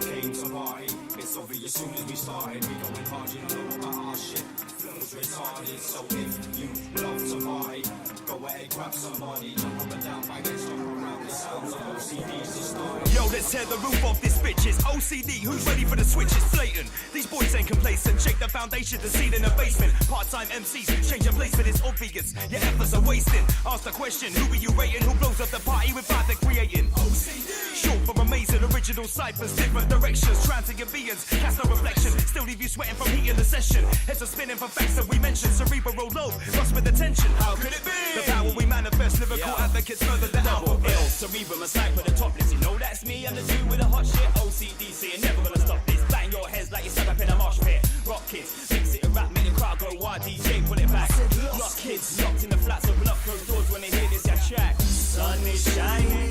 came to party. It's obvious soon as we started. We going hard, you know about our shit. Flows retarded, so if you love to party, go ahead, grab somebody, jump up and down, bang it, jump around. The sounds of OCD's just started. Yo, let's tear the roof off this bitch. It's OCD, who's ready for the switch? It's blatant. These boys ain't complacent. Shake the foundation, the seed in the basement. Part-time MCs, change your placement, it's obvious. Your efforts are wasting. Ask the question, who are you rating? Who blows up the party without the creating? OCD. Short for amazing, original ciphers, different directions, transit your beings, cast no reflection, still leave you sweating from heat in the session. Heads are spinning for facts that we mentioned, cerebral low, lost with attention. How could it be? The power we manifest, lyrical advocates further the album. Ill, cerebral, a sniper, the top list. You know that's me, I'm the dude with the hot shit. OCD, saying never gonna stop this. Bang your heads like you're stuck up in a mosh pit. Rock kids, mix it and rap, make the crowd go wild. DJ, pull it back. Lost kids, locked in the flats, open up closed doors when they hear this track. Sun is shining,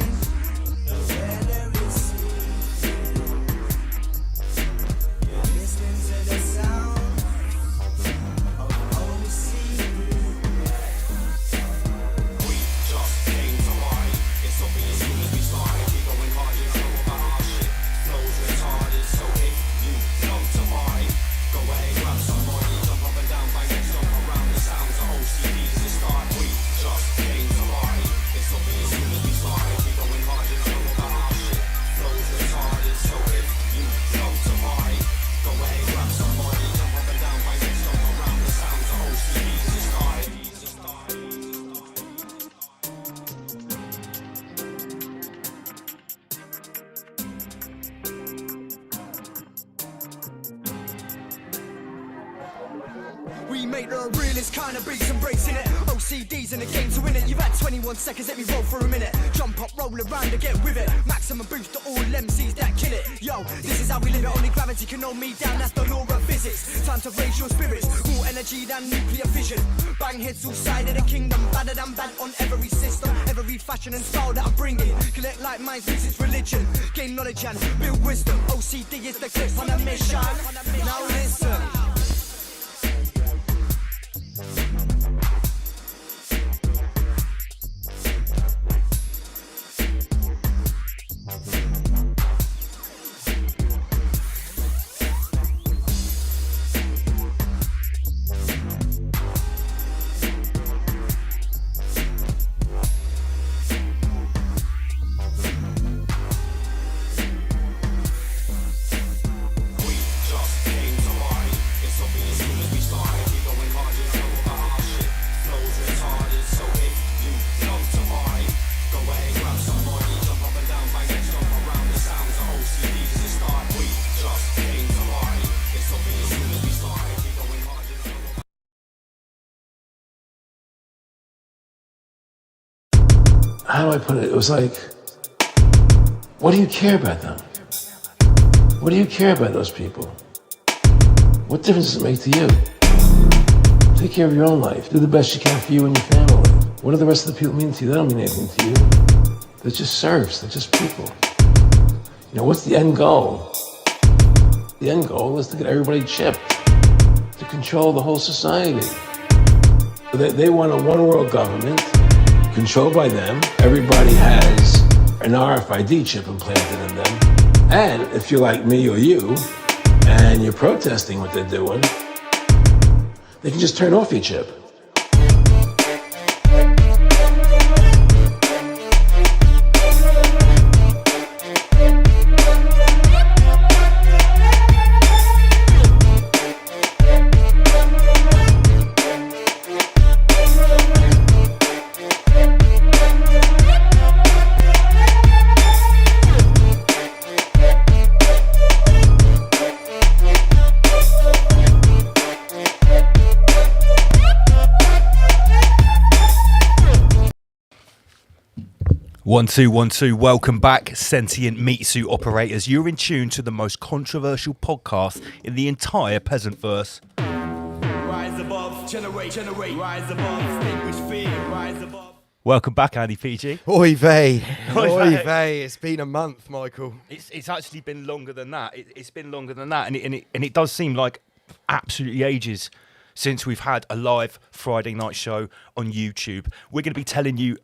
the weather is sweet. You're listening to the sound of OCD. We just came to party. It's obvious soon as we started. We going hard, you know about our shit. Flows retarded, so if you love to party, go ahead, grab somebody, jump up and down, bang it, jump around. The sounds of OCD's just start. We just came to party. It's obvious soon as we started. We going hard, you know about our shit. Flows retarded, so if you love to party, go ahead, grab somebody, jump up and down, bang it, jump around. The sounds of OCD's just started. We make the realest kind of beats and breaks in it. OCD's in the game to win it. You've had 21 seconds, let me roll for a minute. Jump up, roll around and get with it. Maximum boost to all MCs that kill it. Yo, this is how we live it. Only gravity can hold me down, that's the law of physics. Time to raise your spirits, more energy than nuclear fission. Bang heads all side of the kingdom. Badder than bad on every system, every fashion and style that I'm bringing. Collect like minds, visit religion. Gain knowledge and build wisdom. OCD is the clip on a mission. Now listen. How do I put it? It was like, what do you care about them? What do you care about those people? What difference does it make to you? Take care of your own life. Do the best you can for you and your family. What do the rest of the people mean to you? They don't mean anything to you. They're just serfs. They're just people. You know, what's the end goal? The end goal is to get everybody chipped, to control the whole society. They want a one-world government controlled by them. Everybody has an RFID chip implanted in them. And if you're like me or you, and you're protesting what they're doing, they can just turn off your chip. One, two. Welcome back, sentient meat suit operators. You're in tune to the most controversial podcast in the entire peasant-verse. Rise above, generate, rise above, extinguish fear, rise above. Welcome back, Andy PG. Oy vey. Oy Oy vey. vey. It's been a month, Michael. It's actually been longer than that. It's been longer than that, and it does seem like absolutely ages since we've had a live Friday night show on YouTube. We're going to be telling you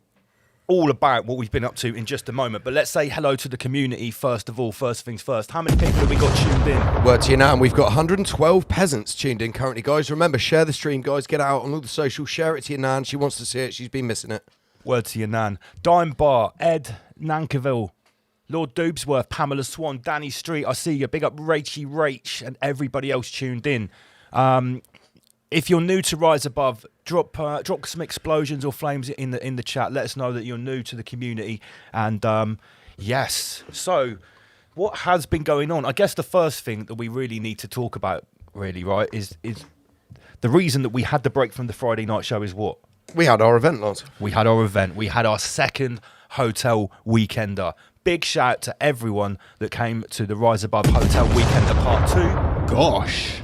all about what we've been up to in just a moment. But let's say hello to the community first of all. First things first. How many people have we got tuned in? Word to you now, and we've got 112 peasants tuned in currently, guys. Remember, share the stream, guys. Get out on all the socials. Share it to your nan. She wants to see it. She's been missing it. Word to your nan. Dime Bar, Ed Nankerville, Lord Doobsworth, Pamela Swan, Danny Street. I see you. Big up Rachy Rach and everybody else tuned in. If you're new to Rise Above, drop some explosions or flames in the chat. Let us know that you're new to the community. And yes, so what has been going on? I guess the first thing that we really need to talk about, really, right, is the reason that we had the break from the Friday night show is what? We had our event, lads. We had our event. We had our second hotel weekender. Big shout to everyone that came to the Rise Above Hotel Weekender Part 2. Gosh.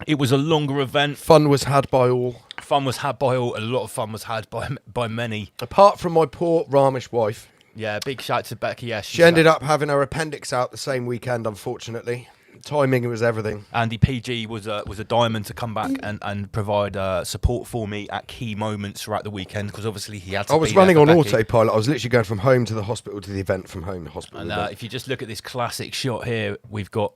It was a longer event. Fun was had by all. Fun was had by all. A lot of fun was had by many. Apart from my poor Ramesh wife. Yeah, big shout to Becky. Yeah, She ended up having her appendix out the same weekend, unfortunately. Timing was everything. Andy PG was a diamond to come back and provide support for me at key moments throughout the weekend, because obviously he had to I was be there running for on Becky. autopilot. I was literally going from home to the hospital to the event, from home to hospital. And to the event. if you just look at this classic shot here, we've got...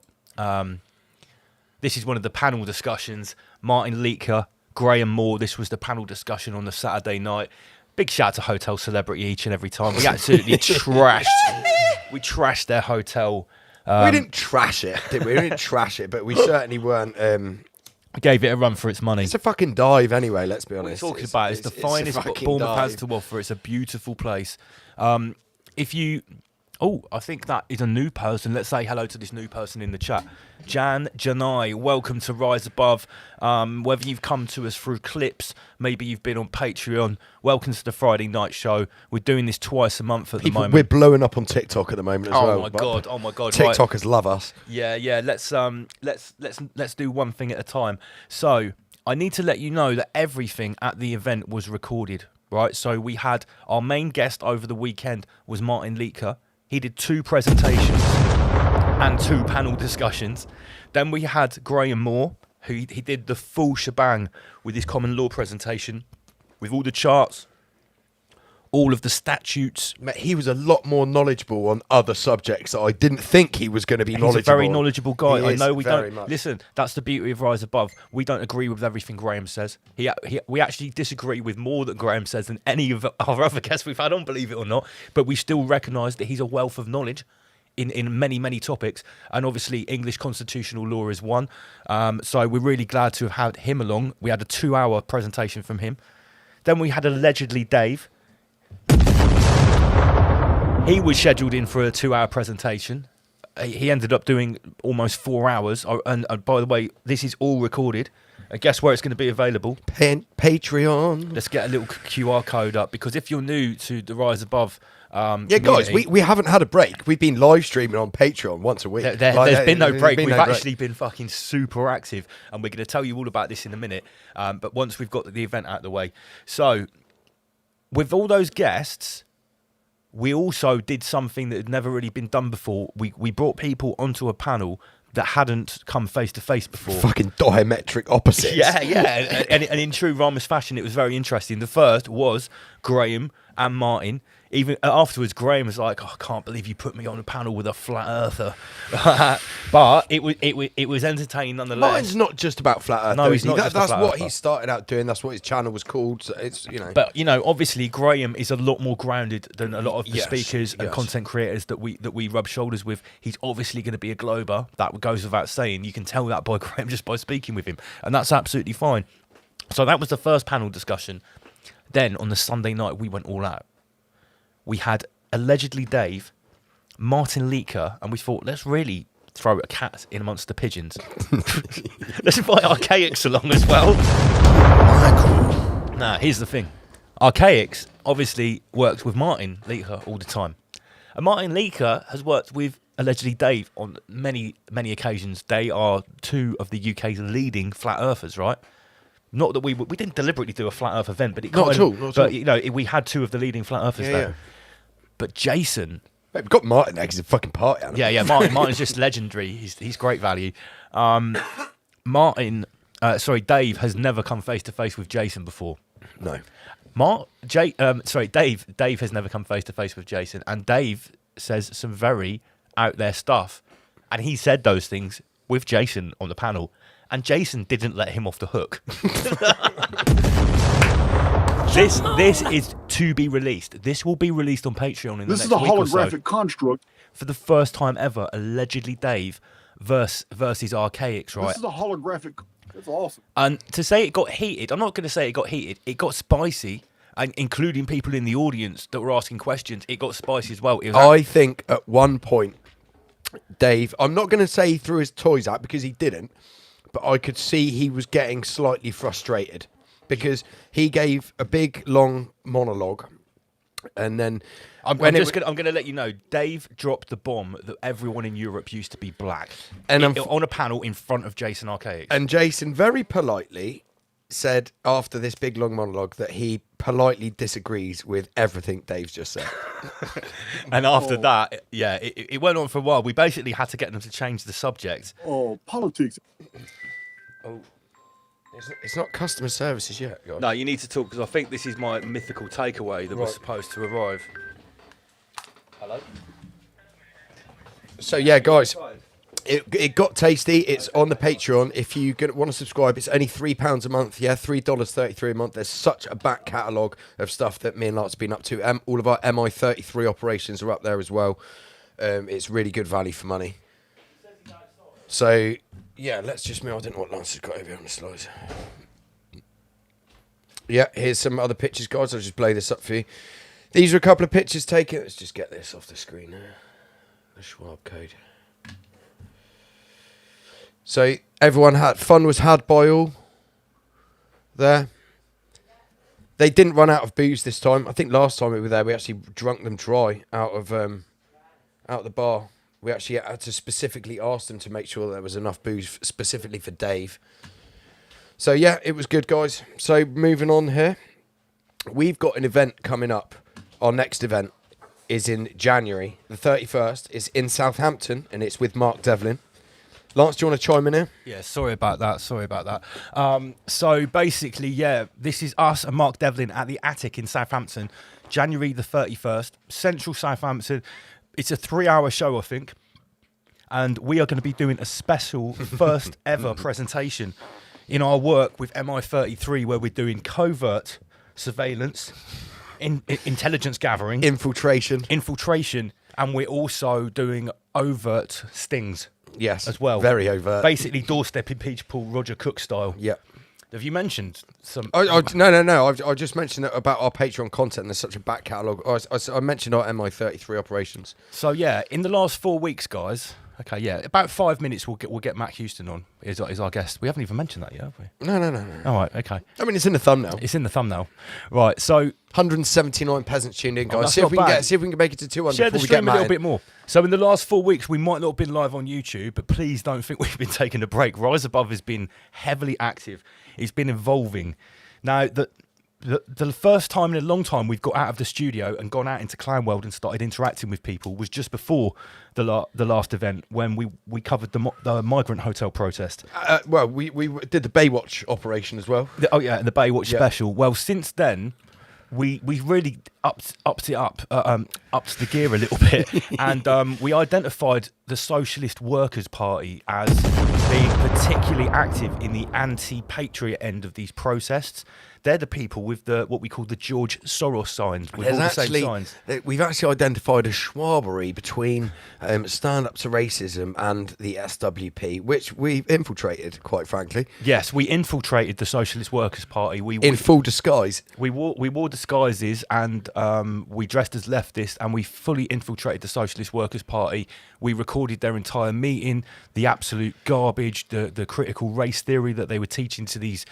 this is one of the panel discussions. Martin Leaker, Graham Moore. This was the panel discussion on the Saturday night. Big shout out to Hotel Celebrity each and every time. We absolutely trashed. We trashed their hotel. We didn't trash it, did we? We didn't trash it, but we certainly weren't. Gave it a run for its money. It's a fucking dive anyway, let's be What honest. we're talking about is the finest a what fucking Bournemouth has dive. to offer. It's a beautiful place. If you... Oh, I think that is a new person. Let's say hello to this new person in the chat. Jan Janai, welcome to Rise Above. Whether you've come to us through clips, maybe you've been on Patreon, welcome to the Friday night show. We're doing this twice a month at the moment. We're blowing up on TikTok at the moment as well. Oh my god! Oh my god! TikTokers love us. Yeah, yeah. Let's do one thing at a time. So I need to let you know that everything at the event was recorded. Right. So we had our main guest over the weekend was Martin Leaker. He did 2 presentations and 2 panel discussions. Then we had Graham Moore, who he did the full shebang with his common law presentation, with all the charts, all of the statutes. Mate, he was a lot more knowledgeable on other subjects that I didn't think he was going to be knowledgeable. He's a very knowledgeable guy. He I is, know we very don't much. listen. That's the beauty of Rise Above. We don't agree with everything Graham says. We actually disagree with more that Graham says than any of our other guests we've had on, believe it or not. But we still recognise that he's a wealth of knowledge in many topics, and obviously English constitutional law is one. So we're really glad to have had him along. We had a 2-hour presentation from him. Then we had allegedly Dave. He was scheduled in for a 2-hour presentation. He ended up doing almost 4 hours. And by the way, this is all recorded. And guess where it's going to be available? Patreon. Let's get a little QR code up, because if you're new to the Rise Above Yeah, guys, we haven't had a break. We've been live streaming on Patreon once a week. There's been no break. We've no break. actually been fucking super active, and we're going to tell you all about this in a minute. But once we've got the event out of the way. So, with all those guests, we also did something that had never really been done before. We brought people onto a panel that hadn't come face to face before. Fucking diametric opposites. Yeah. and in true Ramus fashion, it was very interesting. The first was Graham and Martin. Even afterwards, Graham was like, "Oh, I can't believe you put me on a panel with a flat earther." But it was entertaining nonetheless. Mine's not just about flat Earth. No, though, he's is he? not just a That's flat what earther. he started out doing. That's what his channel was called. So it's, you know. But obviously, Graham is a lot more grounded than a lot of the Yes, speakers and yes. content creators that we rub shoulders with. He's obviously going to be a glober. That goes without saying. You can tell that by Graham just by speaking with him, and that's absolutely fine. So that was the first panel discussion. Then on the Sunday night, we went all out. We had allegedly Dave, Martin Leaker, and we thought, let's really throw a cat in amongst the pigeons. Let's invite Archaics along as well. Now, here's the thing. Archaics obviously works with Martin Leaker all the time. And Martin Leaker has worked with allegedly Dave on many occasions. They are two of the UK's leading flat earthers, right? Not that we didn't deliberately do a flat earth event, but Not at all. you know, we had two of the leading flat earthers there. Yeah. But Jason, Mate, we've got Martin there because he's a fucking party animal. yeah, Martin's just legendary. He's great value. Dave has never come face to face with Jason before. No. Dave has never come face to face with Jason, and Dave says some very out there stuff, and he said those things with Jason on the panel, and Jason didn't let him off the hook. This is to be released. This will be released on Patreon in the next week or so. This is a holographic construct. For the first time ever, allegedly Dave versus Archaics, right? This is a holographic. That's awesome. And to say it got heated, I'm not going to say it got heated. It got spicy, and including people in the audience that were asking questions. It got spicy as well. I think at one point, Dave, I'm not going to say he threw his toys out because he didn't, but I could see he was getting slightly frustrated because he gave a big, long monologue, and then I'm going to let you know, Dave dropped the bomb that everyone in Europe used to be black, and on a panel in front of Jason Archaics. And Jason very politely said after this big long monologue that he politely disagrees with everything Dave's just said. And after that, yeah, it went on for a while. We basically had to get them to change the subject. Oh, politics. Oh, it's not customer services yet, guys. No, you need to talk because I think this is my mythical takeaway that was supposed to arrive. Hello? So yeah, guys, it got tasty. It's on the Patreon. If you want to subscribe, it's only £3 a month. Yeah, $3.33 a month. There's such a back catalogue of stuff that me and Lart's been up to. All of our MI33 operations are up there as well. It's really good value for money. So yeah, let's just move. I don't know what Lance has got over here on the slides. Yeah, here's some other pictures, guys. I'll just play this up for you. These are a couple of pictures taken. Let's just get this off the screen there. The Schwab code. So fun was had by all there. They didn't run out of booze this time. I think last time we were there, we actually drunk them dry out of the bar. We actually had to specifically ask them to make sure there was enough booze specifically for Dave. So yeah, it was good, guys. So moving on here, we've got an event coming up. Our next event is in January. The 31st is in Southampton, and it's with Mark Devlin. Lance, do you want to chime in here? Yeah, sorry about that. So basically, yeah, this is us and Mark Devlin at the Attic in Southampton, January the 31st, central Southampton. It's a 3-hour show, I think. And we are going to be doing a special first ever presentation in our work with MI33, where we're doing covert surveillance, intelligence gathering, infiltration, and we're also doing overt stings. Yes, as well. Very overt. Basically, doorstepping people, Roger Cook style. Yeah. Have you mentioned some? No. I just mentioned that about our Patreon content. There's such a back catalogue. I mentioned our MI33 operations. So yeah, in the last 4 weeks, guys. Okay, yeah, about 5 minutes. We'll get Matt Houston on. Is our guest. We haven't even mentioned that yet, have we? No. All right, okay. I mean, it's in the thumbnail. Right. So 179 peasants tuned in, guys. See if we can make it to 200. Share the before we stream get a little bit more. So in the last 4 weeks, we might not have been live on YouTube, but please don't think we've been taking a break. Rise Above has been heavily active. It's been evolving. Now, the first time in a long time we've got out of the studio and gone out into Clown World and started interacting with people was just before the last event when we covered the migrant hotel protest. Well, we did the Baywatch operation as well. The Baywatch special. Well, since then, we really upped the gear a little bit, and we identified the Socialist Workers' Party as being particularly active in the anti-patriot end of these protests. They're the people with what we call the George Soros signs, with all the same signs. We've actually identified a schwabbery between Stand Up to Racism and the SWP, which we've infiltrated, quite frankly. Yes, we infiltrated the Socialist Workers' Party. In full disguise. We wore disguises and we dressed as leftists, and we fully infiltrated the Socialist Workers' Party. We recorded their entire meeting, the absolute garbage, the critical race theory that they were teaching to these.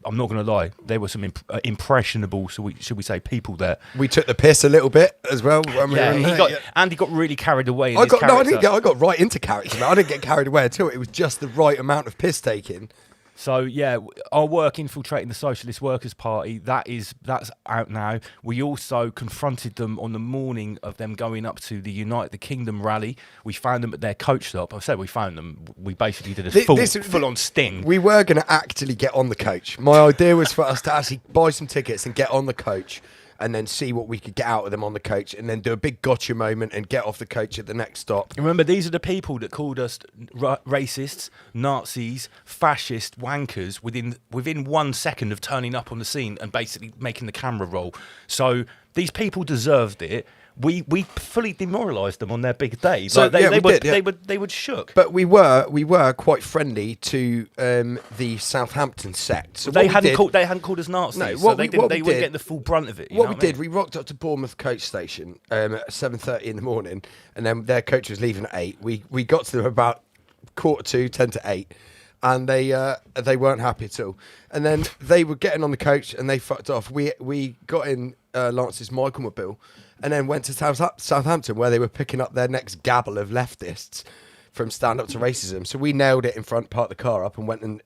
I'm not going to lie, there were some impressionable, should we say, people there. We took the piss a little bit as well. Andy got really carried away. I got right into character, man. I didn't get carried away at all. It was just the right amount of piss taking So yeah, our work infiltrating the Socialist Workers' Party, that's out now. We also confronted them on the morning of them going up to the United Kingdom rally. We found them at their coach stop. I said we found them. We basically did a full-on sting. We were going to actually get on the coach. My idea was for us to actually buy some tickets and get on the coach, and then see what we could get out of them on the coach, and then do a big gotcha moment and get off the coach at the next stop. Remember, these are the people that called us racists, Nazis, fascist, wankers within 1 second of turning up on the scene and basically making the camera roll. So these people deserved it. We fully demoralised them on their big day. So, Like, yeah, they would shook. But we were quite friendly to the Southampton sect. So They what we hadn't did- called us Nazis, No, so what they we weren't did- getting the full brunt of it. What we did, we rocked up to Bournemouth coach station at 7:30 in the morning, and then their coach was leaving at 8. We got to them about 7:45, 10 to 8, and they weren't happy at all. And then they were getting on the coach, and they fucked off. We got in Lance's Michaelmobile, and then went to Southampton, where they were picking up their next gabble of leftists from Stand Up to Racism. So we nailed it in front, parked the car up, and went and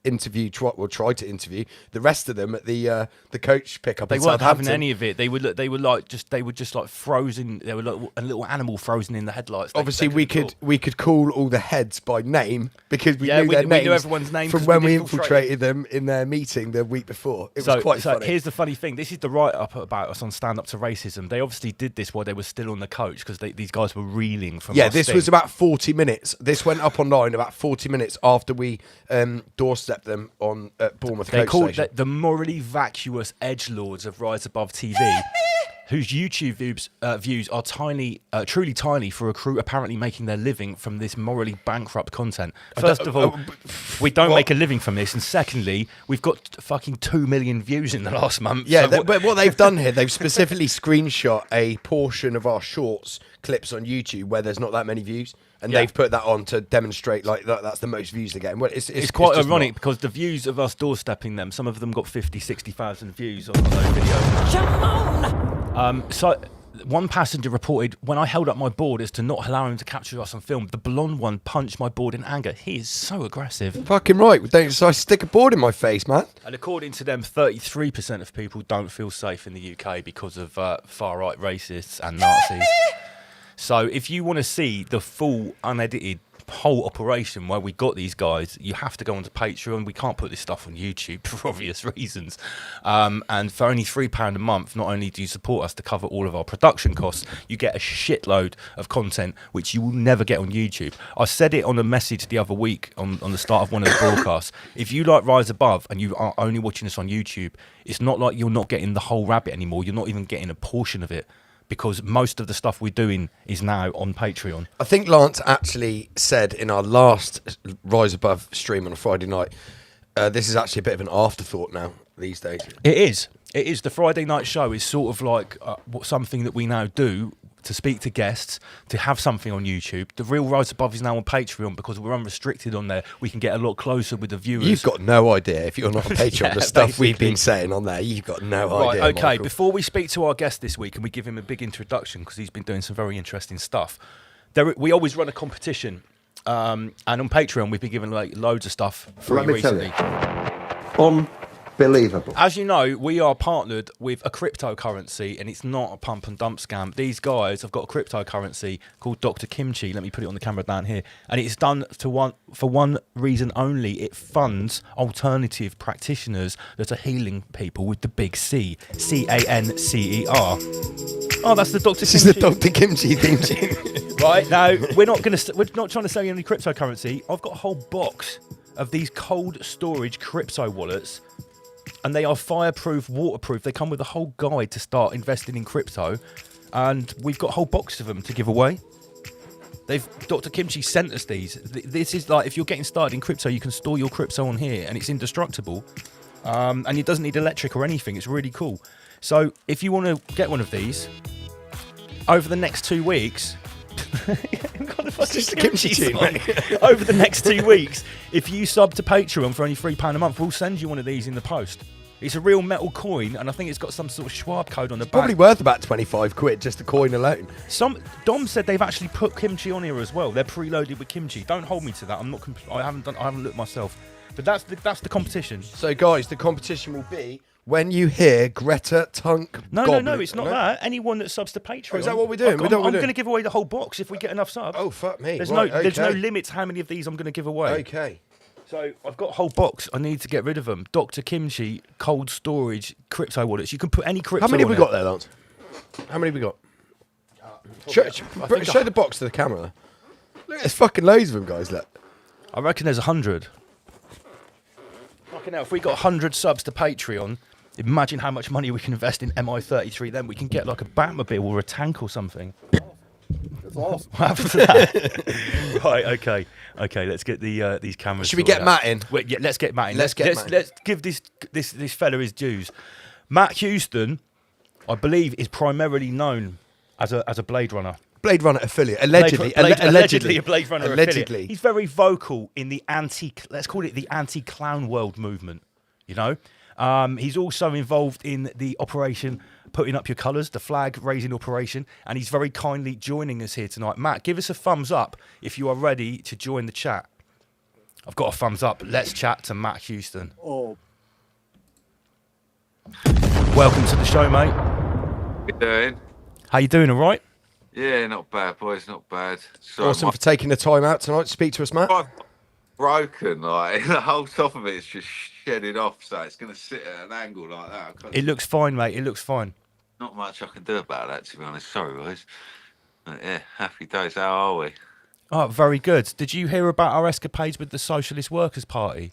tried to interview the rest of them at the coach pickup. They in weren't having Southampton. any of it. They were just like frozen. They were like a little animal frozen in the headlights. Obviously, they we couldn't talk. we could call all the heads by name because we Yeah, knew we their knew names everyone's name from 'cause when we we infiltrated infiltrated them in their meeting the week before. It was quite funny. Here's the funny thing. This is the write-up about us on Stand Up to Racism. They obviously did this while they were still on the coach because these guys were reeling from Yeah, our this sting. was about 40 minutes. This went up online about 40 minutes after we doorstepped them on at Bournemouth They coach called station. the morally vacuous edgelords of Rise Above TV, whose YouTube views are tiny, truly tiny for a crew apparently making their living from this morally bankrupt content. First of all, we don't what? make a living from this, and secondly, we've got fucking 2 million views in the last month. Yeah, so but what they've done here, they've specifically screenshot a portion of our shorts clips on YouTube where there's not that many views, and Yeah. they've put that on to demonstrate like that's the most views they're getting. Well, it's quite just ironic not. because the views of us doorstepping them, some of them got 50, 60,000 views on those videos. So one passenger reported, when I held up my board as to not allow him to capture us on film, the blonde one punched my board in anger. He is so aggressive. Fucking right. So I stick a board in my face, man. And according to them, 33% of people don't feel safe in the UK because of far-right racists and Nazis. So if you want to see the full, unedited whole operation where we got these guys, you have to go onto Patreon. We can't put this stuff on YouTube for obvious reasons. And for only £3 a month, not only do you support us to cover all of our production costs, you get a shitload of content which you will never get on YouTube. I said it on a message the other week on the start of one of the broadcasts. If you like Rise Above and you are only watching us on YouTube, it's not like you're not getting the whole rabbit anymore. You're not even getting a portion of it, because most of the stuff we're doing is now on Patreon. I think Lance actually said in our last Rise Above stream on a Friday night, this is actually a bit of an afterthought now these days. It is. It is. The Friday night show is sort of like something that we now do to speak to guests, to have something on YouTube. The real Rise Above is now on Patreon because we're unrestricted on there. We can get a lot closer with the viewers. You've got no idea if you're not on Patreon. Yeah, the stuff we've basically. been saying on there, you've got no Right, idea. okay, Michael. before we speak to our guest this week and we give him a big introduction because he's been doing some very interesting stuff, we always run a competition. And on Patreon, we've been giving like loads of stuff free Let me tell recently. you. Unbelievable. As you know, we are partnered with a cryptocurrency, and it's not a pump and dump scam. These guys have got a cryptocurrency called Dr. Kimchi. Let me put it on the camera down here. And it's done for one reason only. It funds alternative practitioners that are healing people with the big C. CANCER. Oh, that's the Dr. This Kimchi. is the Dr. Kimchi theme tune. Right, now, we're not trying to sell you any cryptocurrency. I've got a whole box of these cold storage crypto wallets, and they are fireproof, waterproof. They come with a whole guide to start investing in crypto, and we've got a whole box of them to give away. Dr. Kimchi sent us these. This is like, if you're getting started in crypto, you can store your crypto on here, and it's indestructible, and it doesn't need electric or anything. It's really cool. So if you want to get one of these, over the next 2 weeks... It's just a Kimchi tune, mate. Over the next 2 weeks, if you sub to Patreon for only £3 a month, we'll send you one of these in the post. It's a real metal coin, and I think it's got some sort of Schwab code on the back. Probably worth about 25 quid, just the coin alone. Dom said they've actually put kimchi on here as well. They're preloaded with kimchi. Don't hold me to that. I haven't looked myself. But that's the competition. So, guys, the competition will be when you hear Greta Tunk. No, Goblin, it's not no? that. Anyone that subs to Patreon. Oh, is that what we're doing? I'm going to give away the whole box if we get enough subs. Oh, fuck me. There's Right, there's no okay. limit to how many of these I'm going to give away. Okay. So I've got a whole box. I need to get rid of them. Dr. Kimchi, cold storage, crypto wallets. You can put any crypto. How many have we on got there, Lance? How many have we got? Show the box to the camera. Look, there's fucking loads of them, guys. Look. I reckon there's 100. Fucking hell, if we got 100 subs to Patreon, imagine how much money we can invest in MI33. Then we can get like a Batmobile or a tank or something. That's awesome. What happened to that? Right, okay. Let's get these cameras. Should we sorted get out. Matt in? Wait, yeah, let's get Matt in. Let's get Matt in. Let's give this fella his dues. Matt Houston, I believe, is primarily known as a Blade Runner. Blade Runner affiliate, allegedly. Allegedly a Blade Runner Allegedly. affiliate. He's very vocal in the let's call it the anti-clown world movement. You know, he's also involved in the operation Putting Up Your Colours, the flag raising operation, and he's very kindly joining us here tonight. Matt, give us a thumbs up if you are ready to join the chat. I've got a thumbs up. Let's chat to Matt Houston. Oh, Welcome to the show, mate. You doing? How you doing? All right? Yeah, not bad, boys. Not bad. Sorry, Awesome for taking the time out tonight to speak to us, Matt. my broken. Like the whole top of it's just shedded off, so it's going to sit at an angle like that. I can't- It looks fine, mate. It looks fine. Not much I can do about that, to be honest. Sorry, boys. But yeah, happy days. How are we? Oh, very good. Did you hear about our escapades with the Socialist Workers' Party?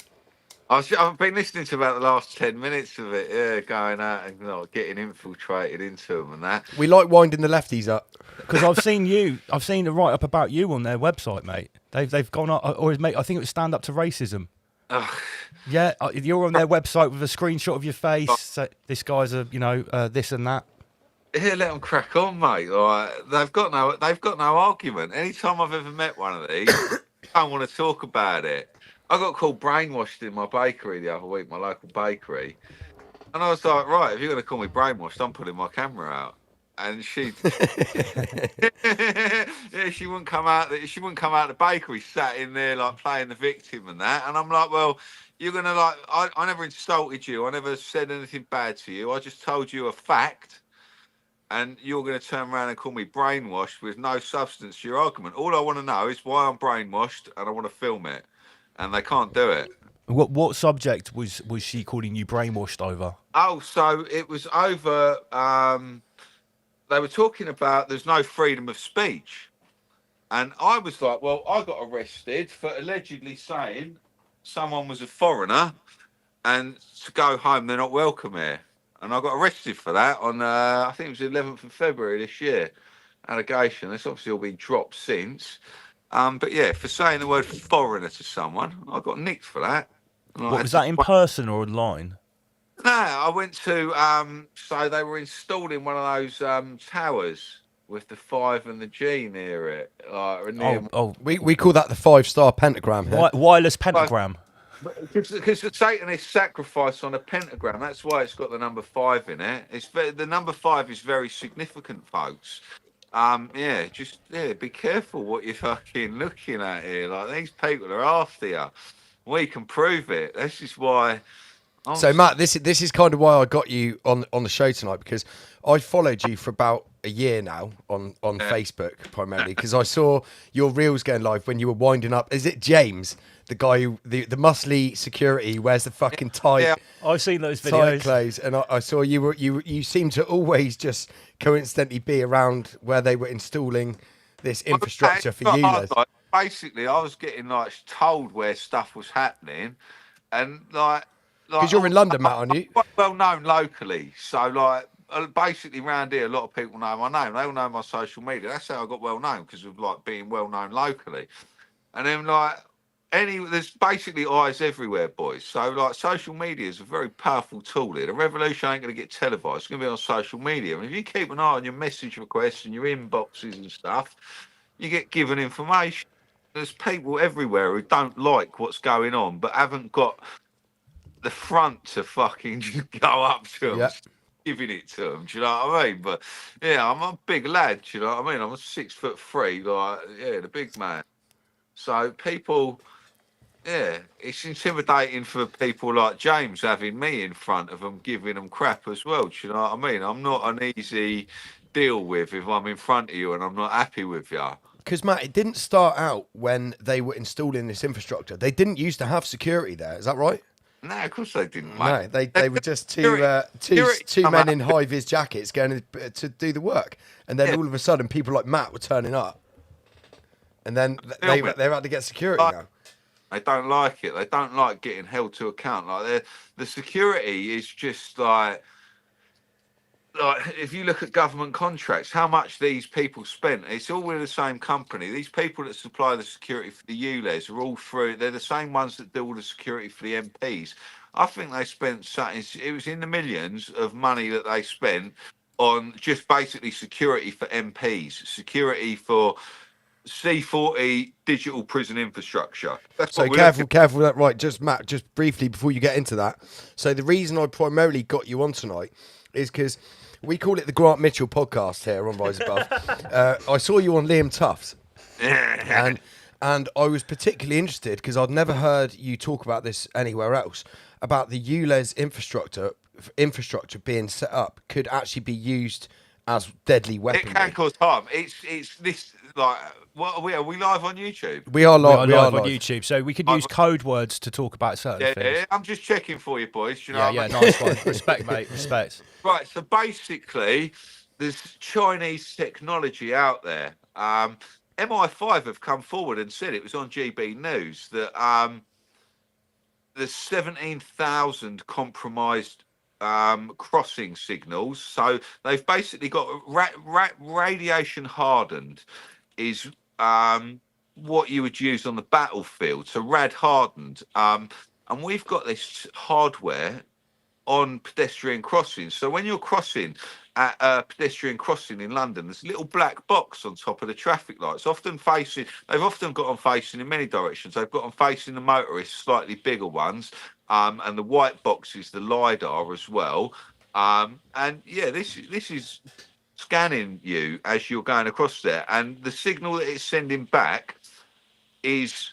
I've been listening to about the last 10 minutes of it. Yeah, going out and getting infiltrated into them and that. We like winding the lefties up. Because I've seen a write up about you on their website, mate. They've gone up, or mate, I think it was Stand Up to Racism. Ugh. Yeah, you're on their website with a screenshot of your face. So this guy's this and that. Yeah, let them crack on, mate. Like, they've got no argument. Anytime I've ever met one of these, I don't want to talk about it. I got called brainwashed in my bakery the other week, my local bakery, and I was like, right, if you're going to call me brainwashed, I'm putting my camera out. And she, yeah, she wouldn't come out. She wouldn't come out the bakery, sat in there like playing the victim and that. And I'm like, well, you're gonna like, I never insulted you. I never said anything bad to you. I just told you a fact. And you're going to turn around and call me brainwashed with no substance to your argument. All I want to know is why I'm brainwashed, and I want to film it. And they can't do it. What subject was she calling you brainwashed over? Oh, so it was over. They were talking about there's no freedom of speech. And I was like, well, I got arrested for allegedly saying someone was a foreigner and to go home, they're not welcome here. And I got arrested for that on, I think it was the 11th of February this year. Allegation. It's obviously all been dropped since. But yeah, for saying the word foreigner to someone, I got nicked for that. What was that, in person or online? No, I went to, so they were installing one of those towers with the 5 and the G near it. We call that the 5-star pentagram here. Wireless pentagram. Because the Satanist sacrifice on a pentagram, that's why it's got the number 5 in it. The number 5 is very significant, folks. Be careful what you're fucking looking at here. Like, these people are after you. We can prove it. This is why. So Matt, this is kind of why I got you on the show tonight, because I followed you for about a year now on Facebook primarily, because I saw your reels going live when you were winding up. Is it James, the guy who the muscly security wears the fucking tight? Yeah. I've seen those tight videos. clothes, and I saw you seem to always just coincidentally be around where they were installing this infrastructure for you. Les. Basically, I was getting told where stuff was happening, and because you're in London, Matt, aren't you? I'm quite well known locally, so basically around here, a lot of people know my name. They all know my social media. That's how I got well known, because of being well known locally. And then there's basically eyes everywhere, boys. So social media is a very powerful tool here. The revolution ain't going to get televised. It's going to be on social media. And if you keep an eye on your message requests and your inboxes and stuff, you get given information. There's people everywhere who don't like what's going on, but haven't got the front to fucking just go up to them, Yep. giving it to them. Do you know what I mean? But yeah, I'm a big lad. Do you know what I mean? I'm 6'3", the big man. So people Yeah, it's intimidating for people like James having me in front of them, giving them crap as well. Do you know what I mean? I'm not an easy deal with if I'm in front of you and I'm not happy with you. Because, Matt, it didn't start out when they were installing this infrastructure. They didn't used to have security there. Is that right? No, of course they didn't, No, mate. they were just two security come men out. in high-vis jackets going to do the work. And then Yeah. all of a sudden, people like Matt were turning up. And then they had to get security Like- now. They don't like it. They don't like getting held to account. Like the security is just like if you look at government contracts, how much these people spent, it's all with the same company. These people that supply the security for the ULEZ are all through. They're the same ones that do all the security for the MPs. I think they spent something. It was in the millions of money that they spent on just basically security for MPs, security for C40 digital prison infrastructure. That's So what we're careful, looking- careful. Right, just Matt, just briefly before you get into that. So the reason I primarily got you on tonight is because we call it the Grant Mitchell podcast here on Rise Above. I saw you on Liam Tufts, and I was particularly interested because I'd never heard you talk about this anywhere else about the ULEZ infrastructure being set up could actually be used as deadly It weaponry. can cause harm. It's this like what are we live on YouTube? We are We are live. live on YouTube, so we could use I've- code words to talk about certain Yeah, things. yeah, I'm just checking for you boys. Do you know Yeah, what yeah, I mean? nice one. Respect, mate. Respect. Right, so basically, there's Chinese technology out there. MI5 have come forward and said, it was on GB News, that there's 17,000 compromised crossing signals. So they've basically got radiation hardened is what you would use on the battlefield. So rad hardened. And we've got this hardware on pedestrian crossings. So when you're crossing at a pedestrian crossing in London, there's a little black box on top of the traffic lights, they've often got them facing in many directions. They've got them facing the motorists, slightly bigger ones, and the white box is the LiDAR as well. And yeah, this is scanning you as you're going across there, and the signal that it's sending back is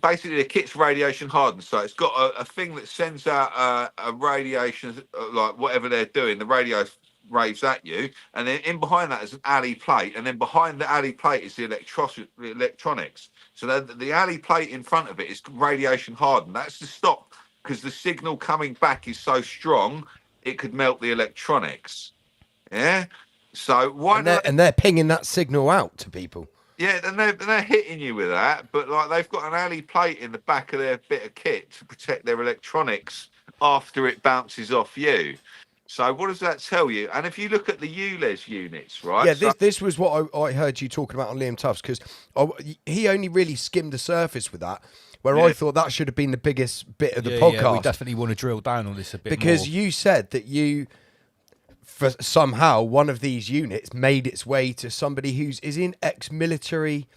basically the kit's radiation hardened, so it's got a thing that sends out a radiation, like whatever they're doing, the radio raves at you, and then in behind that is an alley plate, and then behind the alley plate is the electronics. So the alley plate in front of it is radiation hardened. That's to stop, because the signal coming back is so strong it could melt the electronics. Yeah. So why not? And they're pinging that signal out to people. Yeah, and they're hitting you with that, but like they've got an alley plate in the back of their bit of kit to protect their electronics after it bounces off you. So what does that tell you? And if you look at the ULEZ units, right? Yeah, this was what I heard you talking about on Liam Tufts, because he only really skimmed the surface with that, where I thought that should have been the biggest bit of the podcast. Yeah, we definitely want to drill down on this a bit because more. you said that for somehow one of these units made its way to somebody who's in ex-military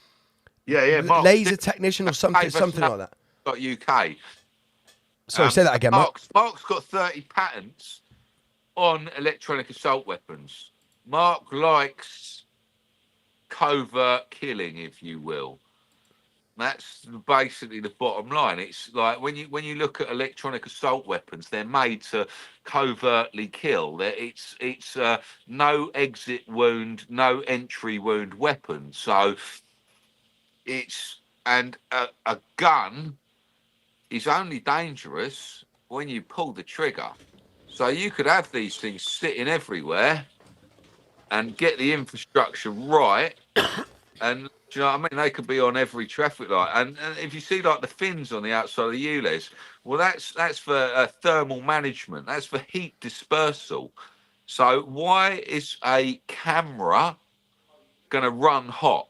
Mark, laser technician or something like that. UK. Sorry, say that again, Mark. Mark's got 30 patents on electronic assault weapons. Mark likes covert killing, if you will. That's basically the bottom line. It's like when you look at electronic assault weapons, they're made to covertly kill. It's no exit wound, no entry wound weapon. So a gun is only dangerous when you pull the trigger. So you could have these things sitting everywhere and get the infrastructure right, and do you know what I mean? They could be on every traffic light. And if you see like the fins on the outside of the ULEZ, well, that's for thermal management. That's for heat dispersal. So why is a camera going to run hot?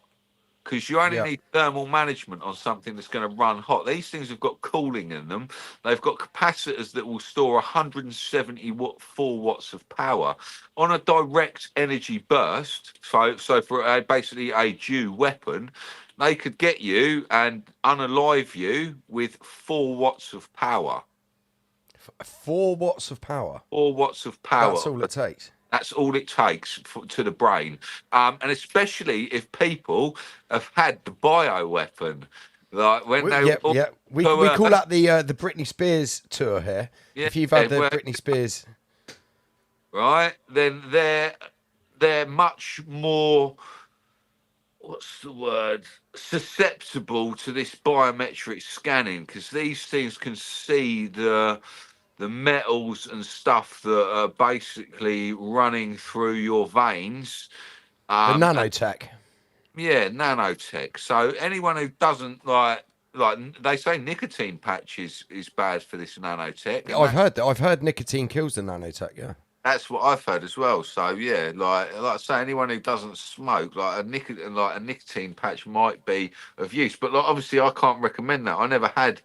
Because you only need thermal management on something that's going to run hot. These things have got cooling in them. They've got capacitors that will store 174 watts of power on a direct energy burst. So for basically a Jew weapon, they could get you and unalive you with 4 watts of power. 4 watts of power. 4 watts of power. That's all it takes. That's all it takes to the brain. And especially if people have had the bioweapon. Like when they Yeah, all yeah. We go, call that the Britney Spears tour here. Yeah, If you've had the well- Britney Spears, right, then they're much more, what's the word, susceptible to this biometric scanning, because these things can see the metals and stuff that are basically running through your veins. the And- nanotech. Yeah, nanotech. So anyone who doesn't like they say nicotine patches is bad for this nanotech. and I've heard that. I've heard nicotine kills the nanotech. Yeah. that's what I've heard as well. So yeah, like I say, anyone who doesn't smoke, like a nicotine patch might be of use. But like, obviously, I can't recommend that. I never had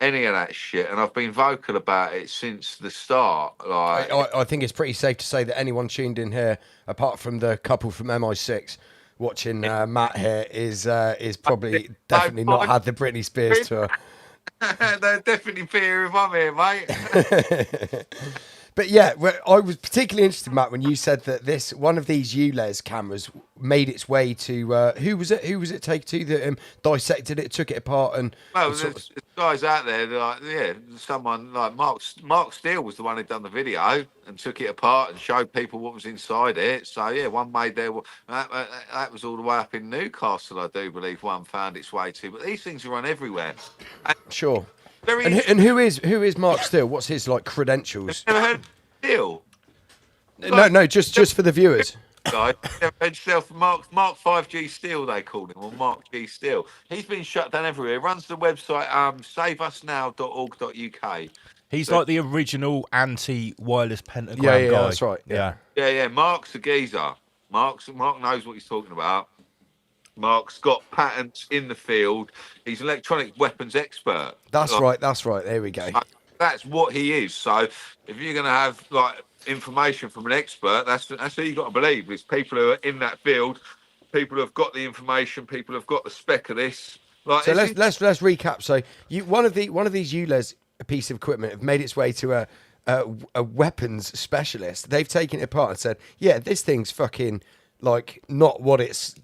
any of that shit, and I've been vocal about it since the start. Like, I think it's pretty safe to say that anyone tuned in here, apart from the couple from MI6 watching Matt here, is probably definitely not had the Britney Spears tour. they're definitely fear if I'm here, mate. But yeah, I was particularly interested, Matt, when you said that one of these ULEZ cameras made its way to who was it? Who was it take to that dissected it, took it apart, and Well, there's guys out there, someone like Mark Steele was the one who done the video and took it apart and showed people what was inside it. So yeah, one made their that was all the way up in Newcastle, I do believe. One found its way to, but these things are on everywhere. And sure. very And who is Mark Steele? What's his credentials? never heard of Steele, No, just for the viewers. guy. Never heard yourself, Mark 5G Steele, they call him, or Mark G Steele. He's been shut down everywhere. He runs the website saveusnow.org.uk. He's like the original anti-wireless pentagram Yeah, guy. that's right, yeah. Yeah, Mark's a geezer. Mark knows what he's talking about. Mark's got patents in the field. He's an electronic weapons expert. That's Like, right. There we go. That's what he is. So if you're going to have like information from an expert, that's who you got to believe. It's people who are in that field, people who have got the information, people who have got the spec of this. Like, So let's recap. So one of these ULEZ piece of equipment have made its way to a weapons specialist. They've taken it apart and said, yeah, this thing's fucking like not what it's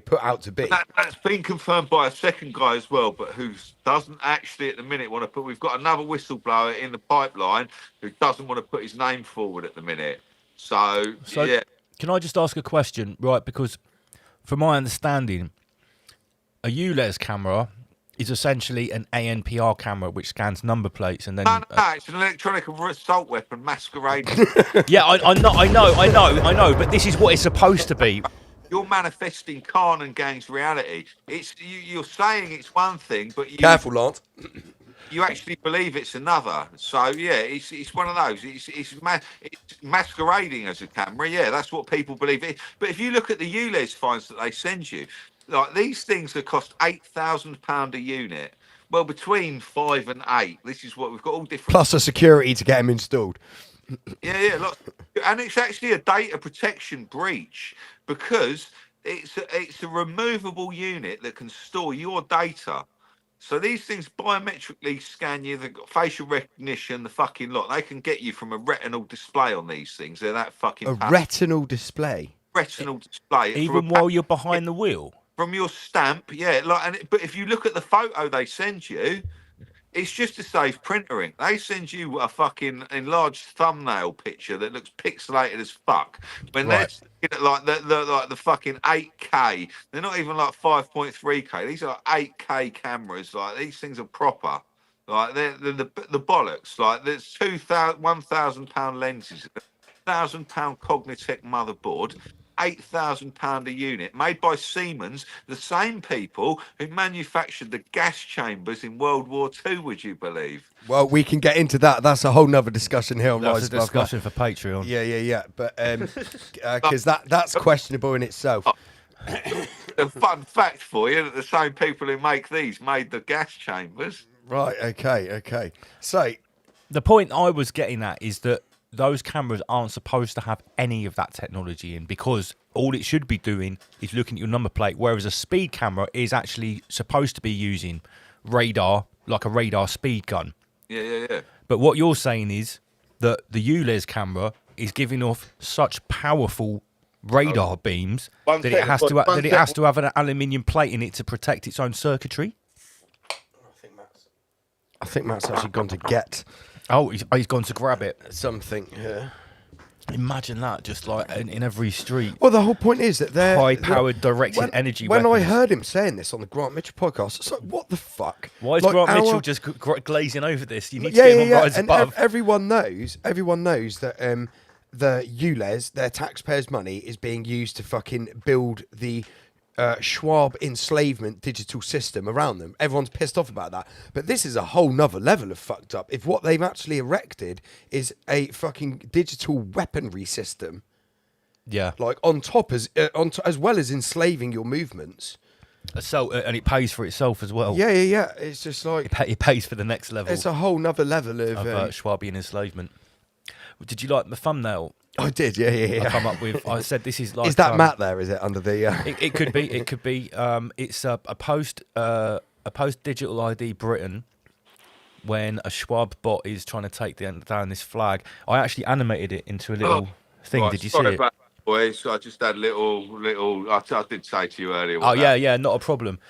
put out to be. That's been confirmed by a second guy as well, but who doesn't actually at the minute want to put. We've got another whistleblower in the pipeline who doesn't want to put his name forward at the minute. So yeah, Can I just ask a question, right? Because from my understanding, a ULEZ camera is essentially an ANPR camera which scans number plates and then. no, it's an electronic assault weapon masquerading. Yeah, I know, but this is what it's supposed to be. You're manifesting Khan and Gang's reality. It's you're saying it's one thing, but Careful, Lance. you actually believe it's another. So yeah, it's one of those. It's masquerading as a camera. Yeah, that's what people believe. But if you look at the ULEZ finds that they send you, like these things that cost £8,000 a unit. Well, between 5 and 8. This is what we've got all different. Plus a security to get them installed. Yeah, look, and it's actually a data protection breach because it's a removable unit that can store your data. So these things biometrically scan you, they've got facial recognition, the fucking lot. They can get you from a retinal display on these things. They're that fucking Retinal display. retinal display. Even while you're behind the wheel. From your stamp, yeah. But if you look at the photo they send you, it's just to save printer ink. They send you a fucking enlarged thumbnail picture that looks pixelated as fuck. When they're looking at the fucking 8K, they're not even like 5.3K. These are 8K cameras. Like these things are proper. Like they're the bollocks. Like there's £1,000 lenses, £1,000 Cognitech motherboard. £8,000 a unit, made by Siemens, the same people who manufactured the gas chambers in World War II, would you believe? Well, we can get into that. That's a whole nother discussion here on That's Rise a Above discussion for Patreon. Yeah. But because that's questionable in itself. A fun fact for you that the same people who make these made the gas chambers. Right. Okay. So The point I was getting at is that those cameras aren't supposed to have any of that technology in, because all it should be doing is looking at your number plate, whereas a speed camera is actually supposed to be using radar, like a radar speed gun. Yeah. But what you're saying is that the ULEZ camera is giving off such powerful radar beams that it has to have an aluminium plate in it to protect its own circuitry. I think Matt's actually gone to get Oh, he's gone to grab it. something. Yeah. Imagine that, just like in every street. Well, the whole point is that they're High-powered directed energy When I weapons. heard him saying this on the Grant Mitchell podcast, it's like, what the fuck? Why is Like, Grant our- Mitchell just glazing over this? You need to Yeah, get yeah, him on yeah. Rise And Above. everyone knows that the ULEZ, their taxpayers' money, is being used to fucking build the Schwab enslavement digital system around them. Everyone's pissed off about that. But this is a whole nother level of fucked up. If what they've actually erected is a fucking digital weaponry system, Yeah. like on top as well as enslaving your movements. So, and it pays for itself as well. Yeah, yeah, yeah. It's just like It pays for the next level it's a whole nother level of. of Schwabian enslavement. Did you like the thumbnail I did, yeah, yeah, I yeah. come up with? I said this is like. Is that Matt there? Is it under the? It could be. It could be. It's a post digital ID Britain when a Schwab bot is trying to take down this flag. I actually animated it into a little thing. Right, Did you see sorry it? about that, boys. I just had little. I did say to you earlier. Oh yeah, not a problem.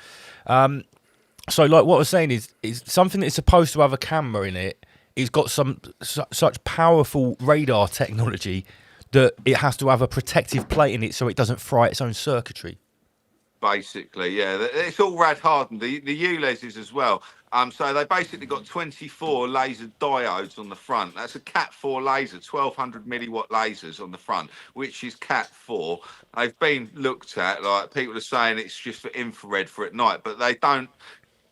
So like what I was saying is something that's supposed to have a camera in it. It's got such powerful radar technology that it has to have a protective plate in it so it doesn't fry its own circuitry. Basically, yeah, it's all rad hardened. The ULEZs as well. So they basically got 24 laser diodes on the front. That's a Cat 4 laser, 1200 milliwatt lasers on the front, which is Cat 4. They've been looked at. Like people are saying it's just for infrared for at night, but they don't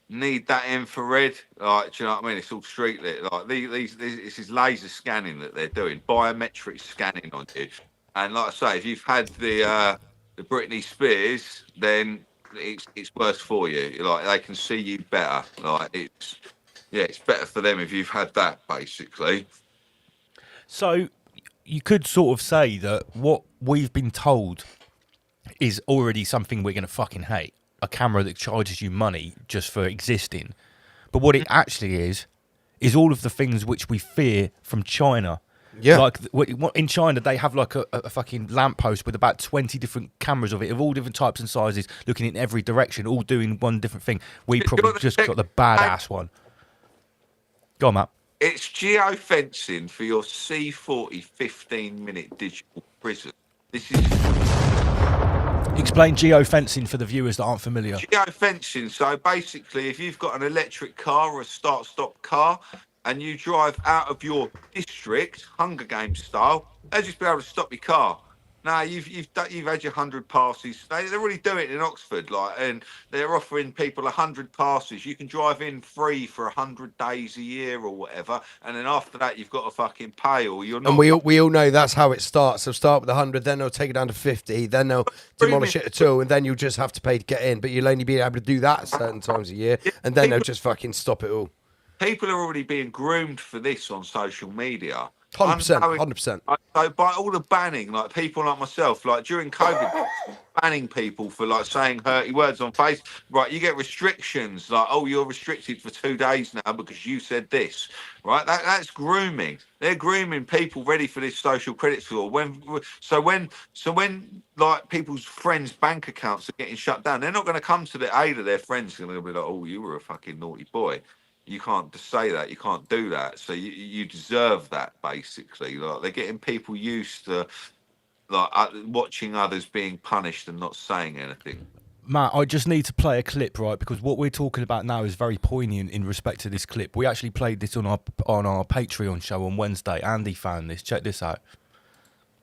need that infrared. Like, do you know what I mean? It's all street lit. Like this is laser scanning that they're doing, biometric scanning on you. And like I say, if you've had the Britney Spears, then it's worse for you. Like they can see you better. Like it's better for them if you've had that, basically. So you could sort of say that what we've been told is already something we're going to fucking hate. A camera that charges you money just for existing. But what it actually is all of the things which we fear from China. Yeah. Like in China, they have like a fucking lamppost with about 20 different cameras of it, of all different types and sizes, looking in every direction, all doing one different thing. We probably just got the badass one. Go on, Matt. It's geofencing for your C40 15-minute digital prison. This is Explain geofencing for the viewers that aren't familiar. geofencing. So basically, if you've got an electric car or a start-stop car and you drive out of your district, Hunger Games style, they'll just be able to stop your car. Now you've had your 100 passes. They're already doing it in Oxford, and they're offering people 100 passes. You can drive in free for 100 days a year or whatever, and then after that you've got to fucking pay, or you're not. And we all know that's how it starts. They'll start with 100, then they'll take it down to 50, then they'll demolish it to 2, and then you'll just have to pay to get in. But you'll only be able to do that at certain times a year, and then they'll just fucking stop it all. People are already being groomed for this on social media. 100%, 100%. So by all the banning, like people like myself, like during COVID, banning people for like saying hurty words on face. Right, you get restrictions like, oh, you're restricted for 2 days now because you said this. Right, that's grooming. They're grooming people ready for this social credit score. When like people's friends' bank accounts are getting shut down, they're not going to come to the aid of their friends. They're going to be like, oh, you were a fucking naughty boy. You can't just say that. You can't do that. So you deserve that, basically. Like they're getting people used to like watching others being punished and not saying anything. Matt, I just need to play a clip, right? Because what we're talking about now is very poignant in respect to this clip. We actually played this on our Patreon show on Wednesday. Andy found this. Check this out.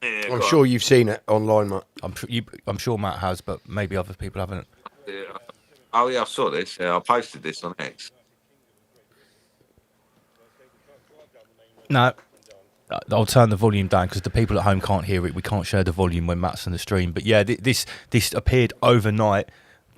Yeah, I'm sure you've seen it online, Matt. I'm sure Matt has, but maybe other people haven't. Yeah. Oh yeah, I saw this. Yeah, I posted this on X. No, I'll turn the volume down because the people at home can't hear it. We can't share the volume when Matt's on the stream. But yeah, this appeared overnight.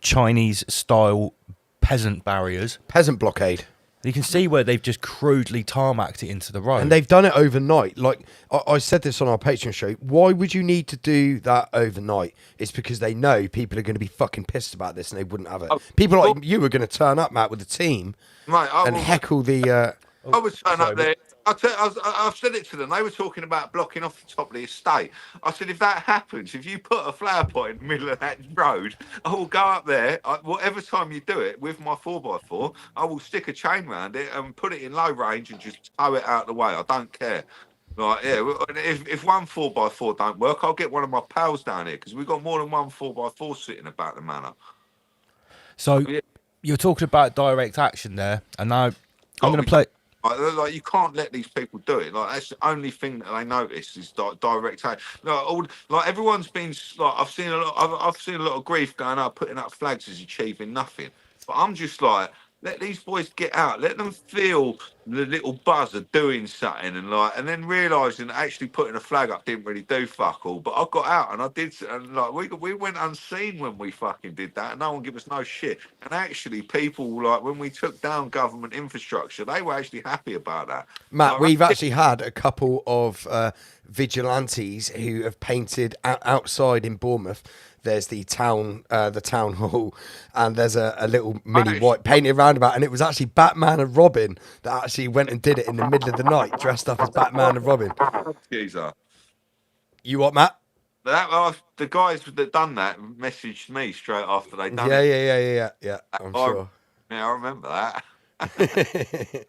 Chinese-style peasant barriers. Peasant blockade. You can see where they've just crudely tarmacked it into the road. And they've done it overnight. Like, I said this on our Patreon show. Why would you need to do that overnight? It's because they know people are going to be fucking pissed about this and they wouldn't have it. People like you are going to turn up, Matt, with a team Mate, and heckle the... I would turn up there I've said it to them. They were talking about blocking off the top of the estate. I said, if that happens, if you put a flower pot in the middle of that road, I will go up there, whatever time you do it, with my 4x4, I will stick a chain round it and put it in low range and just tow it out of the way. I don't care. Like, yeah, if one 4x4 don't work, I'll get one of my pals down here because we've got more than one 4x4 sitting about the manor. So Yeah. you're talking about direct action there, and now I'm going to play. Like you can't let these people do it. Like that's the only thing that they notice is direct action. Like everyone's been like I've seen a lot of grief going up, putting up flags is achieving nothing. But I'm just like, let these boys get out, let them feel the little buzz of doing something, and then realising that actually putting a flag up didn't really do fuck all. But I got out and I did, and like we went unseen when we fucking did that, and no one gave us no shit. And actually, people like when we took down government infrastructure, they were actually happy about that. Matt, Like, we've actually had a couple of vigilantes who have painted outside in Bournemouth. There's the town hall, and there's a little mini white painted roundabout, and it was actually Batman and Robin that actually went and did it in the middle of the night, dressed up as Batman and Robin. Geezer. You what, Matt? The guys that done that messaged me straight after they done Yeah. I'm sure. Yeah, I remember that.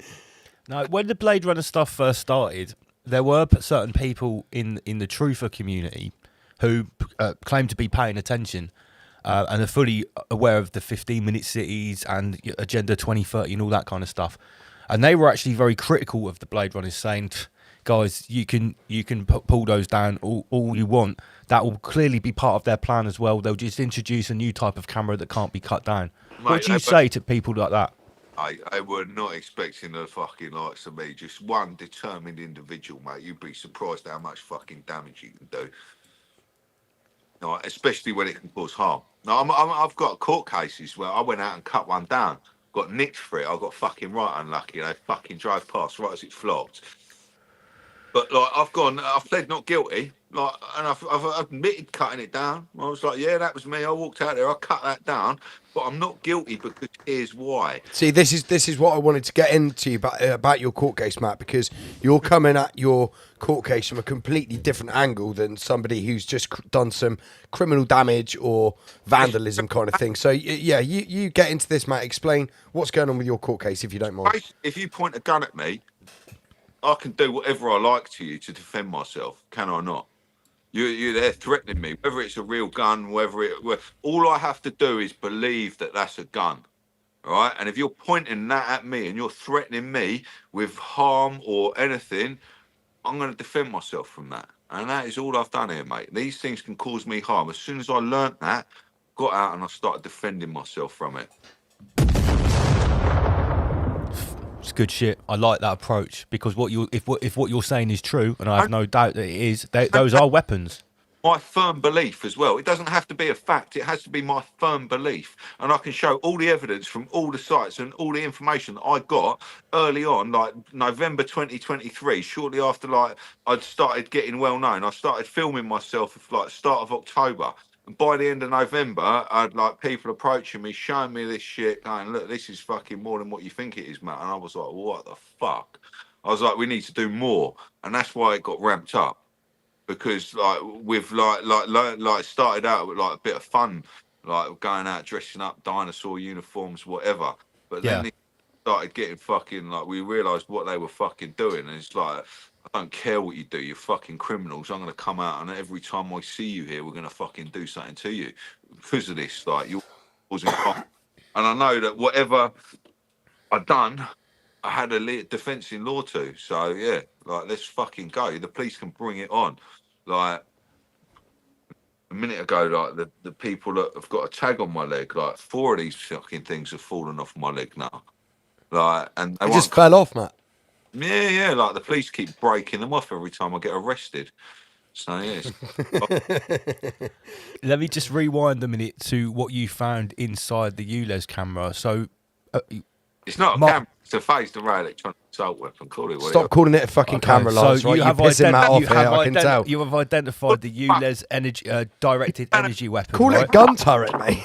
Now, when the Blade Runner stuff first started, there were certain people in the truther community who claim to be paying attention and are fully aware of the 15-minute cities and Agenda 2030 and all that kind of stuff. And they were actually very critical of the Blade Runners, saying, guys, you can pull those down all you want. That will clearly be part of their plan as well. They'll just introduce a new type of camera that can't be cut down. Mate, what do you say to people like that? I were not expecting the fucking likes of me. Just one determined individual, mate. You'd be surprised how much fucking damage you can do. No, especially when it can cause harm. Now, I've got court cases where I went out and cut one down, got nicked for it. I got fucking right unlucky. They fucking drove past right as it flopped. But like, I've pled not guilty. Like, and I've admitted cutting it down. I was like, yeah, that was me. I walked out there, I cut that down, but I'm not guilty because here's why. See, this is what I wanted to get into about your court case, Matt, because you're coming at your court case from a completely different angle than somebody who's just done some criminal damage or vandalism kind of thing. So yeah, you get into this, Matt. Explain what's going on with your court case, if you don't mind. If you point a gun at me, I can do whatever I like to you to defend myself. Can I not? You're there threatening me, whether it's a real gun, all I have to do is believe that that's a gun, all right? And if you're pointing that at me and you're threatening me with harm or anything, I'm going to defend myself from that. And that is all I've done here, mate. These things can cause me harm. As soon as I learnt that, got out and I started defending myself from it. It's good shit. I like that approach because if what you're saying is true, and I have no doubt that it is, those are weapons. My firm belief as well. It doesn't have to be a fact. It has to be my firm belief. And I can show all the evidence from all the sites and all the information that I got early on, like November 2023, shortly after like I'd started getting well known. I started filming myself like start of October. And by the end of November, I'd like people approaching me, showing me this shit, going, look, this is fucking more than what you think it is, Matt. And I was like, what the fuck? I was like, we need to do more. And that's why it got ramped up. Because like we've like started out with like a bit of fun, like going out dressing up, dinosaur uniforms, whatever. But then it started getting fucking like we realised what they were fucking doing, and it's like I don't care what you do, you're fucking criminals. I'm gonna come out and every time I see you here, we're gonna fucking do something to you because of this. Like you're causing harm, and I know that whatever I've done, I had a defence in law too. So yeah, like let's fucking go. The police can bring it on. Like a minute ago, like the people that have got a tag on my leg, like 4 of these fucking things have fallen off my leg now. Like and they just fell off, Matt. Yeah. Like the police keep breaking them off every time I get arrested. So yes. Let me just rewind a minute to what you found inside the ULEZ camera. So it's not a camera. It's a phased array electronic assault weapon. Call it what Stop calling it a fucking camera, Lars. So right? you have You're pissing Matt off here, I can tell. You have identified the ULEZ energy, directed energy weapon. Call it a gun turret, mate.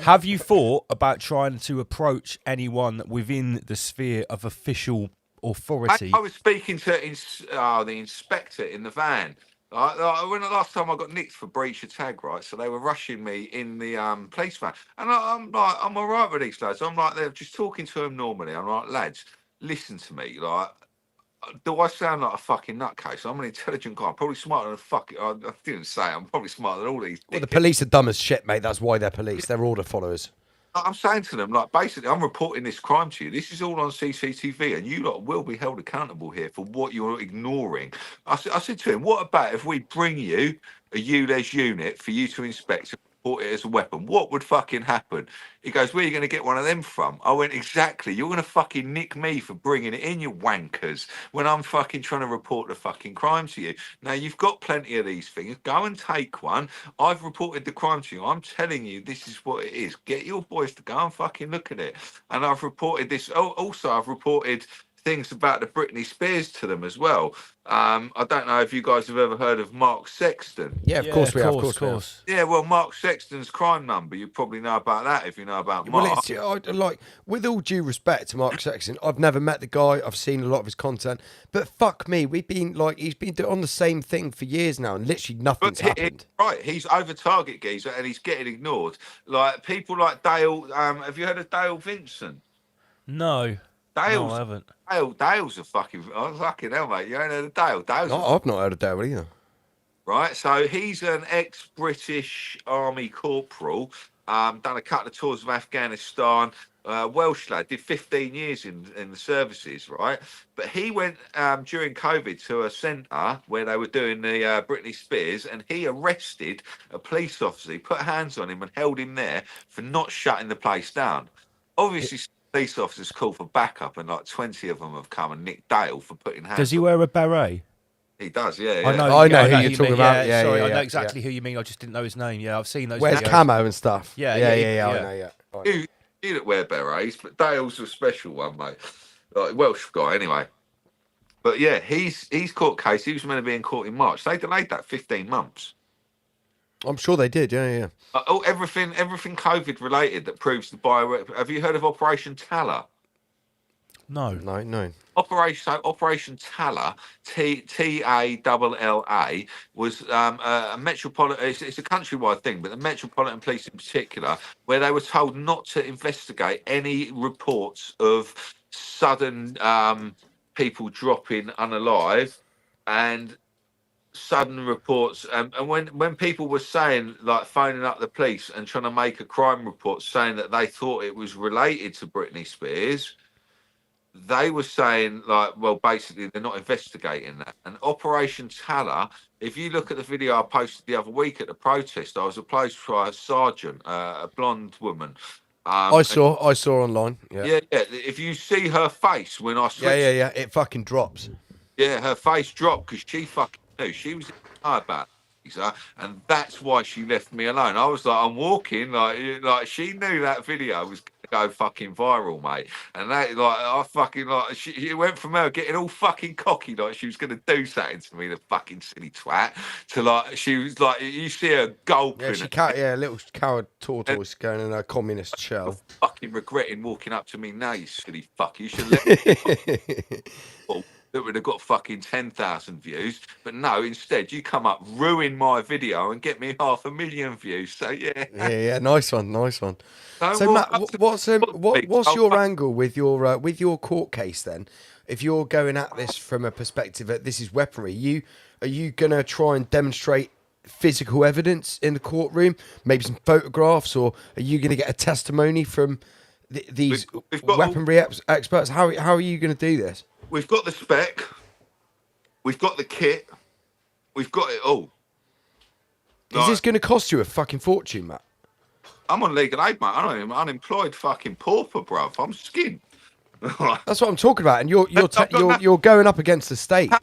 Have you thought about trying to approach anyone within the sphere of official authority. I was speaking to the inspector in the van. When the last time I got nicked for breach of tag, right? So they were rushing me in the police van, and I'm like, I'm all right with these lads. I'm like, they're just talking to them normally. I'm like, lads, listen to me. Like, do I sound like a fucking nutcase? I'm an intelligent guy. I'm probably smarter than I didn't say it. I'm probably smarter than all these. Well, the police are dumb as shit, mate. That's why they're police. They're order followers. I'm saying to them, like, basically, I'm reporting this crime to you. This is all on CCTV, and you lot will be held accountable here for what you're ignoring. I said to him, what about if we bring you a ULEZ unit for you to inspect and report it as a weapon? What would fucking happen? He goes, where are you going to get one of them from? I went, exactly. You're going to fucking nick me for bringing it in, you wankers, when I'm fucking trying to report the fucking crime to you. Now, you've got plenty of these things. Go and take one. I've reported the crime to you. I'm telling you, this is what it is. Get your boys to go and fucking look at it. And I've reported this. Oh, also, I've reported things about the Britney Spears to them as well. I don't know if you guys have ever heard of Mark Sexton. Yeah, of course we have. Of course. Yeah, well, Mark Sexton's crime number, you probably know about that if you know about Mark. Well, it's like, with all due respect to Mark Sexton, I've never met the guy. I've seen a lot of his content, but fuck me, he's been on the same thing for years now, and literally nothing's happened. Right, he's over target geezer, and he's getting ignored. Like people like Dale. Have you heard of Dale Vincent? No. Dale's, no, I haven't. Dale's a fucking hell, mate. You ain't heard of Dale? I've not heard of Dale either. Right, so he's an ex-British Army corporal. Done a couple of tours of Afghanistan. Welsh lad, did 15 years in the services, right? But he went during COVID to a centre where they were doing the Britney Spears, and he arrested a police officer. He put hands on him and held him there for not shutting the place down. Obviously, police officers called for backup, and like 20 of them have come and nicked Dale for putting hands. Does he wear a beret? He does, yeah. I know who you're talking about. Yeah, sorry, yeah, I know yeah, exactly who you mean. I just didn't know his name. Yeah, I've seen those. Wears videos. camo and stuff. Yeah, I know. Yeah. You that wear berets, but Dale's a special one, mate. Like Welsh guy, anyway. But yeah, he's court case. He was meant to be in court in March. They delayed that 15 months. I'm sure they did. Yeah. Everything COVID related that proves the bio. Have you heard of Operation Talla? No. Operation Talla, Talla, was a metropolitan. It's a countrywide thing, but the Metropolitan Police in particular, where they were told not to investigate any reports of sudden people dropping unalive and sudden reports. And when people were saying, like, phoning up the police and trying to make a crime report saying that they thought it was related to Britney Spears, they were saying, like, well, basically they're not investigating that. And Operation Talla, if you look at the video I posted the other week at the protest, I was approached by a sergeant, a blonde woman. I saw online. Yeah. If you see her face when I switched, yeah, it fucking drops. Yeah, her face dropped because she fucking knew she was about it, and that's why she left me alone. I was like, I'm walking, like she knew that video was go fucking viral, mate. And that, like, I fucking, like, she went from her getting all fucking cocky, like she was going to do something to me, the fucking silly twat, to, like, she was like, you see her gulping. Yeah, little coward tortoise going in a communist shell. Fucking regretting walking up to me now, you silly fuck. You should let me. That would have got fucking 10,000 views, but no, instead you come up, ruin my video and get me 500,000 views. So yeah, nice one. So Matt, what's your angle with your court case then? If you're going at this from a perspective that this is weaponry, are you gonna try and demonstrate physical evidence in the courtroom, maybe some photographs, or are you gonna get a testimony from these weaponry experts? How are you gonna do this? We've got the spec, we've got the kit, we've got it all. Is this going to cost you a fucking fortune, Matt? I'm on legal aid, mate. I'm an unemployed fucking pauper, bruv. I'm skint. That's what I'm talking about, and you're going up against the state.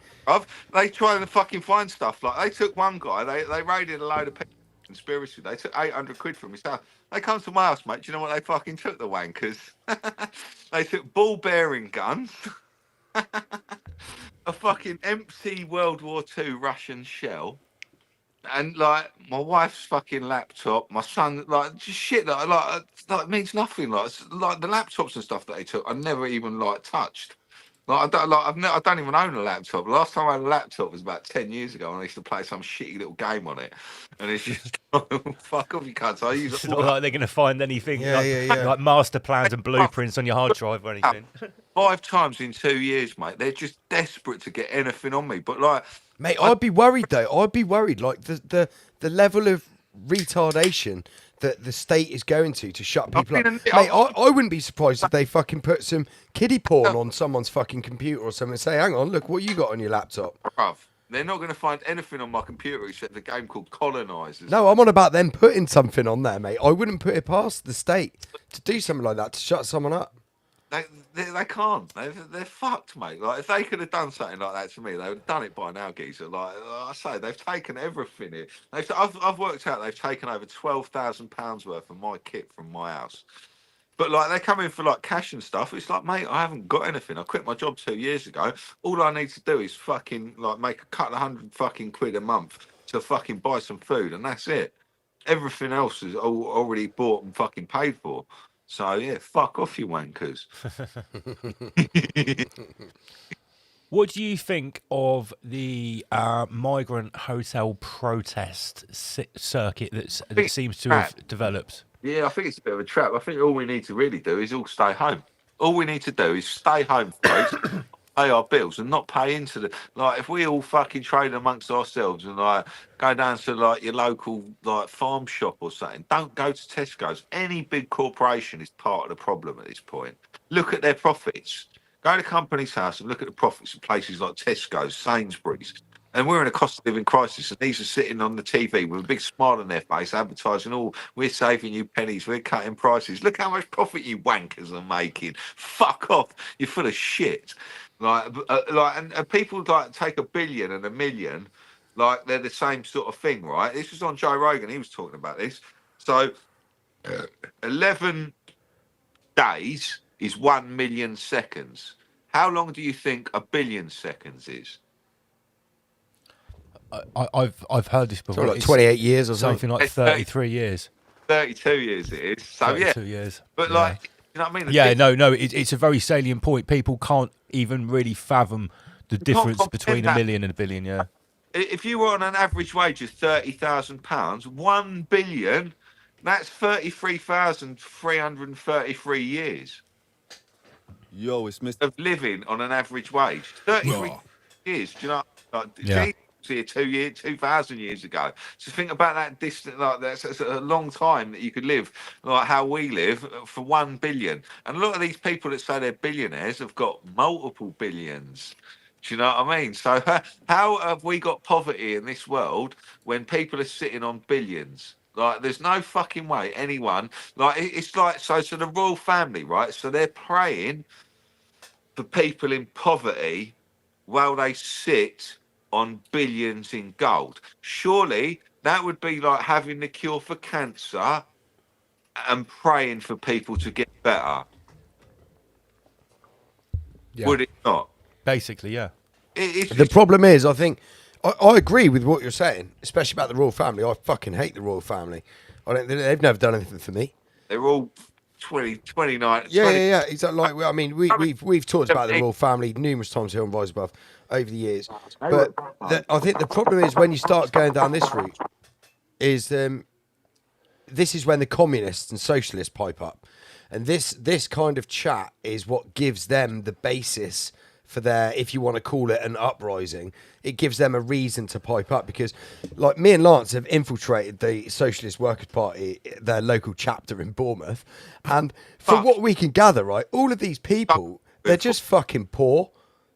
They try to fucking find stuff. Like, they took one guy, they raided a load of people. Conspiracy. They took 800 quid from his house. They come to my house, mate. Do you know what they fucking took, the wankers? They took ball bearing guns. A fucking empty World War II Russian shell, and like my wife's fucking laptop, my son, like just shit that like means nothing. Like the laptops and stuff that they took, I never even like touched. Like, I don't even own a laptop. Last time I had a laptop was about 10 years ago, and I used to play some shitty little game on it. And it's just, fuck off, you cunts. I use It's it not all like they're going to find anything Yeah, like, yeah. like master plans and blueprints on your hard drive or anything. 5 times in 2 years, mate. They're just desperate to get anything on me. But, like... Mate, I'd be worried, though. I'd be worried. Like, the level of retardation that the state is going to shut people up. Mate, I wouldn't be surprised if they fucking put some kiddie porn on someone's fucking computer or something and say, hang on, look what you got on your laptop. Bruv, they're not going to find anything on my computer except a game called Colonizers. No, I'm on about them putting something on there, mate. I wouldn't put it past the state to do something like that, to shut someone up. They can't. They're fucked, mate. Like, if they could have done something like that to me, they would have done it by now, geezer. Like I say, they've taken everything here. I've worked out they've taken over £12,000 worth of my kit from my house. But, like, they come in for, like, cash and stuff. It's like, mate, I haven't got anything. I quit my job 2 years ago. All I need to do is fucking, like, make a couple of hundred fucking quid a month to fucking buy some food, and that's it. Everything else is already bought and fucking paid for. So, yeah, fuck off, you wankers. What do you think of the migrant hotel protest circuit that seems to have developed? Yeah, I think it's a bit of a trap. I think all we need to really do is all stay home. All we need to do is stay home, folks, pay our bills and not pay into the... Like, if we all fucking trade amongst ourselves and, like, go down to, like, your local, like, farm shop or something, don't go to Tesco's. Any big corporation is part of the problem at this point. Look at their profits. Go to Company's House and look at the profits of places like Tesco's, Sainsbury's. And we're in a cost of living crisis, and these are sitting on the TV with a big smile on their face, advertising, "Oh, we're saving you pennies, we're cutting prices. Look how much profit you wankers are making. Fuck off, you're full of shit." And people like take $1 billion and $1 million, like they're the same sort of thing, right? This was on Joe Rogan. He was talking about this. So, 11 days is 1 million seconds. How long do you think 1 billion seconds is? I've heard this before. So like 28 years or something like 33 years. 32 years it is. So 32 yeah, years. But like, you know what I mean? Yeah, no, it's a very salient point. People can't even really fathom the difference between $1 million and $1 billion. Yeah. If you were on an average wage of £30,000, 1 billion, that's 33,333 years. Yo, it's Mr. of living on an average wage. 33 years. Do you know? Like, Yeah. Here 2,000 years ago. So think about that distance. Like that's a long time that you could live, like how we live, for 1 billion. And a lot of these people that say they're billionaires have got multiple billions. Do you know what I mean? So how have we got poverty in this world when people are sitting on billions? Like, there's no fucking way anyone, like, it's like, so the royal family, right? So they're praying for people in poverty while they sit on billions in gold. Surely that would be like having the cure for cancer and praying for people to get better. Yeah. Would it not? Basically, yeah. The problem is, I think, I agree with what you're saying, especially about the royal family. I fucking hate the royal family. They've never done anything for me. They're all 29. Yeah. Exactly. Like, I mean, we've talked about the royal family numerous times here on Rise Above over the years. But I think the problem is when you start going down this route, is this is when the communists and socialists pipe up, and this kind of chat is what gives them the basis for their, if you want to call it an uprising, it gives them a reason to pipe up, because like me and Lance have infiltrated the Socialist Workers' Party, their local chapter in Bournemouth, and from what we can gather, right, all of these people, they're just fucking poor.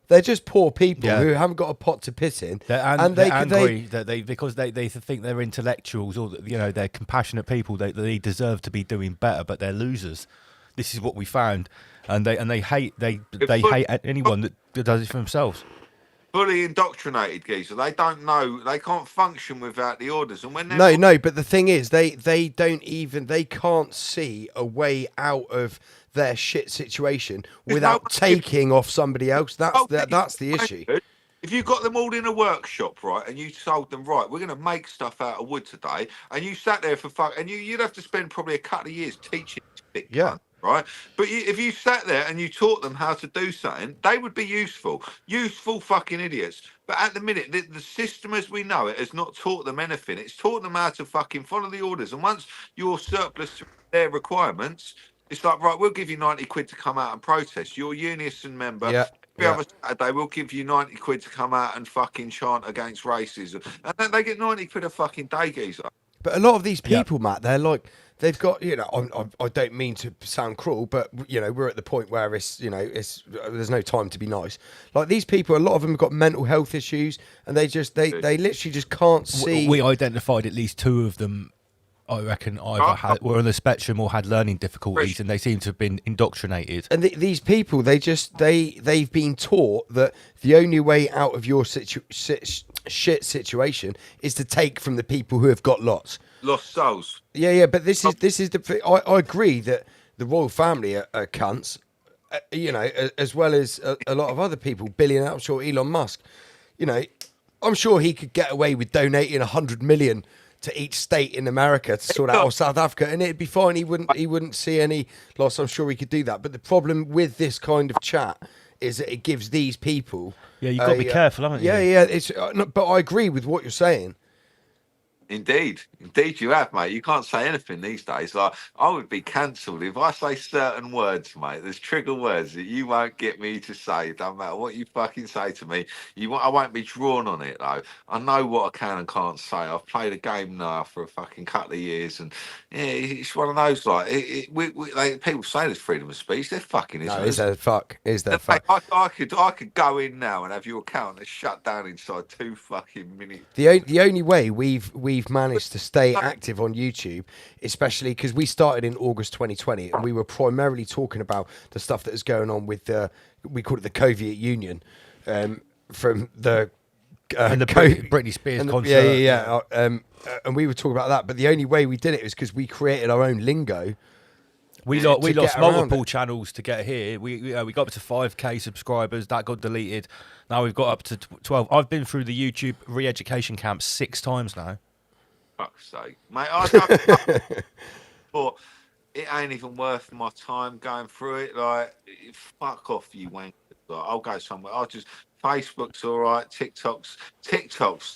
They're just poor people who haven't got a pot to piss in, They're angry that because they think they're intellectuals, or they're compassionate people. They deserve to be doing better, but they're losers. This is what we found, and they hate hate anyone that does it for themselves. Fully indoctrinated geezer. They don't know. They can't function without the orders. And when they're no. But the thing is, they can't see a way out of their shit situation without taking off somebody else. That's the issue. If you got them all in a workshop, right, and you told them, right, we're going to make stuff out of wood today, and you sat there for and you'd have to spend probably a couple of years teaching. Yeah. right? But if you sat there and you taught them how to do something, they would be useful. Useful fucking idiots. But at the minute, the system as we know it has not taught them anything. It's taught them how to fucking follow the orders. And once you're surplus to their requirements, it's like, right, we'll give you 90 quid to come out and protest. You're a Unison member. Yeah. Every other Saturday, we'll give you 90 quid to come out and fucking chant against racism. And then they get 90 quid a fucking day, geezer. But a lot of these people, Matt, they're like, they've got, you know, I don't mean to sound cruel, but, you know, we're at the point where it's, you know, there's no time to be nice. Like these people, a lot of them have got mental health issues, and they literally just can't see. We identified at least 2 of them, I reckon, either were on the spectrum or had learning difficulties, and they seem to have been indoctrinated. And these people, they've been taught that the only way out of your shit situation is to take from the people who have got lots. Lost souls. Yeah, but this is the. I agree that the royal family are cunts, you know, as well as a lot of other people. Billionaires, I'm sure Elon Musk, you know, I'm sure he could get away with donating 100 million to each state in America to sort out South Africa, and it'd be fine. He wouldn't see any loss. I'm sure he could do that. But the problem with this kind of chat is that it gives these people. Yeah, you've got to be careful, haven't you? Yeah. It's but I agree with what you're saying. Indeed you have, mate. You can't say anything these days. Like, I would be cancelled if I say certain words, mate. There's trigger words that you won't get me to say. Don't matter what you fucking say to me. I won't be drawn on it though. I know what I can and can't say. I've played a game now for a fucking couple of years, and yeah, it's one of those like people say there's freedom of speech. They're fucking. No, is there fuck? Is there fuck? I could go in now and have your account shut down inside 2 fucking minutes. The only way we've managed to stay active on YouTube, especially because we started in August 2020, and we were primarily talking about the stuff that is going on with we call it the Soviet Union, from the and the Britney Spears concert. Yeah. And we were talking about that, but the only way we did it was because we created our own lingo. We lost multiple channels to get here. We got up to 5k subscribers. That got deleted. Now we've got up to 12. I've been through the YouTube re-education camp 6 times now. Fuck's sake, mate! But it ain't even worth my time going through it. Like, fuck off, you wankers! Like, I'll go somewhere. Facebook's all right. TikTok's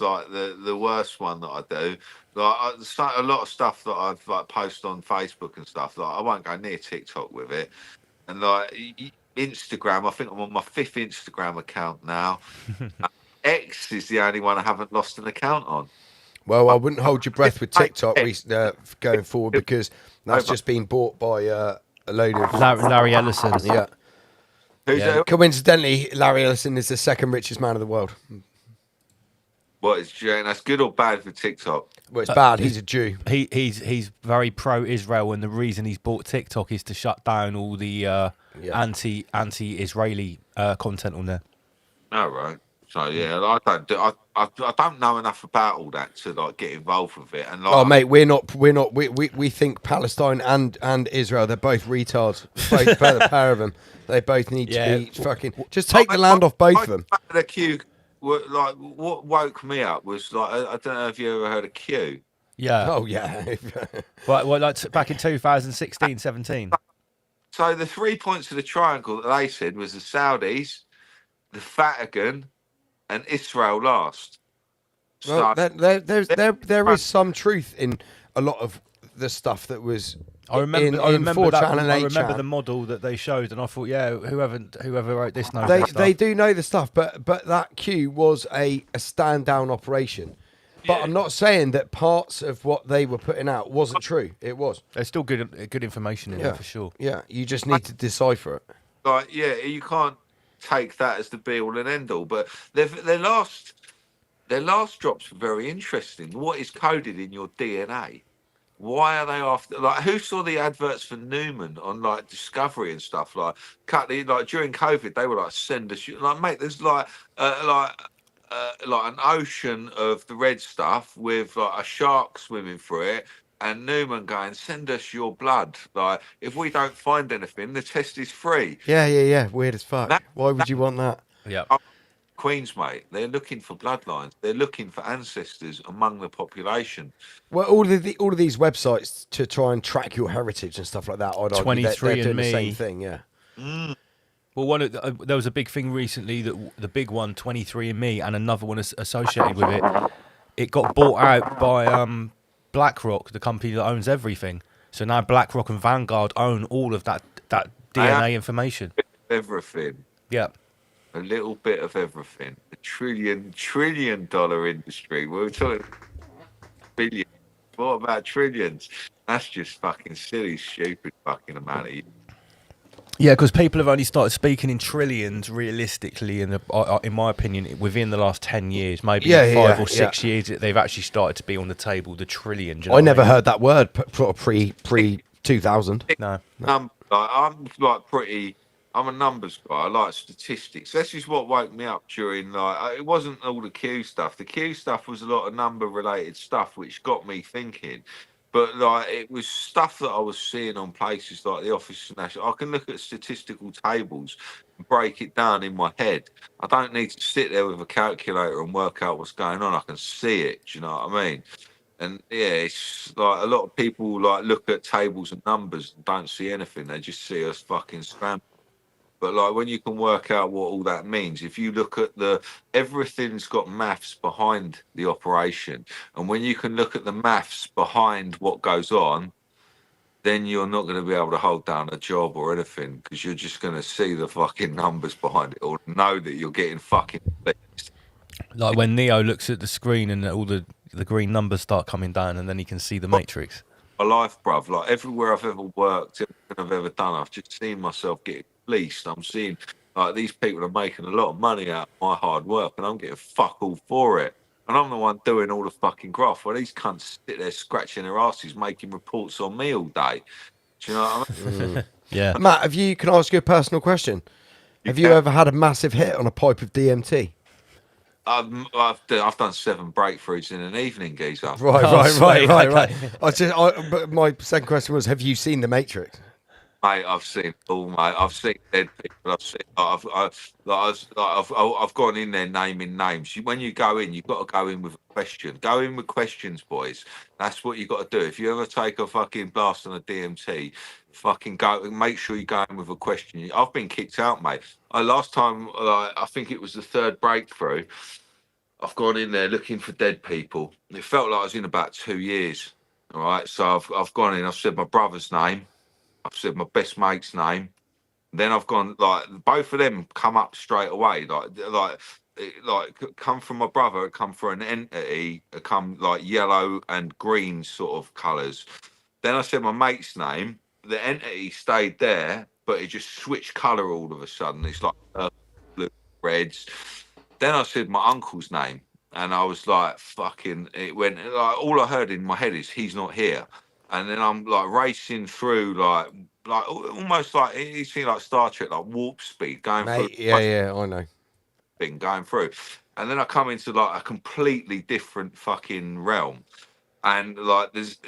like the worst one that I do. Like, a lot of stuff that I've like posted on Facebook and stuff. Like, I won't go near TikTok with it. And like Instagram, I think I'm on my 5th Instagram account now. X is the only one I haven't lost an account on. Well, I wouldn't hold your breath with TikTok going forward, because that's just been bought by a load of Larry Ellison. Yeah. Coincidentally, Larry Ellison is the 2nd richest man in the world. What is that's good or bad for TikTok? Well, it's bad. He's a Jew. He's very pro-Israel, and the reason he's bought TikTok is to shut down all the anti-Israeli content on there. Oh, right. So yeah, I don't know enough about all that to like get involved with it. And like, oh mate, we think Palestine and Israel, they're both retards. Both the pair of them. They both need to be fucking. Just take the land off both of them. The Q, like what woke me up was like I don't know if you ever heard of Q. Yeah. Oh yeah. Well, like back in 2016, 17. So the 3 points of the triangle that they said was the Saudis, the Vatican, and Israel last. Well, there is some truth in a lot of the stuff that was. I remember the model that they showed, and I thought, whoever wrote this knows that stuff. They do know the stuff, but that Q was a stand down operation. But I'm not saying that parts of what they were putting out wasn't true. It was. There's still good information in there for sure. Yeah, you just need to decipher it. Like, you can't take that as the be all and end all. But their last drops were very interesting. What is coded in your DNA? Why are they after? Like, who saw the adverts for Newman on like Discovery and stuff? Like during COVID, they were like, send us. Like, mate, there's like an ocean of the red stuff with like a shark swimming through it, and Newman going, send us your blood. Like, if we don't find anything, the test is free. Yeah. Weird as fuck. Why would you want that? Yeah. Queens, mate. They're looking for bloodlines. They're looking for ancestors among the population. Well, all of these websites to try and track your heritage and stuff like that. I'd argue they're doing the same thing. Yeah. Well, there was a big thing recently that the big one, 23andMe, and another one associated with it. It got bought out by BlackRock, the company that owns everything. So now BlackRock and Vanguard own all of that DNA information. Everything. Yeah. A little bit of everything. A trillion dollar industry. We were talking billions. What about trillions? That's just fucking silly, stupid fucking amount of. Yeah, because people have only started speaking in trillions realistically, in my opinion, within the last 10 years, maybe 5 or 6 years, they've actually started to be on the table, the trillion. Do you know I never what I mean? heard that word pre 2000. No. I'm a numbers guy. I like statistics. This is what woke me up during, it wasn't all the Q stuff. The Q stuff was a lot of number related stuff, which got me thinking. But it was stuff that I was seeing on places like the Office of National. I can look at statistical tables and break it down in my head. I don't need to sit there with a calculator and work out what's going on. I can see it. Do you know what I mean? And yeah, it's like a lot of people look at tables and numbers and don't see anything. They just see us fucking scrambling. But when you can work out what all that means, if you look at everything's got maths behind the operation. And when you can look at the maths behind what goes on, then you're not going to be able to hold down a job or anything, because you're just going to see the fucking numbers behind it or know that you're getting fucking fixed. Like when Neo looks at the screen and all the green numbers start coming down, and then he can see the matrix. My life, bruv, everywhere I've ever worked, everything I've ever done, I've just seen myself getting fleeced. I'm seeing these people are making a lot of money out of my hard work, and I'm getting fuck all for it. And I'm the one doing all the fucking graft. While these cunts sit there scratching their asses, making reports on me all day. Do you know what I mean? Yeah. Matt, can I ask you a personal question? Have you ever had a massive hit on a pipe of DMT? I've done 7 breakthroughs in an evening, geezer. Right. But my second question was, have you seen The Matrix? Mate, I've seen all, mate. I've seen dead people. I've gone in there naming names. When you go in, you've got to go in with a question. Go in with questions, boys. That's what you got to do. If you ever take a fucking blast on a DMT, fucking go. Make sure you go in with a question. I've been kicked out, mate. Last time, I think it was the 3rd breakthrough. I've gone in there looking for dead people. It felt like I was in about 2 years. All right, so I've gone in. I've said my brother's name. I've said my best mate's name. Then I've gone both of them come up straight away. Come from my brother, come for an entity, come yellow and green sort of colours. Then I said my mate's name. The entity stayed there, but it just switched colour all of a sudden. It's blue, reds. Then I said my uncle's name, and I was fucking. It went all I heard in my head is he's not here. And then I'm racing through almost you see Star Trek, warp speed going through. Yeah, I know. Thing going through, and then I come into a completely different fucking realm, and there's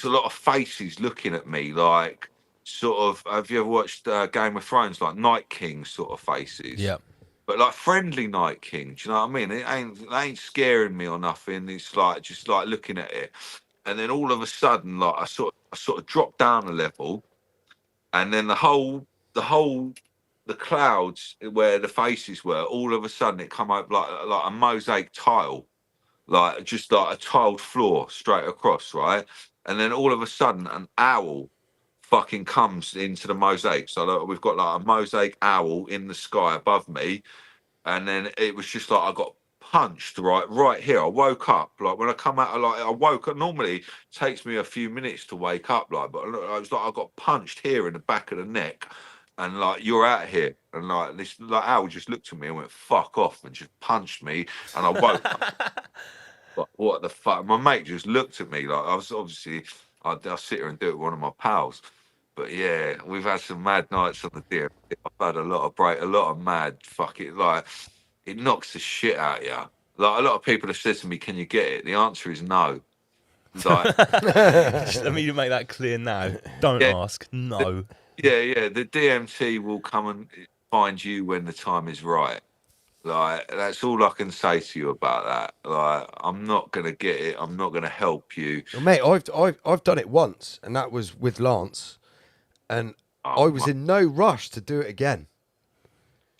a lot of faces looking at me sort of. Have you ever watched Game of Thrones? Night King sort of faces. Yeah. But friendly Night King. Do you know what I mean? They ain't scaring me or nothing. It's just looking at it. And then all of a sudden, I sort of dropped down a level, and then the clouds where the faces were, all of a sudden it come up like a mosaic tile, just a tiled floor straight across, right? And then all of a sudden an owl fucking comes into the mosaic. So we've got a mosaic owl in the sky above me, and then it was just I got punched right here. I woke up when I come out I woke up. Normally it takes me a few minutes to wake up but I was I got punched here in the back of the neck, and you're out here, and this owl just looked at me and went fuck off and just punched me, and I woke up. What the fuck? My mate just looked at me I was obviously I'll sit here and do it with one of my pals. But yeah, we've had some mad nights on the DMT. I've had a lot of mad fucking it knocks the shit out of you. A lot of people have said to me, "Can you get it?" The answer is no. Let me make that clear now. Don't ask. No. The DMT will come and find you when the time is right. Like, that's all I can say to you about that. Like, I'm not gonna get it. I'm not gonna help you. Well, mate, I've done it once, and that was with Lance, and I was in no rush to do it again.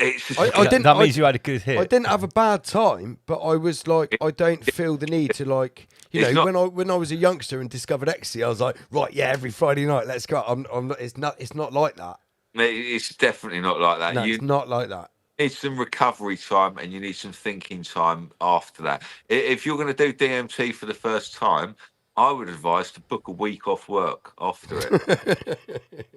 It's I didn't. That means you had a good hit. I didn't have a bad time, but I was like, I don't feel the need to like, you It's know, not- when I was a youngster and discovered ecstasy, I was like, right, yeah, every Friday night, let's go. I'm not. It's not like that. It's definitely not like that. No, You it's not like that. need some recovery time and you need some thinking time after that. If you're going to do DMT for the first time, I would advise to book a week off work after it.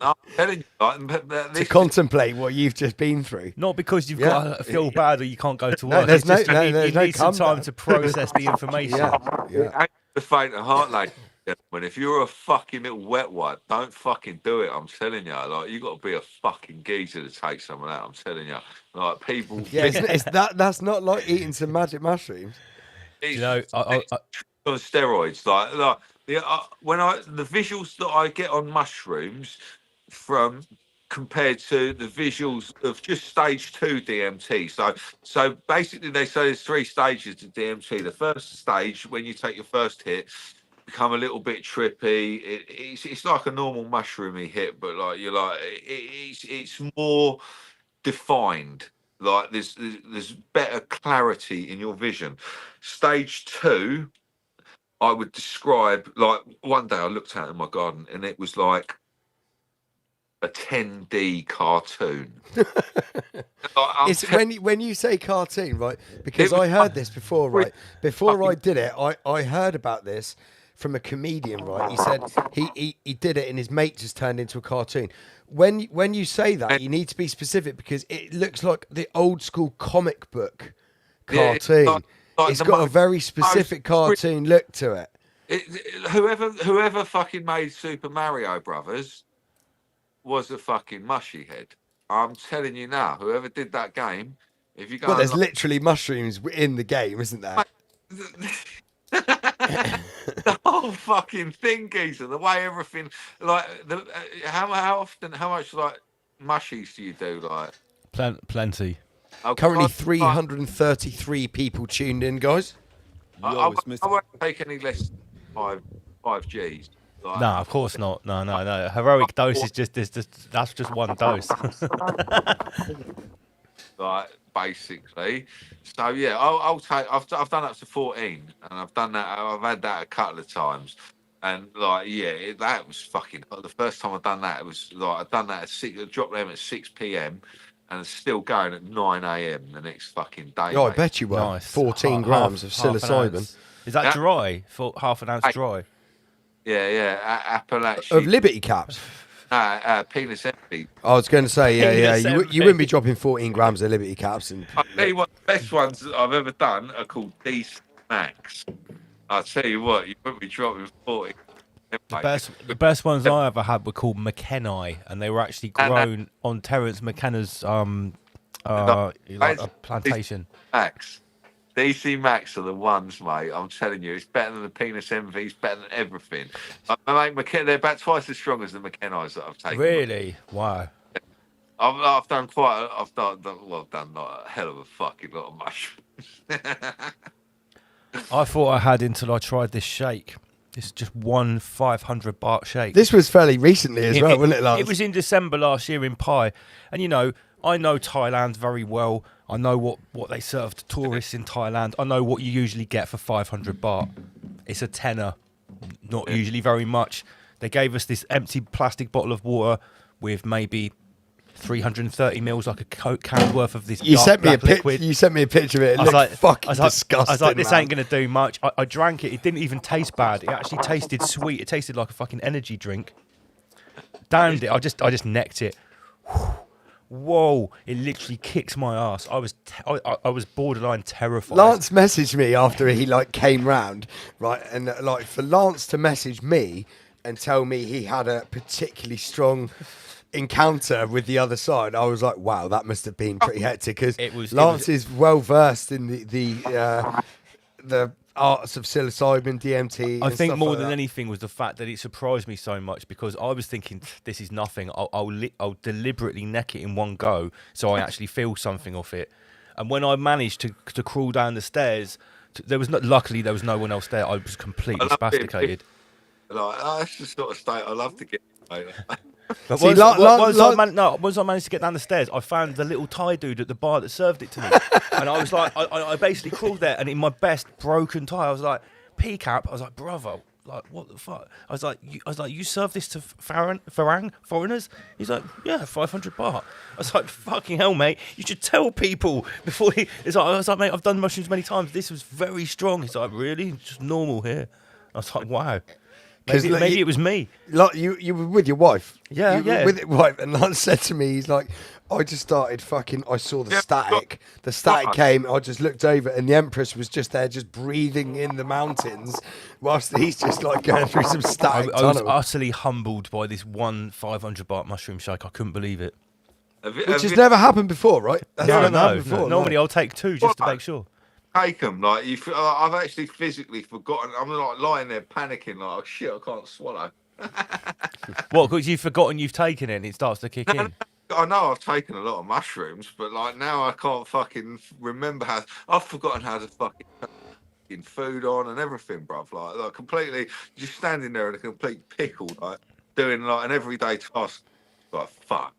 I'm telling you, like, To this contemplate what you've just been through. Not because you've Yeah. got to feel bad or you can't go to No, work. there's It's just no- you there's need, no you need some come time down. to process the information. Yeah. ain't the faint of heart, ladies and gentlemen. If you're a fucking little wet one, don't fucking do it. I'm telling you, like, you got to be a fucking geezer to take some of that. I'm telling you, like, people. Yeah, it's that's not like eating some magic mushrooms. It's, You know, I- on steroids, like the visuals that I get on mushrooms from compared to the visuals of just stage 2 DMT. So basically, they say there's 3 stages to DMT. The first stage, when you take your first hit, become a little bit trippy. It's like a normal mushroomy hit, but like you're like it's more defined. Like there's better clarity in your vision. Stage 2, I would describe, like, one day I looked out in my garden and it was like a 10D cartoon. It's when you say cartoon, right? Because It was I heard this before, right? Before I did it, I heard about this from a comedian, right? He said he did it and his mate just turned into a cartoon. When you say that, you need to be specific because it looks like the old school comic book Yeah, it's cartoon. like It's the got a most- very specific cartoon look to it. Whoever fucking made Super Mario Brothers was a fucking mushy head. I'm telling you now, whoever did that game, if you go Well, and there's look- literally mushrooms in the game, isn't there? the whole fucking thing, geezer, the way everything, like, how much like mushies do you do? Like, plenty. Currently, I- 333 people tuned in, guys. I won't take any less than five Gs. Like, No, of course not. No. Heroic dose is just that's just one dose. like, basically. So yeah, I'll take. I've done up to 14, and I've done that. I've had that a couple of times, and like, yeah, that was fucking. The first time I've done that, it was like I've done that at 6. I dropped them at 6 p.m. and it's still going at 9 a.m. the next fucking day. Oh, I mate. bet you were. Nice. 14 grams of half an psilocybin. ounce. Is that Yeah. dry? For half an ounce Hey. dry? Yeah, Appalachian. Of Liberty caps. Penis empty. I was going to say, yeah. Penis You wouldn't be dropping 14 grams of Liberty caps. And I'll tell you what, the best ones that I've ever done are called DC Max. I'll tell you what, you wouldn't be dropping 40. The best ones I ever had were called McKennae, and they were actually grown on Terence McKenna's like a plantation. Max. DC Max are the ones, mate. I'm telling you, it's better than the Penis Envy. It's better than everything. They're about twice as strong as the McKenna's that I've taken. Really? Wow. I've done I've done like a hell of a fucking lot of mushrooms. I thought I had until I tried this shake. It's just one 500 baht shake. this was fairly recently as well, wasn't it, Lance? It was in December last year in Pai. And, you know, I know Thailand very well. I know what they serve to tourists in Thailand. I know what you usually get for 500 baht. It's a tenner, not usually very much. They gave us this empty plastic bottle of water with maybe 330 mils, like a Coke can worth of this You dark sent me a black liquid. You sent me a picture of it. It I was looked like, fucking disgusting. I was like, this man. ain't going to do much. I drank it. It didn't even taste bad. It actually tasted sweet. It tasted like a fucking energy drink. Downed it. I just necked it. Whoa! It literally kicks my ass. I was borderline terrified. Lance messaged me after he came round, right? And for Lance to message me and tell me he had a particularly strong encounter with the other side, I was like, wow, that must have been pretty hectic because Lance is well versed in the arts of psilocybin, DMT. I and think stuff more like than that. anything was the fact that it surprised me so much because I was thinking this is nothing. I'll deliberately neck it in one go so I actually feel something off it. And when I managed to crawl down the stairs, luckily there was no one else there. I was completely I love it. spasticated. Like, that's the sort of state I love to get. But See, once I managed to get down the stairs, I found the little Thai dude at the bar that served it to me. And I was like, I basically crawled there, and in my best broken Thai, I was like, PCAP. I was like, bravo. Like, what the fuck? I was like, you serve this to foreigners? He's like, yeah, 500 baht. I was like, fucking hell, mate. You should tell people before I was like, mate, I've done mushrooms many times. This was very strong. He's like, really? It's just normal here. I was like, wow. Maybe it was me. Like you were with your wife. Yeah, you were with your wife, and Lance said to me, he's like, I just started fucking. I saw the static. The static came. I just looked over, and the Empress was just there, just breathing in the mountains, whilst he's just like going through some static. I was utterly humbled by this 500 baht mushroom shake. I couldn't believe it. Which has never happened before, right? That's never happened before. Normally, I'll take 2 just to make sure. Take them, like I've actually physically forgotten. I'm like lying there panicking, like, oh shit, I can't swallow. What? Because you've forgotten you've taken it, and it starts to kick in. I know I've taken a lot of mushrooms, but like now I can't fucking remember how. I've forgotten how to fucking food on and everything, bruv. Like completely, just standing there in a complete pickle, like doing like an everyday task. Like, fuck,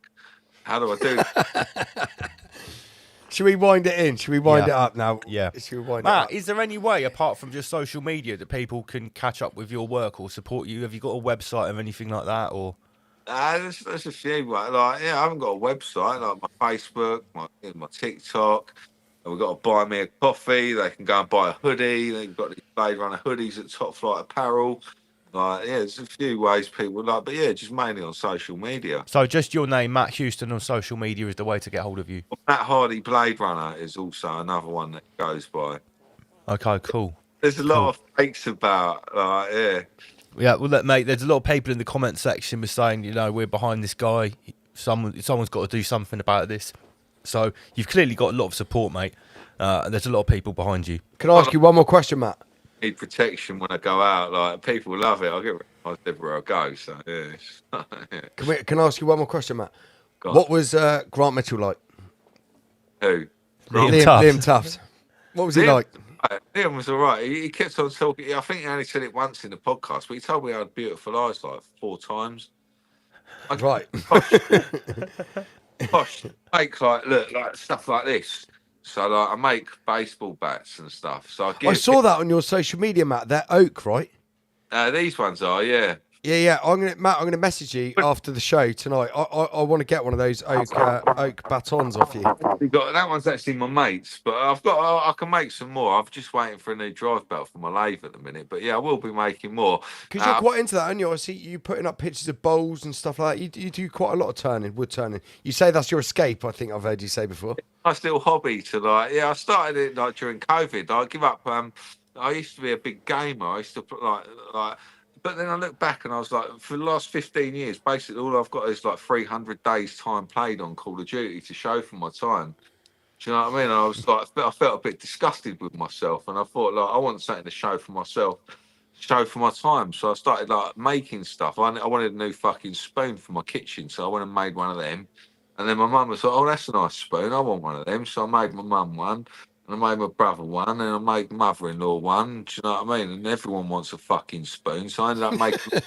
how do I do that? Should we wind it in? Should we wind it up now? Yeah. Should we wind Matt, it up? is there any way, apart from just social media, that people can catch up with your work or support you? Have you got a website or anything like that? Or There's a few, like, yeah, I haven't got a website, like my Facebook, my TikTok. We've got to buy me a coffee. They can go and buy a hoodie. They've got these Blade Runner hoodies at Top Flight Apparel. Like, yeah, there's a few ways people like, but yeah, just mainly on social media. So just your name, Matt Houston, on social media is the way to get hold of you. Matt Hardy Blade Runner is also another one that goes by. Okay, cool. There's a lot of fakes about, like, yeah. Yeah, well, look, mate, there's a lot of people in the comment section were saying, you know, we're behind this guy. Someone's got to do something about this. So you've clearly got a lot of support, mate. There's a lot of people behind you. Can I ask you one more question, Matt? Need protection when I go out. Like, people love it. I get recognised everywhere I go. So yeah. Yeah. Can I ask you one more question, Matt? God. What was Grant Mitchell like? Who? Liam Tufts. What was he like? Liam was all right. He kept on talking. I think he only said it once in the podcast, but he told me I had beautiful eyes like 4 times. Right. Posh, make like stuff like this. So like I make baseball bats and stuff. So I saw that on your social media, Matt. They're oak, right? These ones are, yeah. Yeah. Matt, I'm gonna message you after the show tonight. I want to get one of those oak batons off you. That one's actually my mate's, but I can make some more. I'm just waiting for a new drive belt for my lathe at the minute. But yeah, I will be making more. Because you're quite into that, aren't you? I see you putting up pictures of bowls and stuff like that. You do quite a lot of wood turning. You say that's your escape. I think I've heard you say before. Nice little hobby to I started it like during COVID. I give up. I used to be a big gamer. I used to put like. But then I look back and I was like, for the last 15 years, basically all I've got is like 300 days time played on Call of Duty to show for my time. Do you know what I mean? And I was like, I felt a bit disgusted with myself, and I thought, like, I want something to show for myself, show for my time. So I started like making stuff. I wanted a new fucking spoon for my kitchen, so I went and made one of them. And then my mum was like, oh, that's a nice spoon. I want one of them. So I made my mum one. And I made my brother one, and I made mother-in-law one. Do you know what I mean? And everyone wants a fucking spoon, so I ended up making.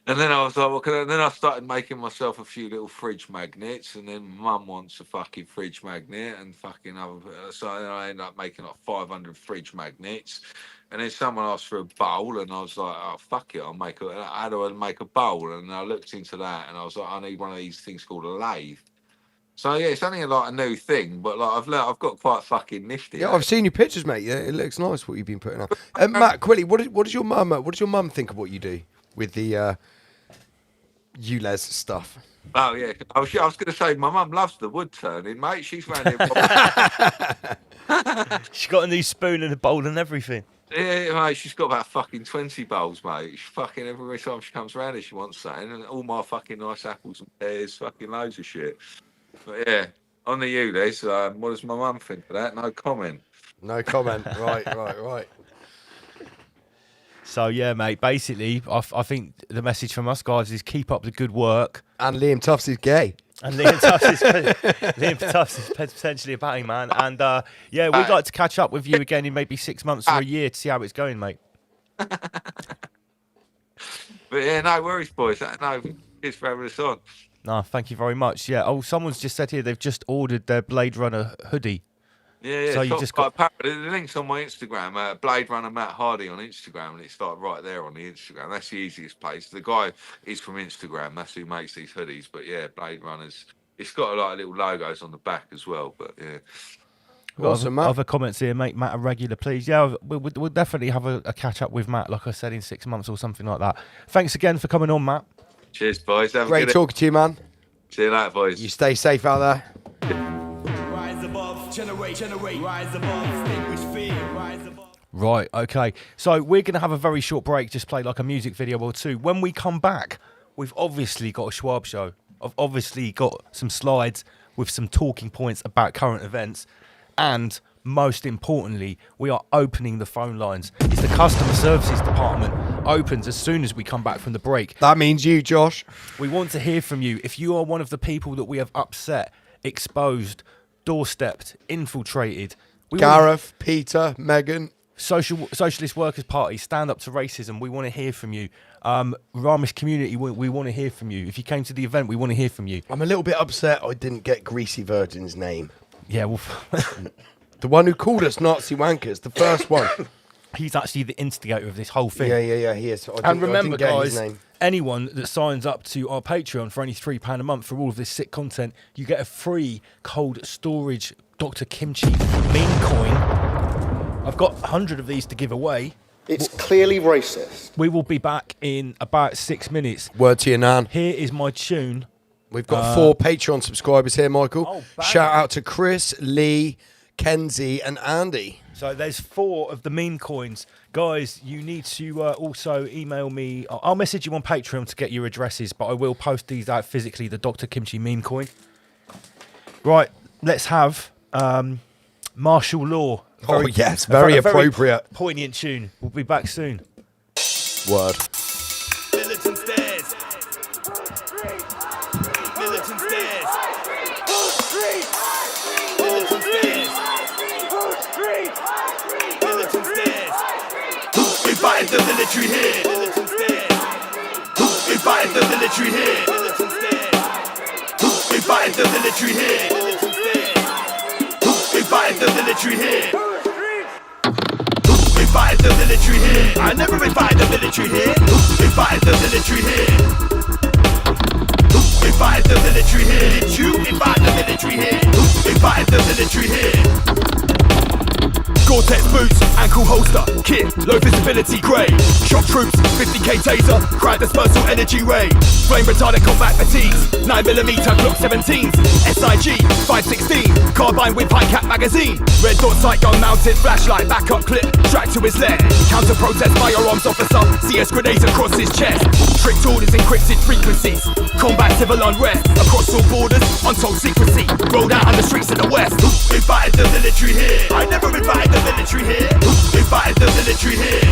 And then I was like, then I started making myself a few little fridge magnets, and then Mum wants a fucking fridge magnet, and fucking other. So I ended up making like 500 fridge magnets. And then someone asked for a bowl, and I was like, oh, fuck it, how do I make a bowl? And I looked into that, and I was like, I need one of these things called a lathe. So yeah, it's only like a new thing, but like I've got quite fucking nifty. Yeah, I've seen your pictures, mate. Yeah, it looks nice what you've been putting up. Matt, quickly, what does your mum think of what you do with the ULEZ stuff? Oh yeah, I was going to say my mum loves the wood turning, mate. She's round here. She's got a new spoon and a bowl and everything. Yeah, mate, she's got about fucking 20 bowls, mate. She's fucking every time she comes round here, she wants something, and all my fucking nice apples and pears, fucking loads of shit. But yeah, on the ULEZ, what does my mum think of that? No comment. No comment. Right. So yeah, mate. Basically, I think the message from us guys is keep up the good work. And Liam Tufts is gay. And Liam Tufts is potentially a batting man. And we'd like to catch up with you again in maybe 6 months or a year to see how it's going, mate. But yeah, no worries, boys. No, it's for having us on. No, thank you very much. Yeah. Oh, someone's just said here they've just ordered their Blade Runner hoodie. Yeah. So you just got the link's on my Instagram. Blade Runner Matt Hardy on Instagram, and it's like right there on the Instagram. That's the easiest place. The guy is from Instagram. That's who makes these hoodies. But yeah, Blade Runners. It's got like little logos on the back as well. But yeah. Awesome, Matt. Other comments here, make Matt a regular, please. Yeah, we'll definitely have a catch up with Matt, like I said, in 6 months or something like that. Thanks again for coming on, Matt. Cheers, boys. Have a Great good talking to you, man. See you later, boys. You stay safe out there. Rise above, generate, rise above, extinguish fear, rise above. Right, okay. So we're going to have a very short break, just play like a music video or two. When we come back, we've obviously got a Schwab show. I've obviously got some slides with some talking points about current events. And most importantly, we are opening the phone lines. It's the customer services department opens as soon as we come back from the break. That means you, Josh. We want to hear from you. If you are one of the people that we have upset, exposed, doorstepped, infiltrated. Gareth, Peter, Megan. Socialist Workers' Party, stand up to racism. We want to hear from you. Ramish community, we want to hear from you. If you came to the event, we want to hear from you. I'm a little bit upset I didn't get Greasy Virgin's name. Yeah, well... The one who called us Nazi wankers, the first one. He's actually the instigator of this whole thing. Yeah, he is. And remember, guys, anyone that signs up to our Patreon for only £3 a month for all of this sick content, you get a free cold storage Dr. Kimchi meme coin. I've got 100 of these to give away. It's clearly racist. We will be back in about 6 minutes. Word to your nan. Here is my tune. We've got 4 Patreon subscribers here, Michael. Oh, shout out to Chris, Lee, Kenzie and Andy. So there's 4 of the meme coins. Guys, you need to also email me. I'll message you on Patreon to get your addresses, but I will post these out physically, the Dr. Kimchi meme coin. Right, let's have Martial Law. Yes, very appropriate. Very poignant tune. We'll be back soon. Word. Militant stairs. Militant stairs. Militant stairs. Militant stairs. We fight the military here. Militant stairs. We fight the military here. Militant stairs. We fight the military here. Militant stairs. We fight the military here. We fight the military here. I never invite the military here. We fight the military here. We fight the military here. Did you invite the military here? We fight the military here. Gore-Tex boots, ankle holster, kit, low visibility grey. Shock troops, 50k taser, crowd dispersal energy ray. Flame retardant combat fatigues, 9mm Glock 17s. SIG, 516, carbine with high cap magazine. Red dot sight gun mounted, flashlight, backup clip, strapped to his leg. Counter protest firearms officer, CS grenades across his chest. Strict orders, encrypted frequencies. Combat civil unrest, across all borders, untold secrecy. Rolled out on the streets of the west. We fight the military here. I never invite the military here. We fight the military here.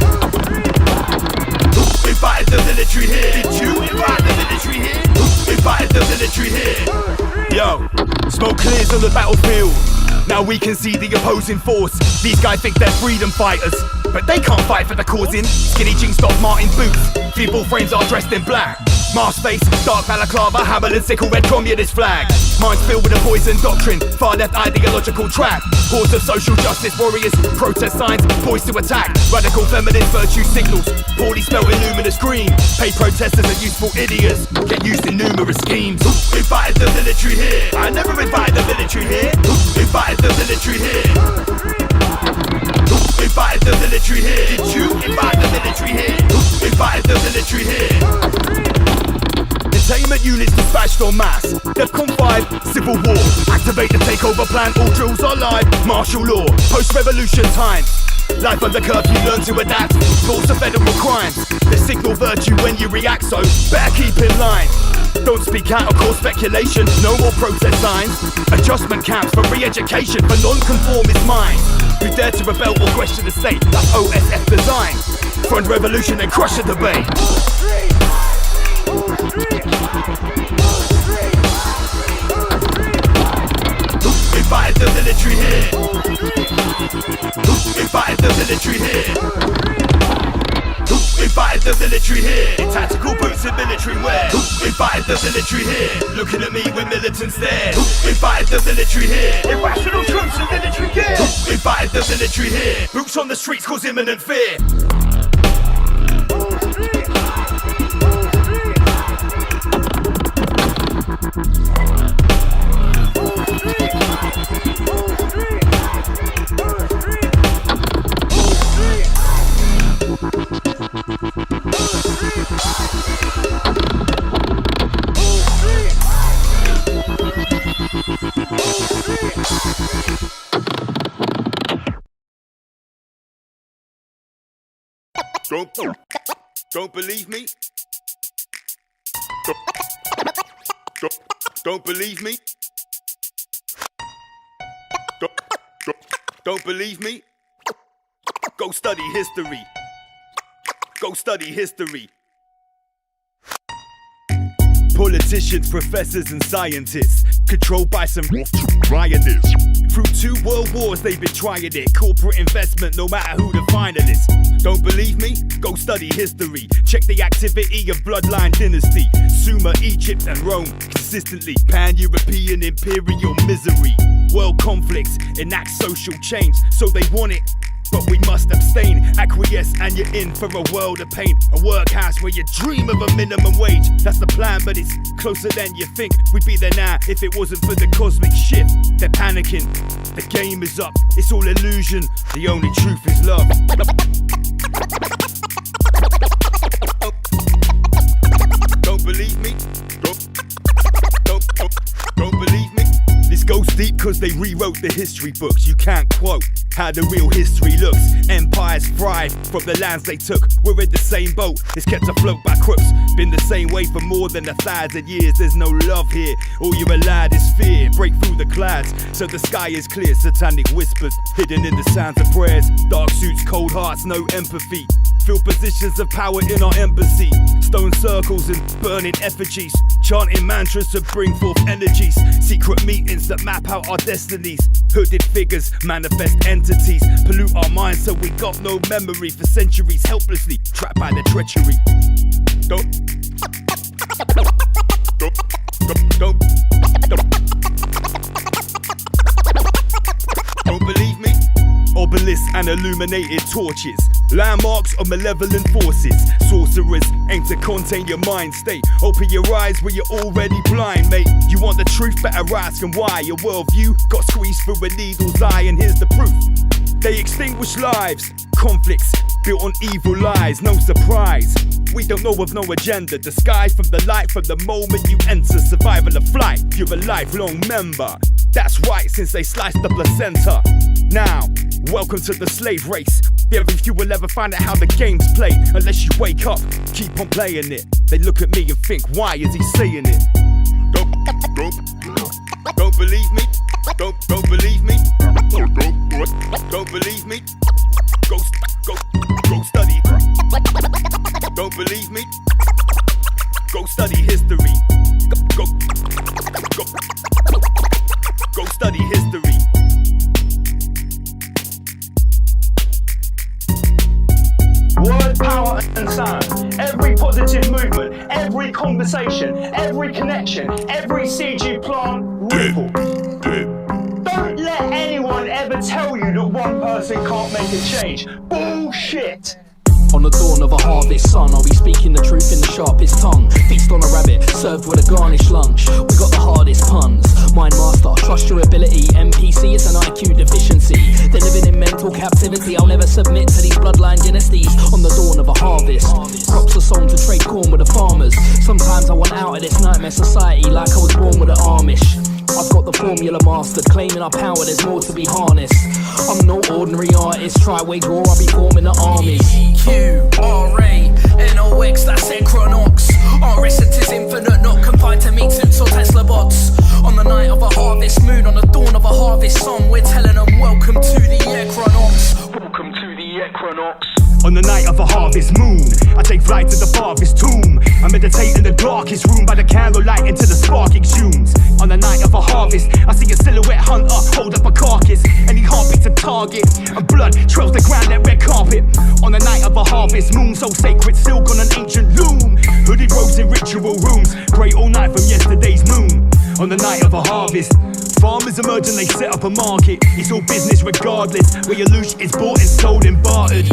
We fight the military here. Did you invite the military here? We fight the military here. Yo, smoke clears on the battlefield. Now we can see the opposing force. These guys think they're freedom fighters, but they can't fight for the cause in. Skinny jeans, Doc Martin boots. Feeble frames are dressed in black. Mask face, dark balaclava, hammer and sickle, red communist flag. Minds filled with a poison doctrine, far left ideological track. Hordes of social justice warriors, protest signs, poised to attack. Radical feminist virtue signals, poorly spelled in luminous green. Pay protesters are useful idiots, get used in numerous schemes. We fight the military here. I never invite the military here. We fight the military here. We fight the military here. Did you invite the military here? We fight the military here. Containment units dispatched en masse. DEFCON 5, civil war. Activate the takeover plan, all drills are live. Martial law, post-revolution times. Life under curfew, learn to adapt. Laws of federal crimes. They signal virtue when you react, so better keep in line. Don't speak out or cause speculation. No more protest signs. Adjustment camps for re-education for non-conformist minds who dare to rebel or question the state. That's OSF design. Front revolution and crush the debate. invited the military here? Who invited the military here? Who invited the military here? In tactical boots and military wear. Who invited the military here? Looking at me with militant stares. Who invited the military here? Irrational troops and military gear. Who invited the military here? Boots on the streets cause imminent fear. Don't believe me? Don't believe me? Don't believe me? Go study history. Go study history. Politicians, professors and scientists, controlled by some rioters. Through 2 world wars they've been trying it. Corporate investment, no matter who the finalists. Don't believe me? Go study history. Check the activity of bloodline dynasty. Sumer, Egypt and Rome. Consistently pan-European imperial misery. World conflicts enact social change, so they want it. But we must abstain, acquiesce and you're in for a world of pain. A workhouse where you dream of a minimum wage. That's the plan, but it's closer than you think. We'd be there now if it wasn't for the cosmic shift. They're panicking, the game is up. It's all illusion, the only truth is love. Don't believe me? Don't believe me? This goes deep cause they rewrote the history books. You can't quote how the real history looks. Empires thrive from the lands they took. We're in the same boat, it's kept afloat by crooks. Been the same way for more than 1,000 years. There's no love here, all you're allowed is fear. Break through the clouds so the sky is clear. Satanic whispers hidden in the sounds of prayers. Dark suits, cold hearts, no empathy. Fill positions of power in our embassy. Stone circles and burning effigies. Chanting mantras to bring forth energies. Secret meetings that map out our destinies. Hooded figures, manifest entities. Pollute our minds so we got no memory. For centuries helplessly trapped by the treachery. Don't believe me? Obelisks and illuminated torches. Landmarks of malevolent forces. Sorcerers aim to contain your mind state. Open your eyes where you're already blind, mate. You want the truth, better ask and why. Your worldview got squeezed through a needle's eye, and here's the proof. They extinguish lives, conflicts built on evil lies, no surprise. We don't know of no agenda, disguised from the light from the moment you enter. Survival of flight, you're a lifelong member. That's right, since they sliced the placenta. Now, welcome to the slave race. Very few will ever find out how the game's played. Unless you wake up, keep on playing it. They look at me and think, why is he saying it? Don't believe me? Don't believe me? Don't believe me? Go study. Don't believe me? Go study history. Go study history. Word, power and sound. Every positive movement, every conversation, every connection, every seed you plant, ripple. Don't let anyone ever tell you that one person can't make a change. Bullshit. On the dawn of a harvest sun, are we speaking the truth in the sharpest tongue? Feast on a rabbit, served with a garnished lunch. We got the hardest puns. Mind master, trust your ability. NPC is an IQ deficiency. They're living in mental captivity. I'll never submit to these bloodline dynasties. On the dawn of a harvest, crops are sown to trade corn with the farmers. Sometimes I want out of this nightmare society, like I was born with the Amish. I've got the formula mastered, claiming our power, there's more to be harnessed. I'm no ordinary artist, try wage war, I'll be forming the armies. EQRA-NOX, that's Equinox. Our essence is infinite, not confined to meat suits or Tesla bots. On the night of a harvest moon, on the dawn of a harvest song, we're telling them welcome to the equinox. Welcome to the equinox. On the night of a harvest moon, I take flight to the farthest tomb. I meditate in the darkest room by the candlelight until the spark exhumes. On the night of a harvest, I see a silhouette hunter hold up a carcass. Any heartbeat's a target, and blood trails the ground like red carpet. On the night of a harvest moon, so sacred, silk on an ancient loom. Hooded robes in ritual rooms, grey all night from yesterday's noon. On the night of a harvest, farmers emerge and they set up a market. It's all business regardless, where your loot is bought and sold and bartered.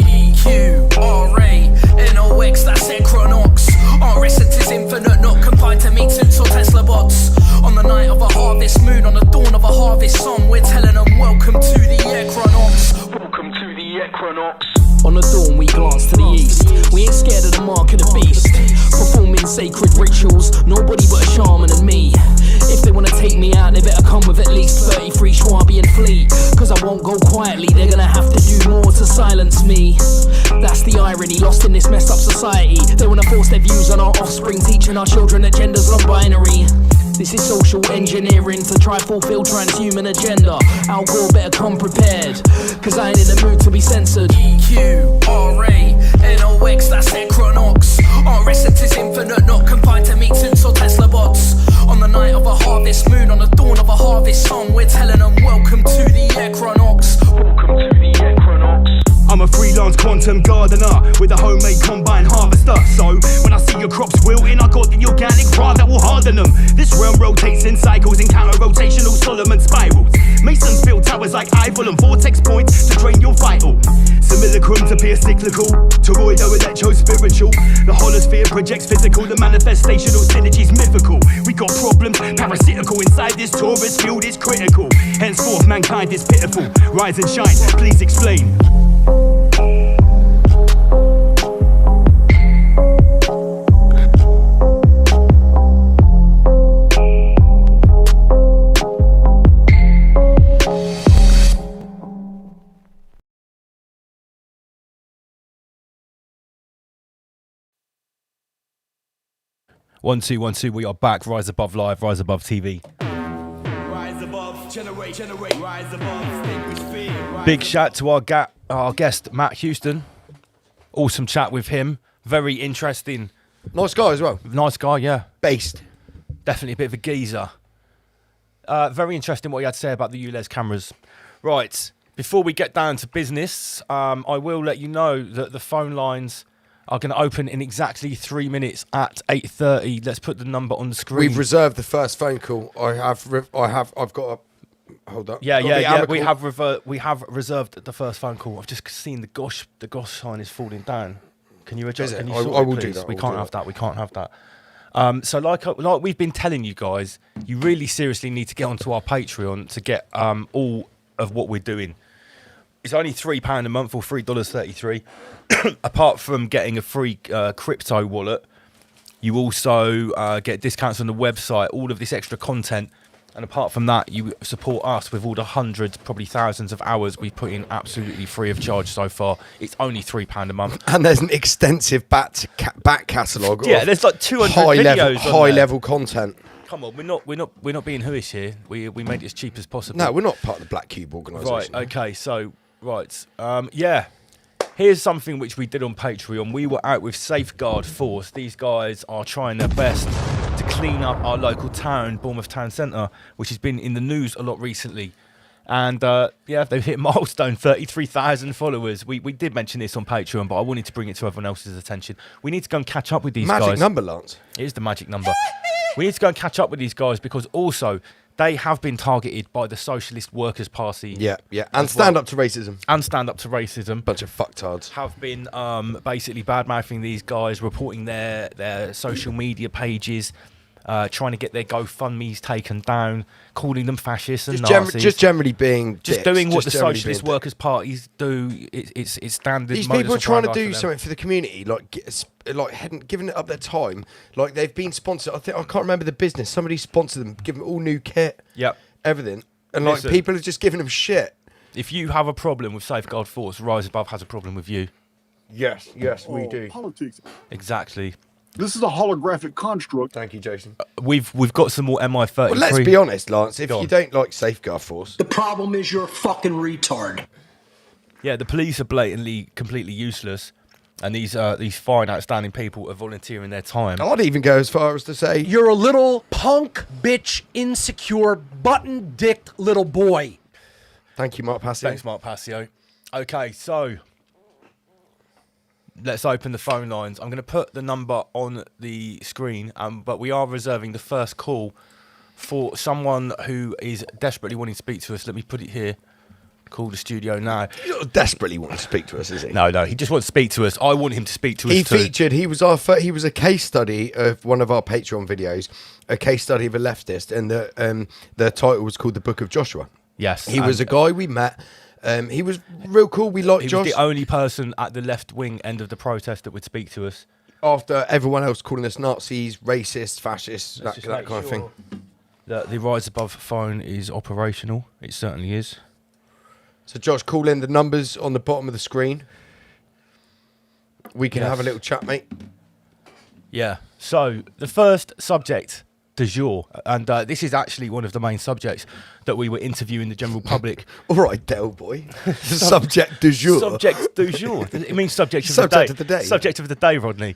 EQRANOX, that's Equinox. Our essence is infinite, not confined to meat suits or Tesla bots. On the night of a harvest moon, on the dawn of a harvest song, we're telling them welcome to the Equinox. Welcome to the Equinox. On the dawn we glance to the east. We ain't scared of the mark of the beast. Performing sacred rituals, nobody but a shaman and me. If they wanna take me out, they better come with at least 33 Schwabian fleet. Cause I won't go quietly, they're gonna have to do more to silence me. That's the irony, lost in this messed up society. They wanna force their views on our offspring, teaching our children that gender's non-binary. This is social engineering to try fulfill transhuman agenda. Al Gore better come prepared, cause I ain't in the mood to be censored. EQRANOX, that's Equinox. Our essence is infinite, not confined to meat suits or Tesla bots. On the night of a harvest moon, on the dawn of a harvest song, we're telling them welcome to the Equinox. Welcome to the Equinox. I'm a freelance quantum gardener with a homemade combine harvester. So when I see your crops wilting, I got the organic rod that will harden them. This realm rotates in cycles in counter-rotational Solomon spirals. Masons build towers like Eiffel and vortex points to drain your vital. Simulacrums appear cyclical, toroidal electro-spiritual. The holosphere projects physical, the manifestational synergy's mythical. We got problems, parasitical inside this torus field is critical. Henceforth mankind is pitiful. Rise and shine, please explain. One, two, we are back. Rise Above Live, Rise Above TV. Rise above, generate, rise above, distinguish fear. Big shout to our guest, Matt Houston. Awesome chat with him. Very interesting. Nice guy as well. Nice guy, yeah. Based. Definitely a bit of a geezer. Very interesting what he had to say about the ULEZ cameras. Right, before we get down to business, I will let you know that the phone lines are going to open in exactly 3 minutes at 8:30. Let's put the number on the screen. We've reserved the first phone call. I've got a... Hold up. Yeah. We have reserved the first phone call. I've just seen the gosh sign is falling down. Can you adjust? Can you sort I it, will please? do that. We can't have that. We can't have that. So like we've been telling you guys, you really seriously need to get onto our Patreon to get all of what we're doing. It's only £3 a month or $3.33. Apart from getting a free crypto wallet, you also get discounts on the website, all of this extra content. And apart from that, you support us with all the hundreds, probably thousands of hours we put in absolutely free of charge so far. It's only £3 a month. And there's an extensive back catalogue. Yeah, there's like 200 videos. High level content. Come on, we're not being whoish here. We made it as cheap as possible. No, we're not part of the Black Cube organisation. Right. Okay. So yeah. Here's something which we did on Patreon. We were out with Safeguard Force. These guys are trying their best to clean up our local town, Bournemouth Town Centre, which has been in the news a lot recently. And they've hit milestone 33,000 followers. We did mention this on Patreon, but I wanted to bring it to everyone else's attention. We need to go and catch up with these guys. Magic number, Lance. It is the magic number. We need to go and catch up with these guys because also they have been targeted by the Socialist Workers' Party. Yeah. And stand up to racism. Bunch of fucktards. Have been basically bad-mouthing these guys, reporting their social media pages, trying to get their GoFundMes taken down, calling them fascists and Nazis. Just generally being dicks. Doing what the Socialist Workers' Parties do. It's standard. These people are trying to do something for the community, giving it up their time. Like they've been sponsored. I can't remember the business. Somebody sponsored them, give them all new kit. Yep. Everything. And people are just giving them shit. If you have a problem with Safeguard Force, Rise Above has a problem with you. Yes, we do. Politics. Exactly. This is a holographic construct. Thank you, Jason. We've got some more MI33. Well, let's be honest, Lance. If you don't like Safeguard Force, the problem is you're a fucking retard. Yeah, the police are blatantly, completely useless. And these fine, outstanding people are volunteering their time. I'd even go as far as to say, You're a little punk, bitch, insecure, button-dicked little boy. thank you, Mark Passio. Thanks, Mark Passio. Okay, so let's open the phone lines. I'm going to put the number on the screen, but we are reserving the first call for someone who is desperately wanting to speak to us. Let me put it here. Call the studio now. You don't desperately want to speak to us, is he? No, he just wants to speak to us. I want him to speak to us He too. featured. He was a case study of one of our Patreon videos, a case study of a leftist, and the title was called "The Book of Joshua." Yes, he was a guy we met. He was real cool. We liked He Josh. was the only person at the left wing end of the protest that would speak to us. After everyone else calling us Nazis, racists, fascists, that kind of thing. That the Rise Above phone is operational. It certainly is. So, Josh, call in the numbers on the bottom of the screen. We can have a little chat, mate. Yeah. So, the first subject du jour, and this is actually one of the main subjects that we were interviewing the general public. All right, Del boy. Subject du jour. Subject du jour. It means subject of the day. Subject of the day, Rodney.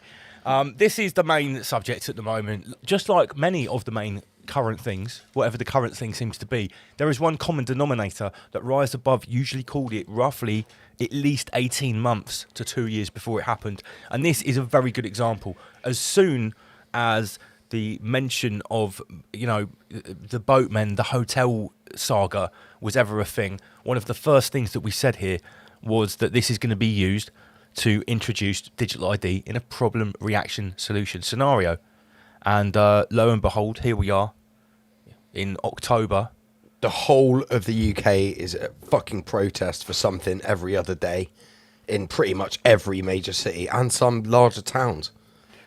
This is the main subject at the moment. Just like many of the main current things, whatever the current thing seems to be, there is one common denominator that Rise Above usually called it roughly at least 18 months to 2 years before it happened. And this is a very good example. As soon as the mention of, the boatmen, the hotel saga was ever a thing, one of the first things that we said here was that this is going to be used to introduce digital ID in a problem reaction solution scenario. And lo and behold, here we are in October. The whole of the UK is a fucking protest for something every other day in pretty much every major city and some larger towns.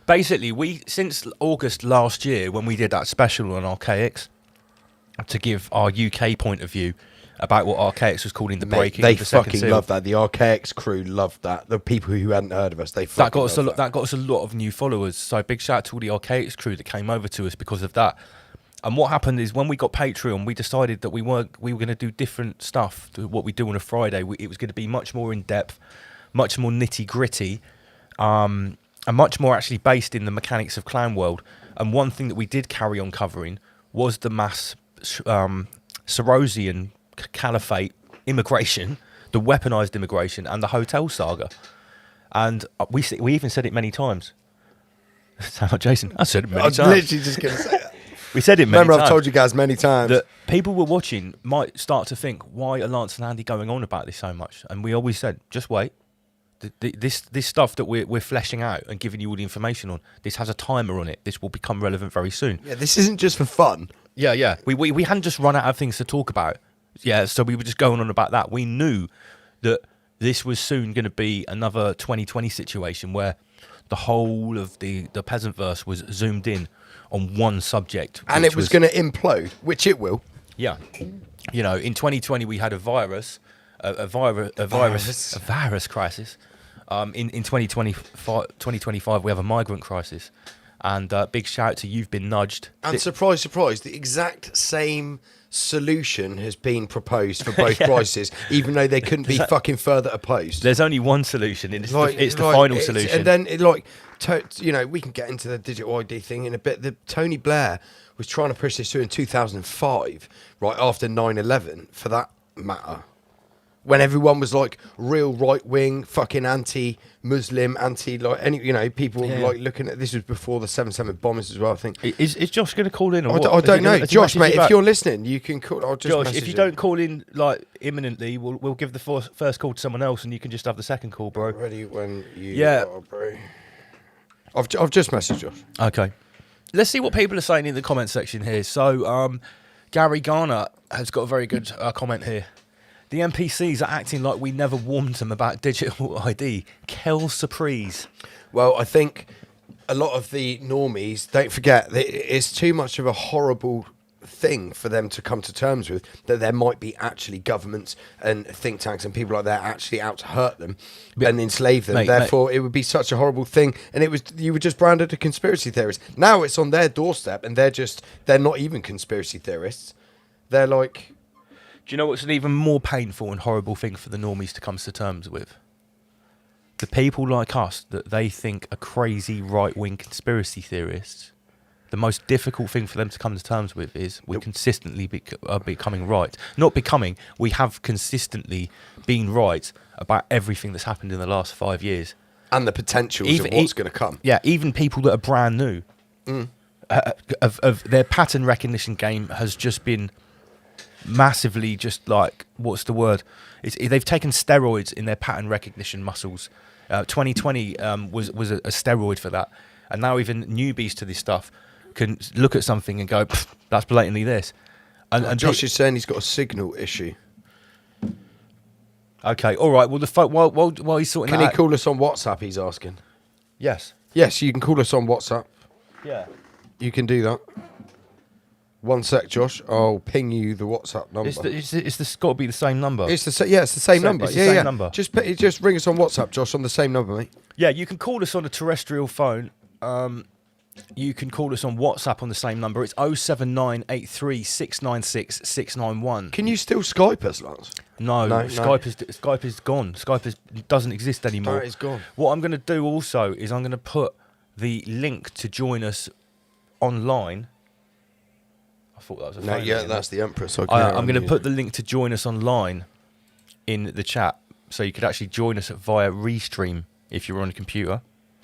Basically, since August last year, when we did that special on Archaics, to give our UK point of view about what Archaics was calling the breaking they of the second fucking seal. loved that. The Archaics crew loved that. The people who hadn't heard of us, they fucking that got us a lot of new followers. So big shout out to all the Archaics crew that came over to us because of that. And what happened is when we got Patreon, we decided that we were going to do different stuff to what we do on a Friday. It was going to be much more in depth, much more nitty gritty, and much more actually based in the mechanics of Clan World. And one thing that we did carry on covering was the mass Sorosian Caliphate immigration, the weaponized immigration, and the hotel saga. And we even said it many times. Sound like Jason? I said it many times. I was literally just going to say that. We said it many times. Remember, I've told you guys many times. That people were watching might start to think, why are Lance and Andy going on about this so much? And we always said, just wait. This stuff that we're fleshing out and giving you all the information on, this has a timer on it. This will become relevant very soon. Yeah, this isn't just for fun. Yeah. We hadn't just run out of things to talk about. Yeah, so we were just going on about that. We knew that this was soon going to be another 2020 situation where the whole of the peasant verse was zoomed in on one subject. And it was going to implode, which it will. Yeah. In 2020 we had a virus crisis. In 2025 we have a migrant crisis. And big shout to You've Been Nudged. And surprise, the exact same solution has been proposed for both crises, even though they couldn't be fucking further opposed. There's only one solution, and it's the final solution. And then, we can get into the digital ID thing in a bit. Tony Blair was trying to push this through in 2005, right after 9/11, for that matter. When everyone was like real right wing, fucking anti-Muslim, people like looking at this was before the 7/7 bombers as well. I think is Josh going to call in? Or I don't know, Josh, mate. If you're listening, you can call. I'll just Josh, if you don't call in like imminently, we'll give the first call to someone else, and you can just have the second call, bro. Ready when you are, bro. I've just messaged Josh. Okay, let's see what people are saying in the comment section here. So, Gary Garner has got a very good comment here. The NPCs are acting like we never warned them about digital ID. Quelle surprise. Well, I think a lot of the normies, don't forget, it's too much of a horrible thing for them to come to terms with, that there might be actually governments and think tanks and people like that actually out to hurt them and enslave them. Therefore, it would be such a horrible thing. And you were just branded a conspiracy theorist. Now it's on their doorstep and they're not even conspiracy theorists. They're like... Do you know what's an even more painful and horrible thing for the normies to come to terms with? the people like us that they think are crazy right-wing conspiracy theorists, the most difficult thing for them to come to terms with is we consistently are becoming right. Not becoming, we have consistently been right about everything that's happened in the last 5 years. And the potentials of what's going to come. Yeah, even people that are brand new, of their pattern recognition game has just been massively just like, what's the word? They've taken steroids in their pattern recognition muscles. 2020 was a steroid for that. And now even newbies to this stuff can look at something and go, that's blatantly this. And Josh is saying he's got a signal issue. Okay, all right. Well, while he's sorting Can that he call us on WhatsApp, he's asking? Yes. Yes, you can call us on WhatsApp. Yeah. You can do that. 1 sec, Josh. I'll ping you the WhatsApp number. It's got to be the same number. It's the same number. It's the same number. Just ring us on WhatsApp, Josh, on the same number, mate. Yeah, you can call us on a terrestrial phone. You can call us on WhatsApp on the same number. It's 07983 696 691. Can you still Skype us, Lance? No, Skype is gone. Skype doesn't exist anymore. That is gone. What I'm going to do also is I'm going to put the link to join us online. I thought that was a phone. Yeah, that's the Empress. Okay, I'm going to put the link to join us online in the chat, so you could actually join us via Restream if you're on a computer.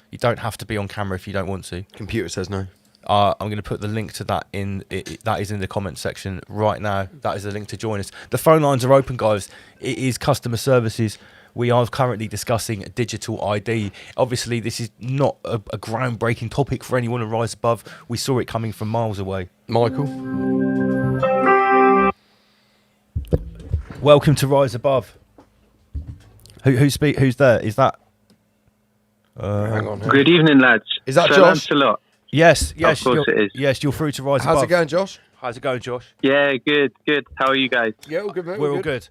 You don't have to be on camera if you don't want to. Computer says no. I'm going to put the link to that that is in the comment section right now. That is the link to join us. The phone lines are open, guys. It is customer services. We are currently discussing digital ID. Obviously, this is not a groundbreaking topic for anyone to rise above. We saw it coming from miles away. Michael? Welcome to Rise Above. Who's there? Is that... hang on. Good evening, lads. Is that Sir Josh? Lancelot. Yes. Of course it is. Yes, you're through to Rise Above. How's it going, Josh? How's it going, Josh? Yeah, good. How are you guys? Yeah, all good, mate. We're all good.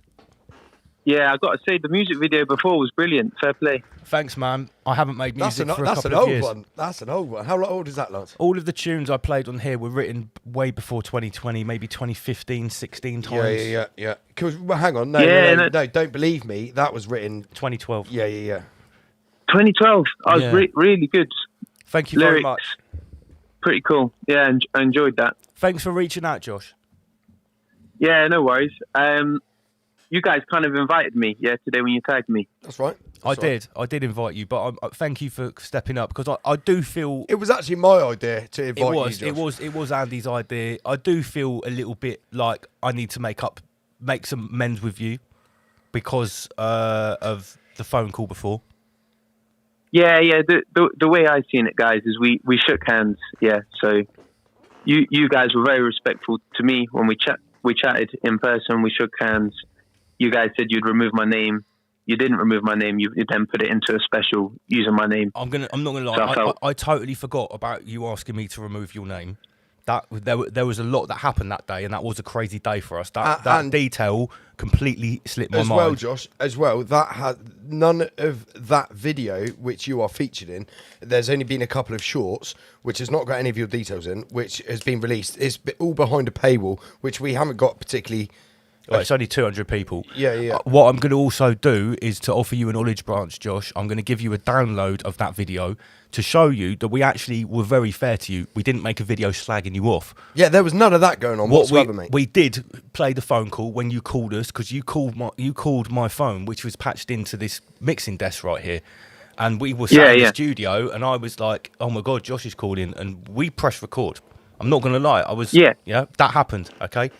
Yeah, I've got to say, the music video before was brilliant. Fair play. Thanks, man. I haven't made music for a couple of old years. one. That's an old one. How old is that, Lance? All of the tunes I played on here were written way before 2020, maybe 2015, 16 times. Yeah. Well, hang on. No, don't believe me. That was written 2012. Yeah. 2012. I was really good. Thank you Lyrics, very much. Pretty cool. Yeah, I enjoyed that. Thanks for reaching out, Josh. Yeah, no worries. You guys kind of invited me, today when you tagged me. That's right. I did invite you, but thank you for stepping up, because I do feel it was actually my idea to invite you. It was Andy's idea. I do feel a little bit like I need to make some amends with you because of the phone call before. Yeah. The way I seen it, guys, is we shook hands. Yeah, so you guys were very respectful to me when we chatted in person. We shook hands. You guys said you'd remove my name. You didn't remove my name. You then put it into a special using my name. I'm not gonna lie. So I totally forgot about you asking me to remove your name. There was a lot that happened that day, and that was a crazy day for us. That detail completely slipped my mind. As well, Josh. As well, that had none of that video which you are featured in. There's only been a couple of shorts which has not got any of your details in, which has been released. It's all behind a paywall, which we haven't got particularly. Well, it's only 200 people. Yeah. What I'm going to also do is to offer you an olive branch, Josh. I'm going to give you a download of that video to show you that we actually were very fair to you. We didn't make a video slagging you off. Yeah, there was none of that going on whatsoever, mate. We did play the phone call when you called us, because you called my phone, which was patched into this mixing desk right here. And we were sat in the studio, and I was like, oh my God, Josh is calling. And we pressed record. I'm not going to lie. That happened, okay?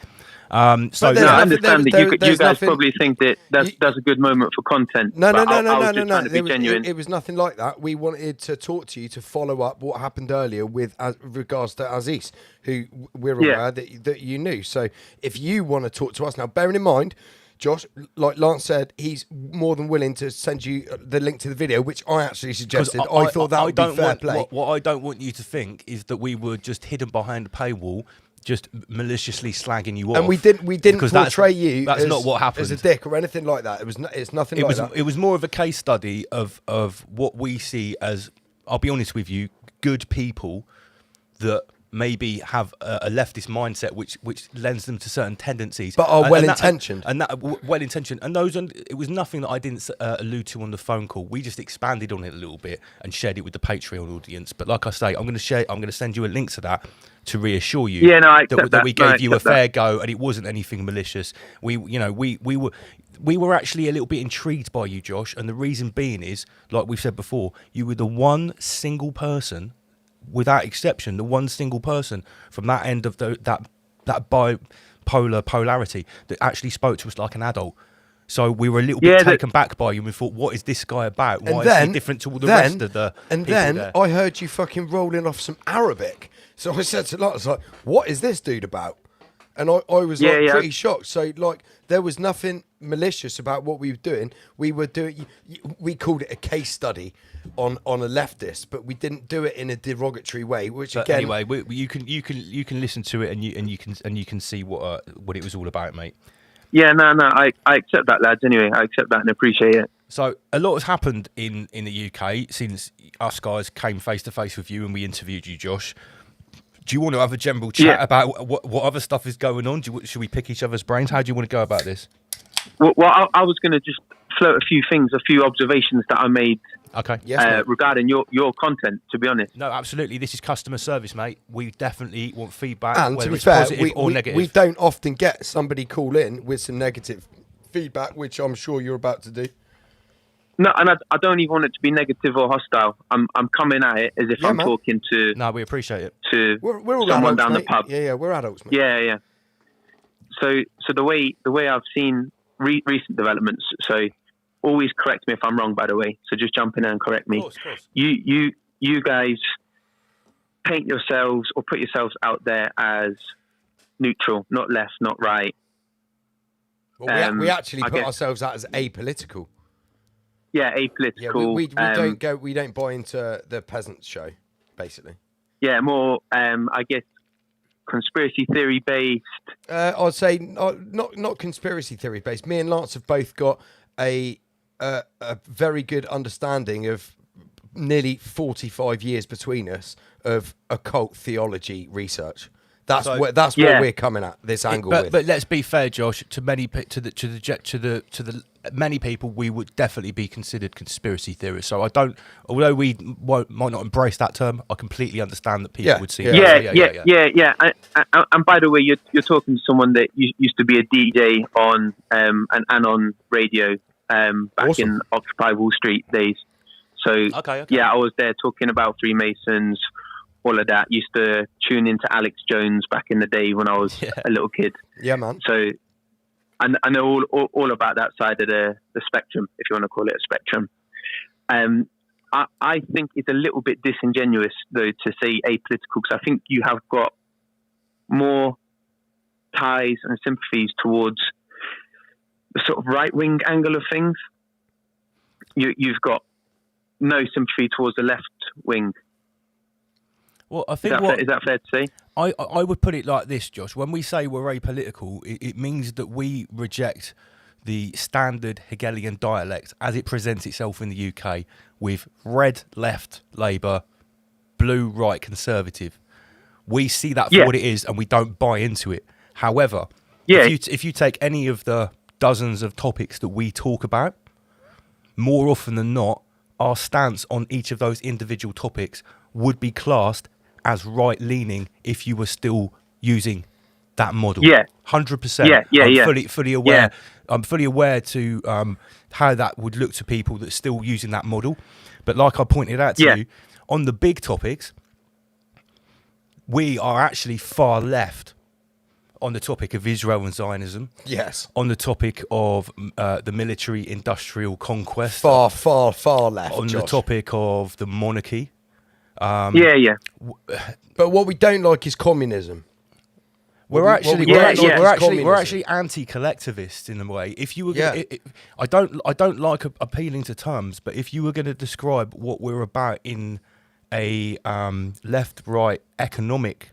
I understand that you guys probably think that that's a good moment for content. No. Genuine. It was nothing like that. We wanted to talk to you to follow up what happened earlier with regards to Aziz, who we're aware that you knew. So if you want to talk to us now, bearing in mind, Josh, like Lance said, he's more than willing to send you the link to the video, which I actually suggested. I thought that would be fair play. What I don't want you to think is that we were just hidden behind a paywall, just maliciously slagging you off. And we didn't portray you. That's not what happened. As a dick or anything like that. It's nothing like that. It was more of a case study of what we see as, I'll be honest with you, good people that maybe have a leftist mindset which lends them to certain tendencies, but are well intentioned, well intentioned. And those, it was nothing that I didn't allude to on the phone call. We just expanded on it a little bit and shared it with the Patreon audience. But like I say, I'm going to send you a link to that to reassure you that we gave you a fair go and it wasn't anything malicious. We were actually a little bit intrigued by you, Josh, and the reason being is, like we've said before, you were the one single person, without exception, the one single person from that end of that bipolar polarity that actually spoke to us like an adult. So we were a little bit taken back by you, and we thought, what is this guy about? Why is he different to all the rest of the people there? I heard you fucking rolling off some Arabic. So I said to Lot, I was like, what is this dude about? And I was pretty shocked. So like, there was nothing malicious about what we were doing. We called it a case study on a leftist, but we didn't do it in a derogatory way. Anyway, you can listen to it and you can see what it was all about, mate. Yeah, no, I accept that, lads. Anyway, I accept that and appreciate it. So a lot has happened in the UK since us guys came face to face with you and we interviewed you, Josh. Do you want to have a general chat about what other stuff is going on? Should we pick each other's brains? How do you want to go about this? Well, I was going to just float a few observations that I made regarding your content, to be honest. No, absolutely. This is customer service, mate. We definitely want feedback, and whether to be it's fair, positive or negative. We don't often get somebody call in with some negative feedback, which I'm sure you're about to do. No, and I don't even want it to be negative or hostile. I'm coming at it as if I'm talking to. No, we appreciate it. To we're all someone adults, down mate. the pub. Yeah, we're adults, mate. Yeah. So the way I've seen recent developments. So always correct me if I'm wrong, by the way. So just jump in and correct me. Of course. You guys paint yourselves or put yourselves out there as neutral, not left, not right. Well, we actually put ourselves out as apolitical. Yeah, apolitical. Yeah, we don't buy into the peasants show, basically. Yeah, more I guess conspiracy theory based. I'd say not conspiracy theory based. Me and Lance have both got a very good understanding of nearly 45 years between us of occult theology research. That's what we're coming at this angle with. But let's be fair, Josh. To many the many people, we would definitely be considered conspiracy theorists. So although we might not embrace that term, I completely understand that people would see. Yeah. And by the way, you're talking to someone that used to be a DJ on and on radio back in Occupy Wall Street days. So I was there talking about Freemasons. All of that. Used to tune into Alex Jones back in the day when I was a little kid. Yeah, man. So I know all about that side of the spectrum, if you want to call it a spectrum. I think it's a little bit disingenuous, though, to say apolitical, because I think you have got more ties and sympathies towards the sort of right-wing angle of things. You've got no sympathy towards the left wing. Well, I think is that fair to say? I would put it like this, Josh. When we say we're apolitical, it means that we reject the standard Hegelian dialect as it presents itself in the UK with red left Labour, blue right Conservative. We see that for what it is and we don't buy into it. However, if you take any of the dozens of topics that we talk about, more often than not, our stance on each of those individual topics would be classed as right-leaning if you were still using that model. 100%. I'm fully aware. Yeah. I'm fully aware to how that would look to people that's still using that model. But like I pointed out to you, on the big topics, we are actually far left on the topic of Israel and Zionism. Yes. On the topic of the military-industrial conquest. Far left, on Josh. the topic of the monarchy. But what we don't like is communism. We're actually anti-collectivist in a way. If you were, I don't like appealing to terms, but if you were going to describe what we're about in a left-right economic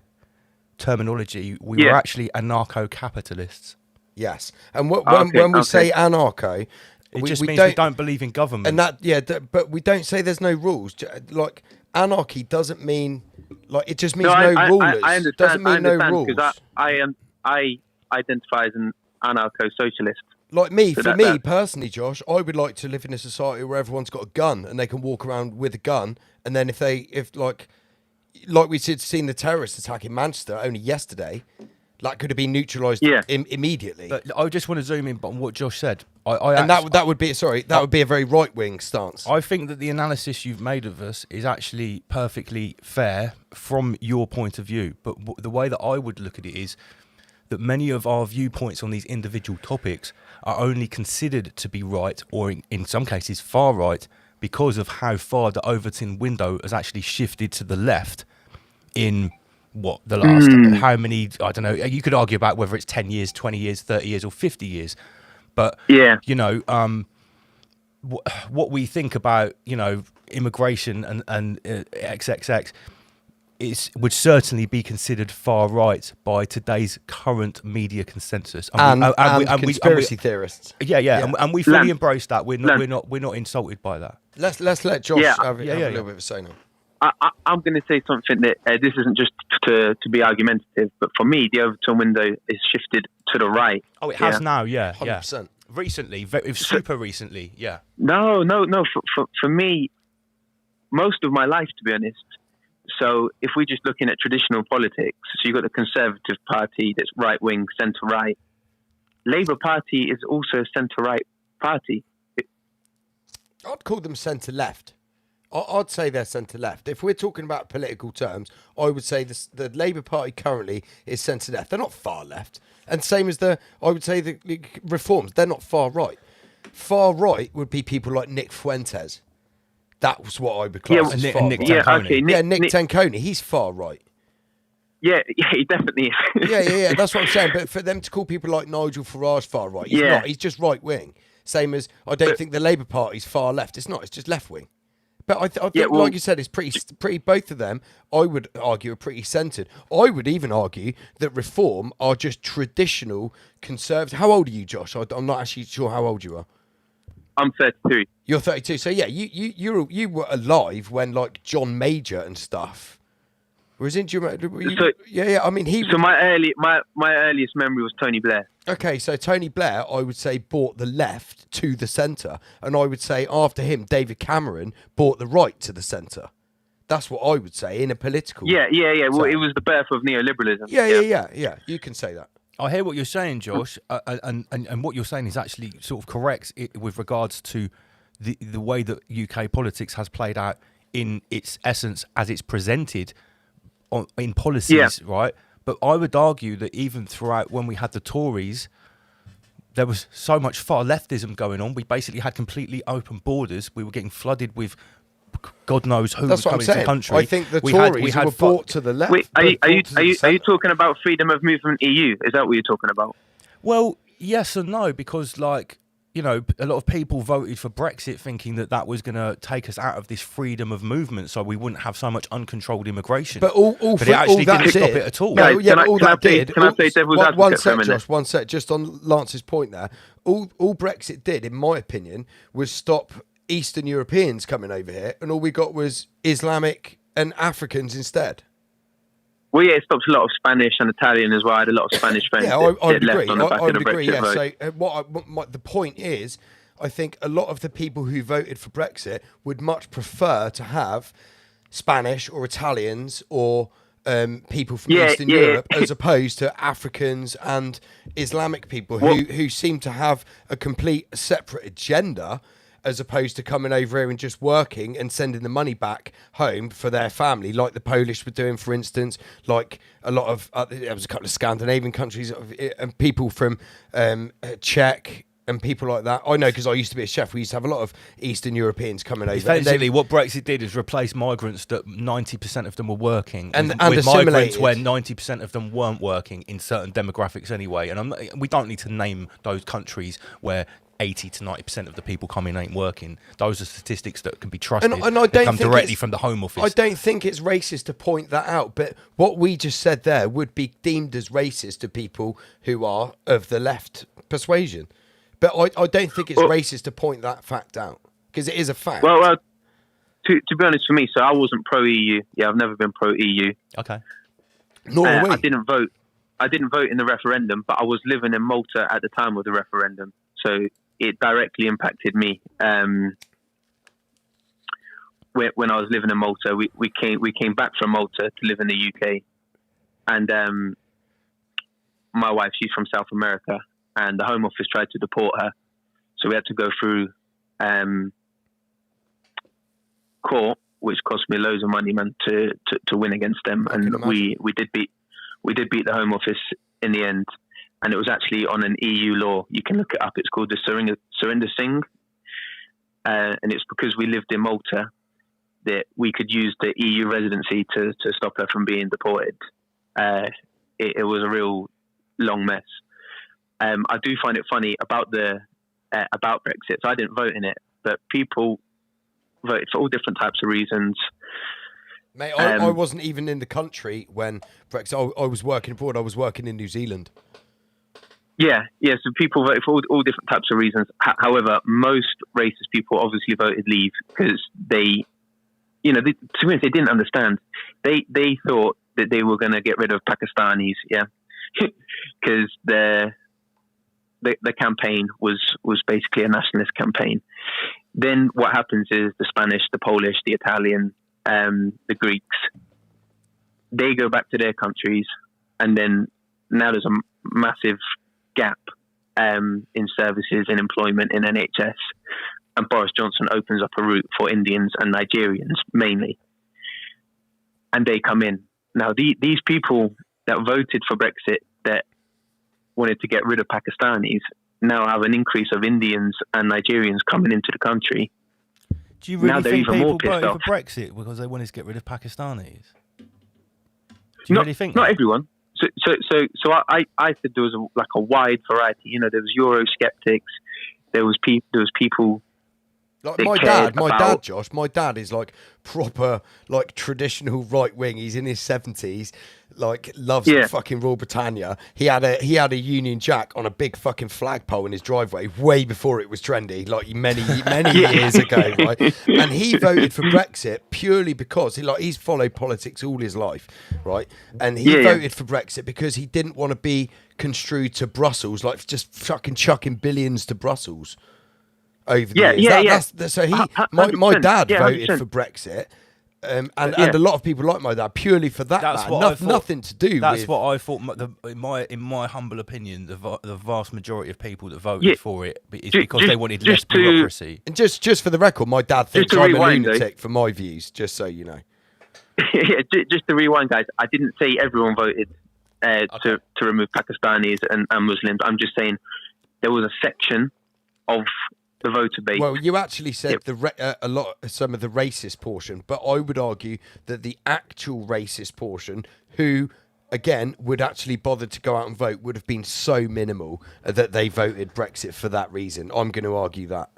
terminology, we were actually anarcho-capitalists. Yes, and when we say anarcho, it just means we don't believe in government. And but we don't say there's no rules. Like, anarchy doesn't mean Like it just means no rulers. I understand. Doesn't mean no rules. Because I identify as an anarcho-socialist. Like me, So for me personally, Josh, I would like to live in a society where everyone's got a gun and they can walk around with a gun. And then if like we seen the terrorist attack in Manchester only yesterday, that could have been neutralised immediately. But I just want to zoom in on what Josh said. That would be a very right wing stance. I think that the analysis you've made of us is actually perfectly fair from your point of view. But the way that I would look at it is that many of our viewpoints on these individual topics are only considered to be right, or in some cases far right, because of how far the Overton window has actually shifted to the left in the last how many, I don't know, you could argue about whether it's 10 years, 20 years, 30 years or 50 years. But, you know, what we think about, you know, immigration and XXX would certainly be considered far right by today's current media consensus. And conspiracy theorists. Yeah. And we fully embrace that. We're not insulted by that. Let's let Josh have a little bit of a say now. I'm going to say something that this isn't just to be argumentative, but for me, the Overton window is shifted to the right. Oh, it has now, 100%. Recently, super recently, yeah. No. For me, most of my life, to be honest. So if we're just looking at traditional politics, so you've got the Conservative Party that's right-wing, centre-right. Labour Party is also a centre-right party. I'd call them centre-left. I'd say they're centre-left. If we're talking about political terms, I would say the Labour Party currently is centre-left. They're not far-left. And same as I would say the Reforms, they're not far-right. Far-right would be people like Nick Fuentes. That was what I would class as far-right. Nick Tanconi. Nick Tanconi, he's far-right. Yeah, he definitely is. yeah, that's what I'm saying. But for them to call people like Nigel Farage far-right, he's not. He's just right-wing. Same as I don't think the Labour Party's far-left. It's not. It's just left-wing. But I think, like you said, it's pretty. Both of them, I would argue, are pretty centred. I would even argue that Reform are just traditional conservative. How old are you, Josh? I'm not actually sure how old you are. I'm 32. You're 32. So yeah, you were alive when like John Major and stuff. Was in yeah. I mean, So my earliest memory was Tony Blair. Okay, so Tony Blair, I would say, brought the left to the centre, and I would say after him, David Cameron brought the right to the centre. That's what I would say in a political. Yeah. Well, it was the birth of neoliberalism. Yeah. You can say that. I hear what you're saying, Josh, and what you're saying is actually sort of correct with regards to the way that UK politics has played out in its essence as it's presented in policies, right? But I would argue that even throughout when we had the Tories, there was so much far leftism going on. We basically had completely open borders. We were getting flooded with God knows who was coming to the country. I think the Tories were brought to the left. Wait, are you talking about freedom of movement EU? Is that what you're talking about? Well, yes and no, because like, you know, a lot of people voted for Brexit thinking that was going to take us out of this freedom of movement, so we wouldn't have so much uncontrolled immigration. But it actually didn't stop it at all. No, yeah, all that did. Can I play devil's advocate one for a sec, minute? Josh. One sec. Just on Lance's point there. All Brexit did, in my opinion, was stop Eastern Europeans coming over here, and all we got was Islamic and Africans instead. Well, yeah, it stops a lot of Spanish and Italian as well. I had a lot of Spanish friends. Yeah, I would left agree. on the back I would of the agree. Brexit Yeah. vote. So the point is, I think a lot of the people who voted for Brexit would much prefer to have Spanish or Italians or people from Eastern Europe as opposed to Africans and Islamic people who seem to have a complete separate agenda, as opposed to coming over here and just working and sending the money back home for their family, like the Polish were doing, for instance, like a lot of, there was a couple of Scandinavian countries and people from Czech and people like that. I know because I used to be a chef. We used to have a lot of Eastern Europeans coming over. Essentially, what Brexit did is replace migrants that 90% of them were working and with migrants assimilated, where 90% of them weren't working in certain demographics anyway. And we don't need to name those countries where 80 to 90% of the people coming ain't working. Those are statistics that can be trusted and I don't come think directly from the Home Office. I don't think it's racist to point that out, but what we just said there would be deemed as racist to people who are of the left persuasion. But I don't think it's racist to point that fact out, because it is a fact. Well, to be honest, for me, so I wasn't pro EU. Yeah, I've never been pro EU. Okay. Nor are we. I didn't vote. I didn't vote in the referendum, but I was living in Malta at the time of the referendum, so it directly impacted me. When I was living in Malta, we came back from Malta to live in the UK, and my wife, she's from South America, and the Home Office tried to deport her, so we had to go through court, which cost me loads of money, man, to win against them, and we did beat the Home Office in the end, and it was actually on an EU law. You can look it up. It's called the Surinder Singh, and it's because we lived in Malta that we could use the EU residency to stop her from being deported. It was a real long mess. I do find it funny about Brexit. So I didn't vote in it, but people voted for all different types of reasons. Mate, I wasn't even in the country when Brexit. I was working abroad. I was working in New Zealand. Yeah. So people voted for all different types of reasons. However, most racist people obviously voted Leave because they, to be honest, they didn't understand. They thought that they were going to get rid of Pakistanis, yeah, because the campaign was basically a nationalist campaign. Then what happens is the Spanish, the Polish, the Italian, the Greeks, they go back to their countries, and then now there's a massive gap in services, in employment, in NHS, and Boris Johnson opens up a route for Indians and Nigerians mainly, and they come in. Now these people that voted for Brexit that wanted to get rid of Pakistanis now have an increase of Indians and Nigerians coming into the country. Do you really think people voted off for Brexit because they wanted to get rid of Pakistanis? Do you really think not that? Everyone. So I said there was a wide variety. There was Eurosceptics. There was people. Like my dad, Josh. My dad is like proper, like traditional right wing. He's in his 70s, like loves fucking Royal Britannia. He had a Union Jack on a big fucking flagpole in his driveway way before it was trendy, like many years ago, right? And he voted for Brexit purely because he's followed politics all his life, right? And he voted for Brexit because he didn't want to be construed to Brussels, like just fucking chucking billions to Brussels. Over the years. So my dad voted 100%. For Brexit, and a lot of people like my dad purely for that. That's what I thought, nothing to do. That's what I thought. In my humble opinion, the vast majority of people that voted for it is because they wanted less bureaucracy. And just for the record, my dad thinks I'm a lunatic for my views. Just so you know. Just to rewind, guys. I didn't say everyone voted to remove Pakistanis and Muslims. I'm just saying there was a section of the voter base. Well, you actually said some of the racist portion, but I would argue that the actual racist portion, who again would actually bother to go out and vote, would have been so minimal that they voted Brexit for that reason. I'm going to argue that.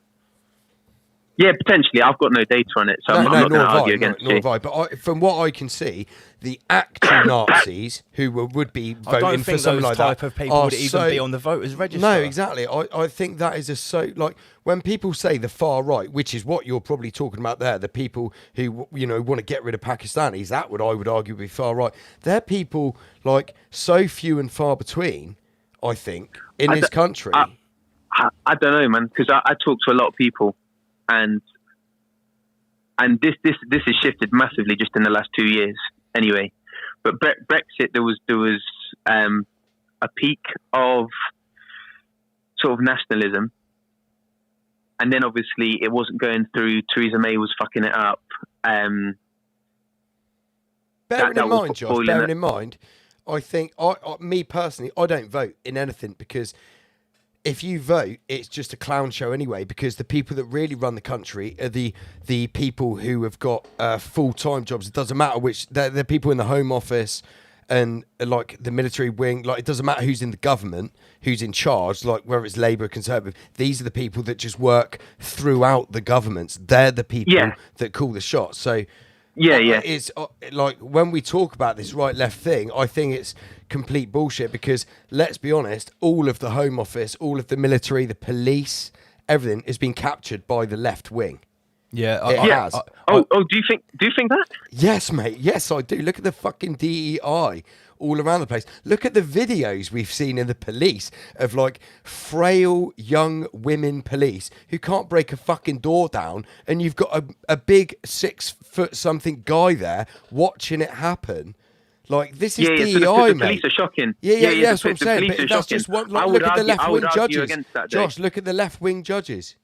Yeah, potentially. I've got no data on it, so I'm not going to argue against it. But from what I can see, the actual Nazis who would be voting for something like that, type of people would even be on the voters' register. No, exactly. I think that is when people say the far right, which is what you're probably talking about there, the people who want to get rid of Pakistanis, I would argue be far right. They're people so few and far between. I think in this country. I don't know, man, because I talk to a lot of people. And this has shifted massively just in the last 2 years, anyway. But Brexit, there was a peak of sort of nationalism, and then obviously it wasn't going through. Theresa May was fucking it up. Bearing in mind, I think me personally, I don't vote in anything because. If you vote, it's just a clown show anyway, because the people that really run the country are the people who have got full-time jobs. It doesn't matter which, they're people in the Home Office and like the military wing. Like, it doesn't matter who's in the government, who's in charge, like whether it's Labour or Conservative. These are the people that just work throughout the governments. They're the people that call the shots. So it's like when we talk about this right-left thing, I think it's complete bullshit because let's be honest, all of the Home Office, all of the military, the police, everything has been captured by the left wing. Yeah, It has. Do you think that? Yes, mate. Yes, I do. Look at the fucking DEI all around the place. Look at the videos we've seen in the police of like frail young women police who can't break a fucking door down, and you've got a big 6 foot something guy there watching it happen. Like, this is DEI, so the mate. police are shocking. Yeah, that's what I'm saying. But that's just one. Like, look at the left wing judges. Against that, Josh, look at the left wing judges.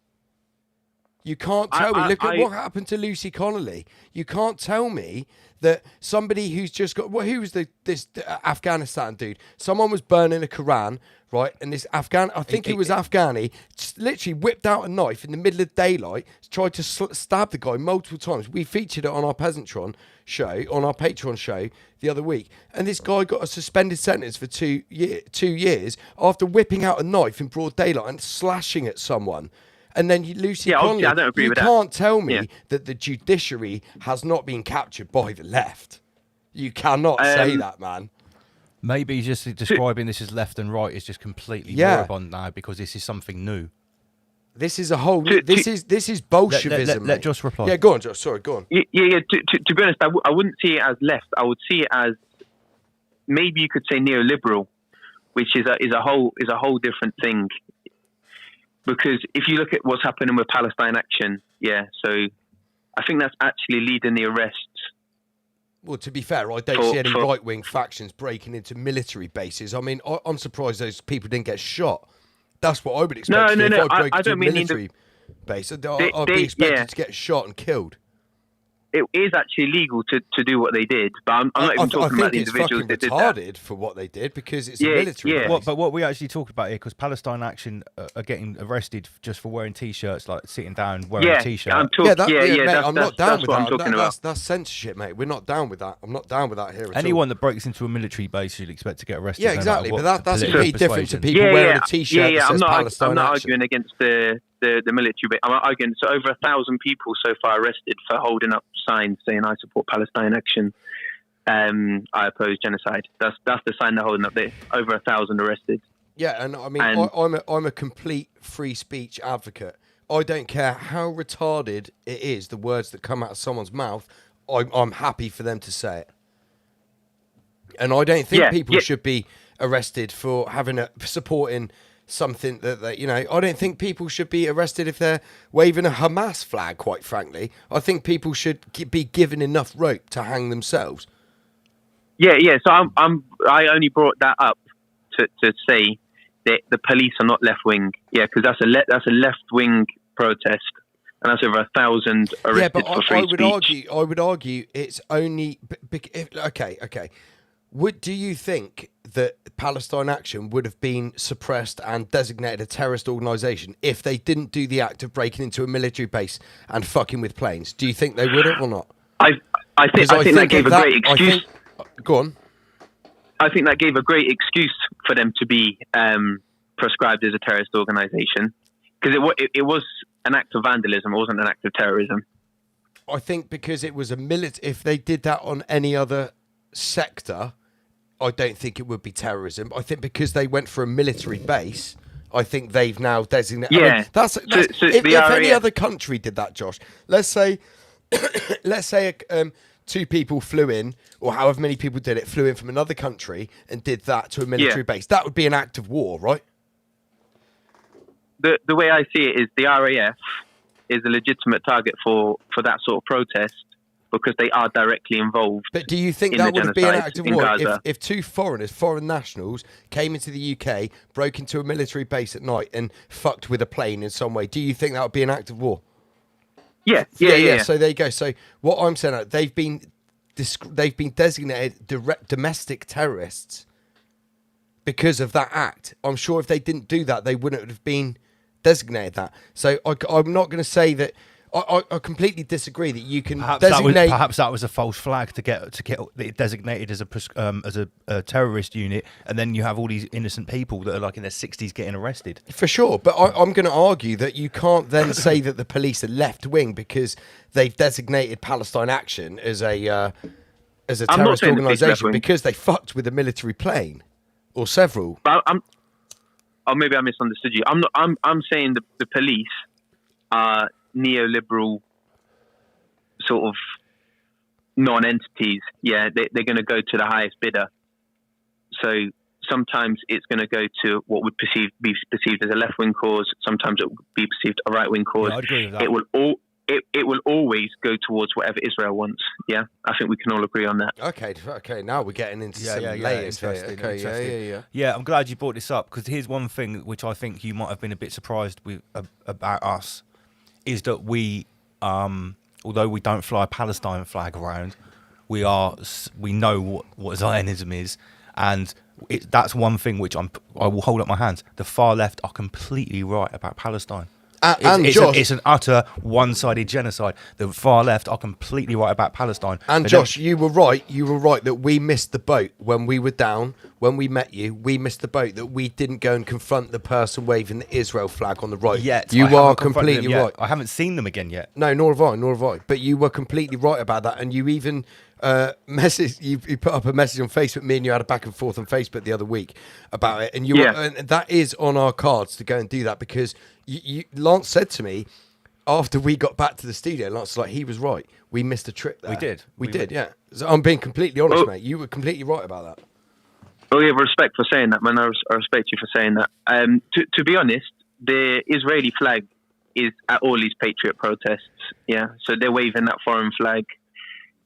You can't tell me. Look at what happened to Lucy Connolly. You can't tell me that somebody who's just got. Well, who was this Afghanistan dude? Someone was burning a Quran, right? And this Afghan, I think he was Afghani, just literally whipped out a knife in the middle of daylight, tried to stab the guy multiple times. We featured it on our Peasantron show, on our Patreon show the other week, and this guy got a suspended sentence for 2 years after whipping out a knife in broad daylight and slashing at someone. And then Lucy Connolly, I don't agree with that. You can't tell me that the judiciary has not been captured by the left. You cannot say that, man. Maybe he's just describing this as left and right is just completely moribund now because this is something new. This is a whole. This is Bolshevism. Let Josh reply. Yeah, go on, Josh. Sorry, go on. Yeah. To be honest, I wouldn't see it as left. I would see it as maybe you could say neoliberal, which is a whole different thing. Because if you look at what's happening with Palestine Action, so I think that's actually leading the arrests. Well, to be fair, I don't see any right-wing factions breaking into military bases. I mean, I'm surprised those people didn't get shot. That's what I would expect. No. If I broke I into a don't mean military base, I'd be expected to get shot and killed. It is actually legal to do what they did, but I'm not even talking about the individuals that did that. I think it's retarded for what they did because it's a military base. But what we actually talked about here, because Palestine Action are getting arrested just for wearing T-shirts, like sitting down wearing a T-shirt. I'm not down with that. That's censorship, mate. We're not down with that. I'm not down with that here at all. Anyone that breaks into a military base should expect to get arrested. Yeah, exactly. But that's completely different to people wearing a T-shirt that says Palestine Action. I'm not arguing against the military bit. I'm arguing, so over 1,000 people so far arrested for holding up signs saying I support Palestine Action, I oppose genocide. That's the sign they're holding up there. Over 1,000 arrested. Yeah, and I mean, I'm a complete free speech advocate. I don't care how retarded it is, the words that come out of someone's mouth. I'm happy for them to say it. And I don't think people should be arrested for supporting something that I don't think people should be arrested if they're waving a Hamas flag, quite frankly. I think people should be given enough rope to hang themselves. So I only brought that up to say that the police are not left wing. Because that's a left wing protest, and that's over 1,000 arrested for free speech. I would argue it's only okay. Do you think that Palestine Action would have been suppressed and designated a terrorist organisation if they didn't do the act of breaking into a military base and fucking with planes? Do you think they would have or not? I think that gave a great excuse. Go on. I think that gave a great excuse for them to be proscribed as a terrorist organisation, because it was an act of vandalism. It wasn't an act of terrorism. I think because it was a if they did that on any other sector, I don't think it would be terrorism. I think because they went for a military base, I think they've now designated. Yeah, I mean, that's if any other country did that, Josh. Let's say 2 people flew in, or however many people did it, flew in from another country and did that to a military base. That would be an act of war, right? The way I see it is the RAF is a legitimate target for that sort of protest, because they are directly involved. But do you think that would be an act of war if 2 foreign nationals, came into the UK, broke into a military base at night and fucked with a plane in some way? Do you think that would be an act of war? Yeah. So there you go. So what I'm saying, they've been designated domestic terrorists because of that act. I'm sure if they didn't do that, they wouldn't have been designated that. So I'm not going to say that. I completely disagree that you can designate. Perhaps that was a false flag to get it designated as a terrorist unit, and then you have all these innocent people that are like in their 60s getting arrested. For sure, but I'm going to argue that you can't then say that the police are left wing because they've designated Palestine Action as a terrorist organisation because they fucked with a military plane or several. But maybe I misunderstood you. I'm saying the police are neoliberal sort of non-entities, they're going to go to the highest bidder. So sometimes it's going to go to what would be perceived as a left-wing cause. Sometimes it will be perceived a right-wing cause. Yeah, I'd agree with that. It will always go towards whatever Israel wants. Yeah, I think we can all agree on that. Okay. Now we're getting into some layers here. Okay, Yeah, I'm glad you brought this up, because here's one thing which I think you might have been a bit surprised with about us, is that we, although we don't fly a Palestine flag around, we know what Zionism is, and that's one thing which I will hold up my hands. The far left are completely right about Palestine. It's an utter one-sided genocide. The far left are completely right about Palestine. And Josh, you were right. You were right that we missed the boat when we were down. When we met you, we missed the boat that we didn't go and confront the person waving the Israel flag on the right. Yet, you are completely right. I haven't seen them again yet. No, nor have I. But you were completely right about that, and you even you put up a message on Facebook. Me and you had a back and forth on Facebook the other week about it, and and that is on our cards to go and do that, because Lance said to me after we got back to the studio, Lance was like, he was right. We missed a trick there. We did. Yeah. So I'm being completely honest, mate. You were completely right about that. Oh, yeah, respect for saying that, man. I respect you for saying that. To be honest, the Israeli flag is at all these patriot protests. Yeah, so they're waving that foreign flag,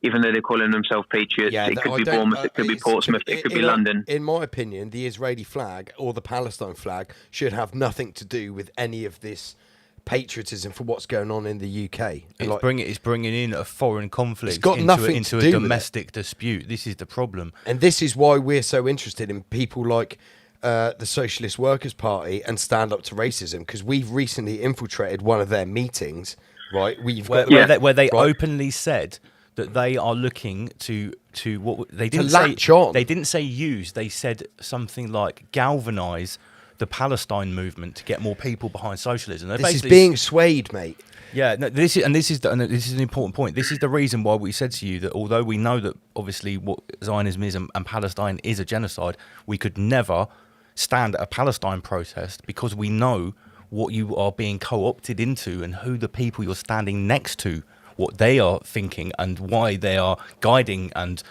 even though they're calling themselves patriots. Yeah, it could be Bournemouth, it could be Portsmouth, it could be London. In my opinion, the Israeli flag or the Palestine flag should have nothing to do with any of this patriotism for what's going on in the UK. It's bringing in a foreign conflict into a domestic dispute. This is the problem. And this is why we're so interested in people like the Socialist Workers' Party and Stand Up to Racism, because we've recently infiltrated one of their meetings, right? Where they openly said that they are looking to what they didn't latch on. They didn't say use. They said something like galvanise the Palestine movement to get more people behind socialism. This is being swayed, mate. Yeah, no, this is an important point. This is the reason why we said to you that although we know that obviously what Zionism is and Palestine is a genocide, we could never stand at a Palestine protest, because we know what you are being co-opted into and who the people you're standing next to, what they are thinking and why they are guiding, and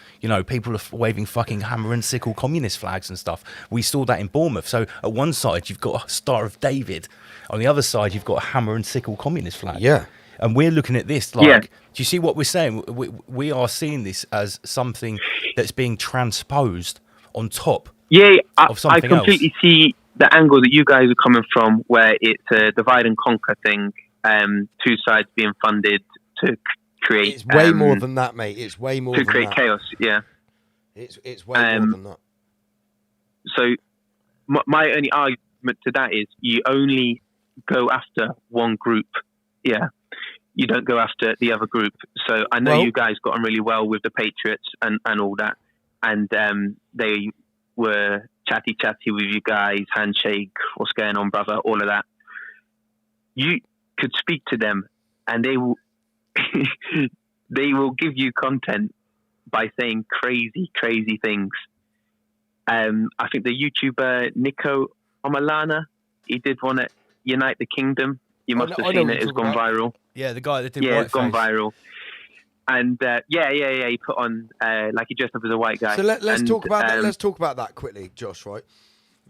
people are waving fucking hammer and sickle communist flags and stuff. We saw that in Bournemouth. So at one side you've got a Star of David, on the other side you've got a hammer and sickle communist flag. Yeah. And we're looking at this like, do you see what we're saying? We are seeing this as something that's being transposed on top of something else. I completely see the angle that you guys are coming from, where it's a divide and conquer thing, two sides being funded to create... It's way more than that, mate. It's way more than that. To create chaos, yeah. It's way more than that. So my only argument to that is you only go after one group, yeah. You don't go after the other group. So I know you guys got on really well with the Patriots and all that. And they were chatty with you guys, handshake, what's going on, brother, all of that. You could speak to them and they will they will give you content by saying crazy things. I think the YouTuber Nico Omalana, he did one at Unite the Kingdom. You must have seen it. It's gone viral. Yeah, the guy that did it's gone viral. And he put on like he dressed up as a white guy. So let's talk about that. Let's talk about that quickly, Josh. Right.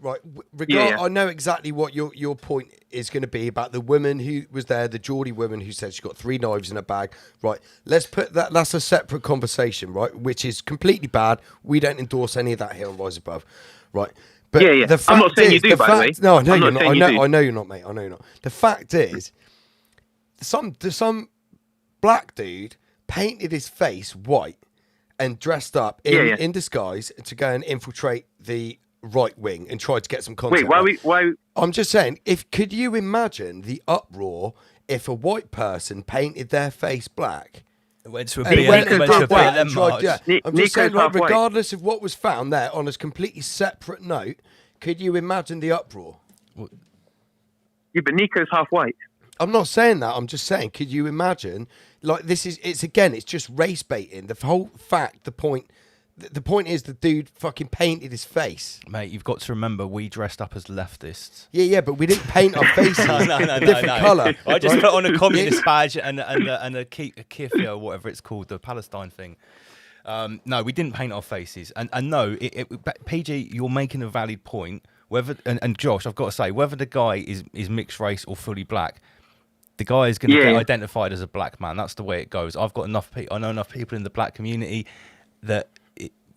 I know exactly what your point is going to be about the woman who was there, the Geordie woman who said she got 3 knives in her bag. Right. Let's put that. That's a separate conversation, right? Which is completely bad. We don't endorse any of that here on Rise Above, right? But the fact I'm not saying you do, by the way. No, I know you're not. I know you're not, mate. I know you're not. The fact is, some black dude painted his face white and dressed up in disguise to go and infiltrate the right wing and tried to get some content. Why? I'm just saying, could you imagine the uproar if a white person painted their face black? Went to a BLM march. I'm just saying, regardless of what was found there, on a completely separate note, could you imagine the uproar? Yeah, but Nico's half white. I'm not saying that. I'm just saying, could you imagine? Like, it's just race baiting. The whole fact, the point the point is the dude fucking painted his face. Mate, you've got to remember we dressed up as leftists. Yeah, but we didn't paint our faces. no, different colour. I just put on a communist badge and a keffiyeh or whatever it's called, the Palestine thing. No, we didn't paint our faces. And no, PG, you're making a valid point. Whether and Josh, I've got to say, whether the guy is mixed race or fully black, the guy is going to get identified as a black man. That's the way it goes. I've got enough. I know enough people in the black community that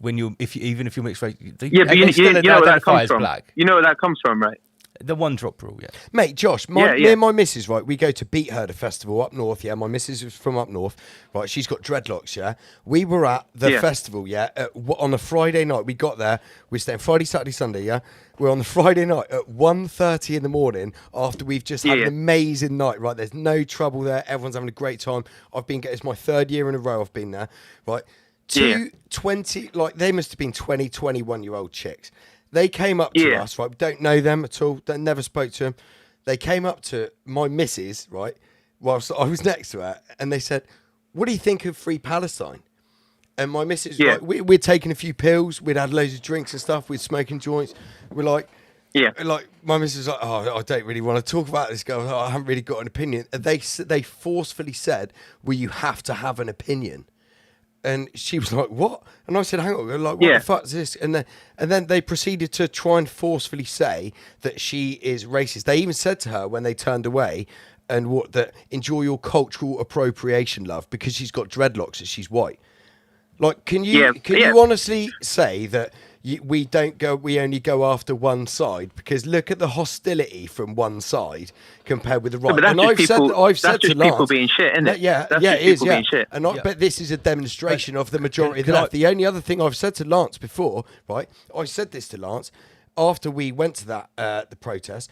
even if you're mixed race, but you know where that comes from. Black. You know where that comes from, right? The one drop rule, yeah. Mate, Josh, me and my missus, right, we go to Beat Herder Festival up north, yeah. My missus is from up north, right, she's got dreadlocks, yeah. We were at the festival, yeah, on a Friday night. We got there, we're staying Friday, Saturday, Sunday, yeah. We're on the Friday night at 1:30 in the morning after we've just had an amazing night, right. There's no trouble there, everyone's having a great time. It's my 3rd year in a row I've been there, right. 20, like, they must have been 20, 21-year-old chicks. They came up to us, right? We don't know them at all. Never spoke to them. They came up to my missus, right, whilst I was next to her, and they said, "What do you think of Free Palestine?" And my missus, like, we'd taken a few pills, we'd had loads of drinks and stuff, we'd smoking joints. We're like, like my missus was like, "Oh, I don't really want to talk about this girl. I haven't really got an opinion." And they forcefully said, "Well, you have to have an opinion." And she was like, "What?" And I said, "Hang on, like, what the fuck is this?" And then they proceeded to try and forcefully say that she is racist. They even said to her when they turned away, that enjoy your cultural appropriation, love, because she's got dreadlocks and she's white. Like, can you honestly say that we only go after one side? Because look at the hostility from one side compared with the right. And I've said to Lance, people being shit, isn't it? It is. But this is a demonstration of the majority of the left. The only other thing I've said to Lance before, right? I said this to Lance after we went to that the protest.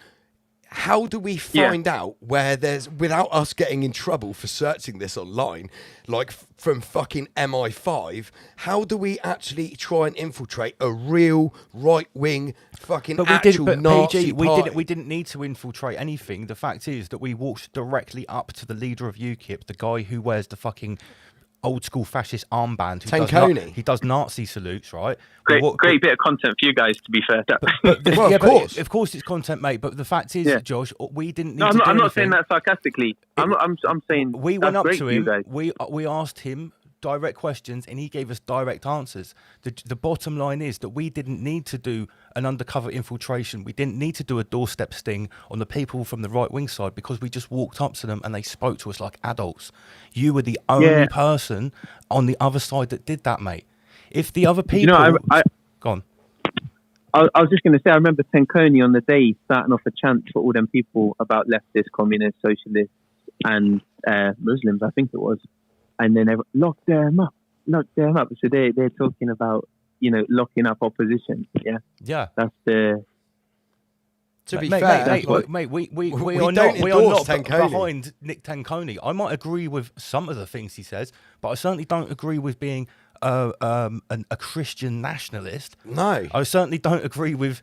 How do we find out where without us getting in trouble for searching this online, like from fucking MI5, how do we actually try and infiltrate a real right-wing fucking Nazi party? We didn't need to infiltrate anything. The fact is that we walked directly up to the leader of UKIP, the guy who wears the fucking old school fascist armband. He does Nazi salutes, right? Great bit of content for you guys, to be fair. Of course it's content, mate. But the fact is, Josh, we didn't need to do I'm not saying that sarcastically. I'm saying we went up to him. We asked him direct questions and he gave us direct answers. The bottom line is that we didn't need to do an undercover infiltration. We didn't need to do a doorstep sting on the people from the right wing side because we just walked up to them and they spoke to us like adults. You were the only person on the other side that did that, mate. If the other people... Go on. I was just going to say, I remember Tenkoni on the day starting off a chant for all them people about leftists, communists, socialists and Muslims, I think it was. And then everyone, lock them up. So they're talking about, locking up opposition. Yeah. That's the... To be fair, we are not behind Nick Tenkoni. I might agree with some of the things he says, but I certainly don't agree with being a Christian nationalist. No. I certainly don't agree with,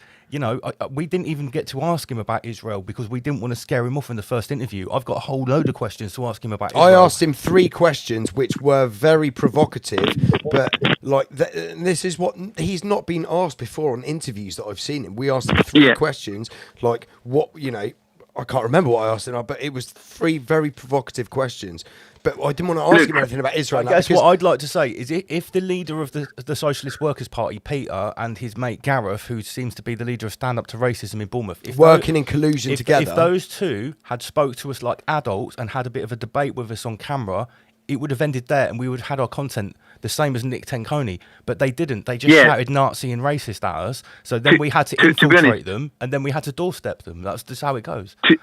we didn't even get to ask him about Israel because we didn't want to scare him off in the first interview. I've got a whole load of questions to ask him about Israel. I asked him 3 questions which were very provocative, but this is what he's not been asked before on interviews that I've seen him. We asked him 3 questions, like what, I can't remember what I asked him, but it was 3 very provocative questions. But I didn't want to ask him anything about Israel. That's what I'd like to say is if the leader of the Socialist Workers' Party, Peter, and his mate Gareth, who seems to be the leader of Stand Up to Racism in Bournemouth, in collusion together. If those two had spoke to us like adults and had a bit of a debate with us on camera, it would have ended there and we would have had our content the same as Nick Tenkoni, but they didn't. They just shouted Nazi and racist at us. So then we had to infiltrate them and then we had to doorstep them. That's just how it goes. To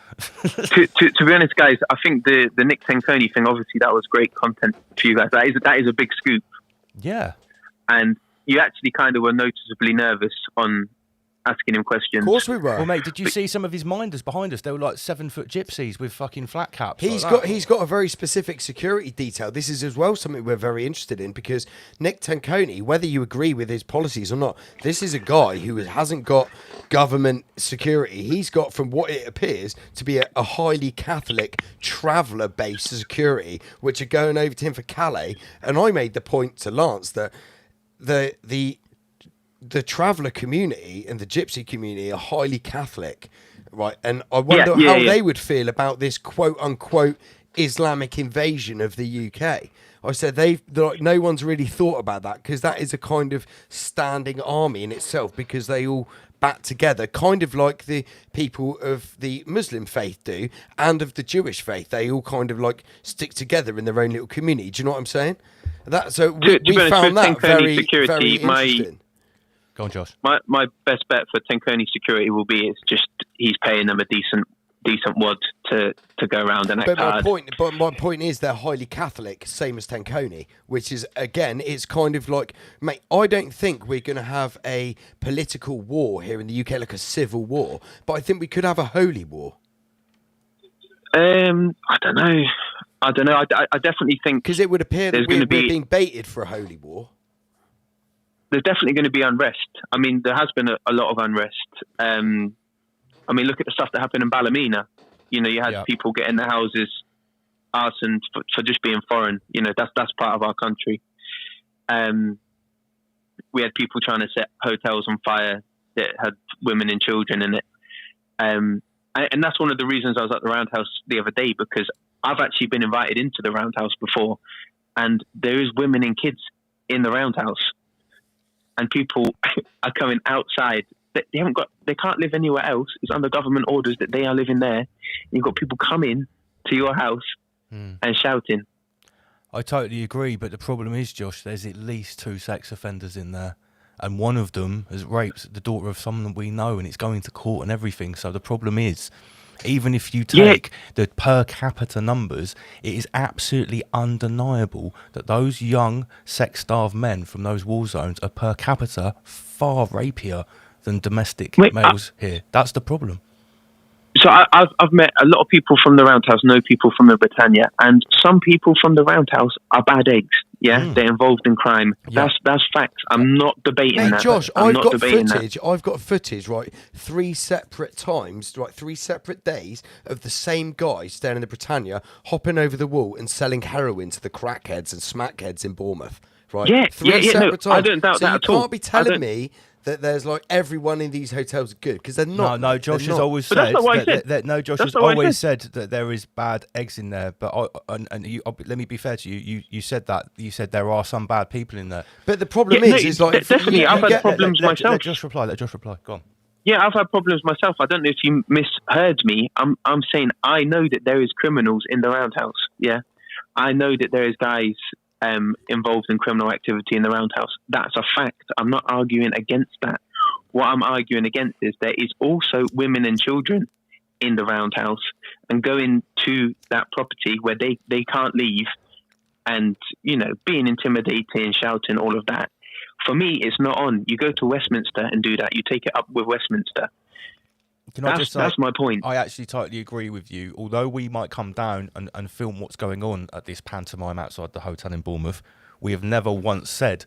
be honest, guys, I think the Nick Tenkoni thing, obviously that was great content for you guys. That is a big scoop. Yeah. And you actually kind of were noticeably nervous on asking him questions. Of course we were. Well, mate, did you see some of his minders behind us? They were like 7-foot gypsies with fucking flat caps. He's got a very specific security detail. This is as well something we're very interested in because Nick Tenkoni, whether you agree with his policies or not, this is a guy who hasn't got government security. He's got, from what it appears, to be a highly Catholic traveller-based security, which are going over to him for Calais. And I made the point to Lance that the traveller community and the gypsy community are highly Catholic, right? And I wonder how they would feel about this quote unquote Islamic invasion of the UK. I said no one's really thought about that, because that is a kind of standing army in itself, because they all bat together, kind of like the people of the Muslim faith do and of the Jewish faith. They all kind of like stick together in their own little community. Do you know what I'm saying? We found that very interesting. Go on, Josh. My best bet for Tenkoni security will be it's he's paying them a decent wad to go around and act hard. My point is they're highly Catholic, same as Tenkoni, which is, again, it's kind of like, mate, I don't think we're going to have a political war here in the UK, like a civil war, but I think we could have a holy war. I don't know. I definitely think, because it would appear that we're being baited for a holy war. There's definitely going to be unrest. I mean, there has been a lot of unrest. I mean, look at the stuff that happened in Ballymena. You know, you had people getting their houses arsoned for just being foreign. You know, that's part of our country. We had people trying to set hotels on fire that had women and children in it. And that's one of the reasons I was at the Roundhouse the other day, because I've actually been invited into the Roundhouse before, and there is women and kids in the Roundhouse, and people are coming outside. They can't live anywhere else. It's under government orders that they are living there. And you've got people coming to your house and shouting. I totally agree, but the problem is, Josh, there's at least 2 sex offenders in there, and one of them has raped the daughter of someone we know, and it's going to court and everything. So the problem is, even if you take the per capita numbers, it is absolutely undeniable that those young sex-starved men from those war zones are per capita far rapier than domestic males here. That's the problem. So I've met a lot of people from the Roundhouse, know people from the Britannia, and some people from the Roundhouse are bad eggs. Yeah, they're involved in crime. That's facts. I'm not debating that. Josh, I've got footage, right? 3 separate times, right? 3 separate days of the same guy staying in the Britannia, hopping over the wall and selling heroin to the crackheads and smackheads in Bournemouth. Right? Yeah, 3 separate times. I don't doubt that at all. You can't be telling me that there's like everyone in these hotels are good, because they're not. No, Josh has always said that. Josh has always said that there is bad eggs in there. But let me be fair to you. You said that. You said there are some bad people in there. But the problem is like definitely. I've had problems myself. Let Josh reply. Go on. Yeah, I've had problems myself. I don't know if you misheard me. I'm saying I know that there is criminals in the Roundhouse. Yeah, I know that there is guys involved in criminal activity in the Roundhouse. That's a fact. I'm not arguing against that. What I'm arguing against is there is also women and children in the Roundhouse, and going to that property where they can't leave, and, you know, being intimidating, shouting, all of that. For me, it's not on. You go to Westminster and do that. You take it up with Westminster. That's my point. I actually totally agree with you. Although we might come down and film what's going on at this pantomime outside the hotel in Bournemouth, we have never once said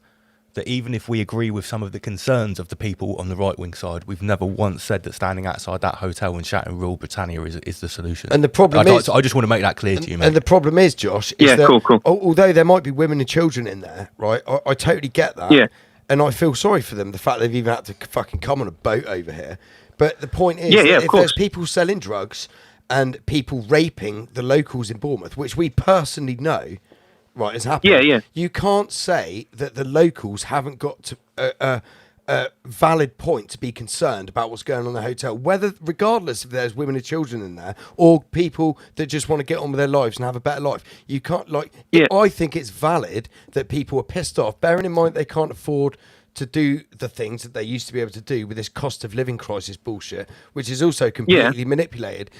that even if we agree with some of the concerns of the people on the right-wing side, we've never once said that standing outside that hotel and shouting Rule Britannia is the solution. And the problem is... I just want to make that clear to you, mate. And the problem is, Josh, is that although there might be women and children in there, right, I totally get that. Yeah. And I feel sorry for them, the fact they've even had to fucking come on a boat over here. But the point is, that if there's people selling drugs and people raping the locals in Bournemouth, which we personally know, right, has happened. You can't say that the locals haven't got a valid point to be concerned about what's going on in the hotel, regardless if there's women and children in there or people that just want to get on with their lives and have a better life. You can't I think it's valid that people are pissed off, bearing in mind they can't afford to do the things that they used to be able to do with this cost of living crisis bullshit, which is also completely manipulated.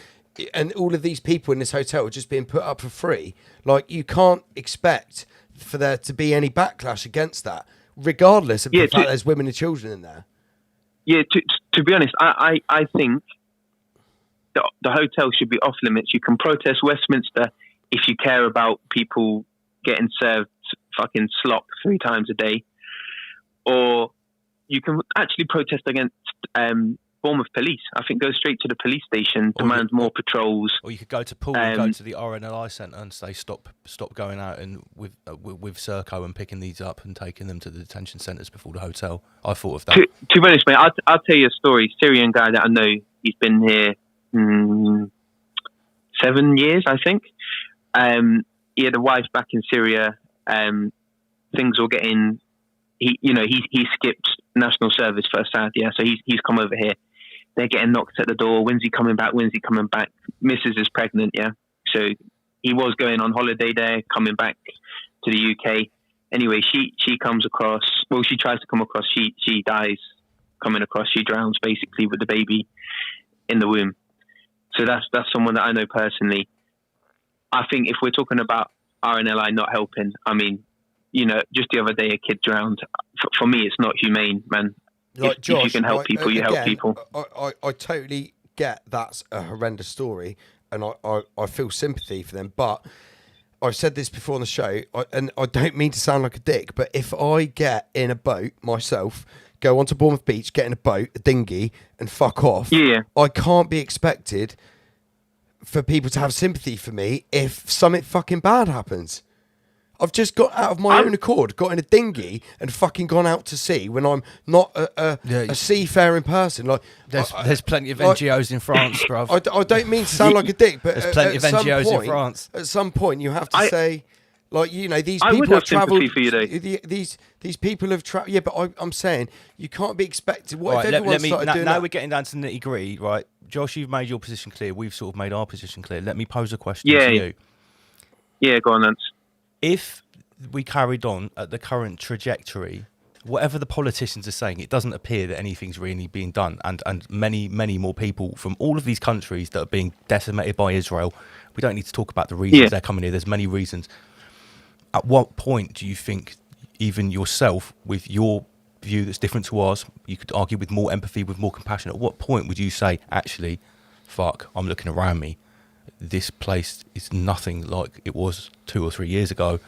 And all of these people in this hotel are just being put up for free. Like, you can't expect for there to be any backlash against that, regardless of the fact there's women and children in there. Yeah, to be honest, I think the hotel should be off limits. You can protest Westminster if you care about people getting served fucking slop 3 times a day. Or you can actually protest against Bournemouth police. I think go straight to the police station, demand more patrols. Or you could go to Poole and go to the RNLI centre and say stop going out and with Serco and picking these up and taking them to the detention centres before the hotel. I thought of that. To be honest, mate, I'll tell you a story. Syrian guy that I know, he's been here 7 years, I think. He had a wife back in Syria. Things were getting. He skipped national service for Assad, yeah. So he's come over here. They're getting knocked at the door. When's he coming back? When's he coming back? Mrs. is pregnant, yeah. So he was going on holiday there, coming back to the UK. Anyway, she comes across. Well, she tries to come across. She dies coming across. She drowns basically with the baby in the womb. So that's someone that I know personally. I think if we're talking about RNLI not helping, I mean, just the other day a kid drowned. For me, it's not humane, man. Like, Josh, if you can help people, you help people. I totally get that's a horrendous story, and I feel sympathy for them. But I've said this before on the show, and I don't mean to sound like a dick, but if I get in a boat myself, go onto Bournemouth Beach, get in a boat, a dinghy, and fuck off, I can't be expected for people to have sympathy for me if something fucking bad happens. I've just got out of my own accord, got in a dinghy and fucking gone out to sea when I'm not a seafaring person. Like there's plenty of NGOs in France, bruv. I don't mean to sound like a dick, but there's plenty of NGOs in France. At some point, you have to say, like, these people have travelled. These people have travelled. Yeah, but I'm saying you can't be expected. What if everyone started doing now that? We're getting down to the nitty gritty, right? Josh, you've made your position clear. We've sort of made our position clear. Let me pose a question to you. Yeah, go on, Lance. If we carried on at the current trajectory, whatever the politicians are saying, it doesn't appear that anything's really being done. And many, many more people from all of these countries that are being decimated by Israel, we don't need to talk about the reasons they're coming here. There's many reasons. At what point do you think, even yourself, with your view that's different to ours, you could argue with more empathy, with more compassion, at what point would you say, actually, fuck, I'm looking around me, this place is nothing like it was 2 or 3 years ago?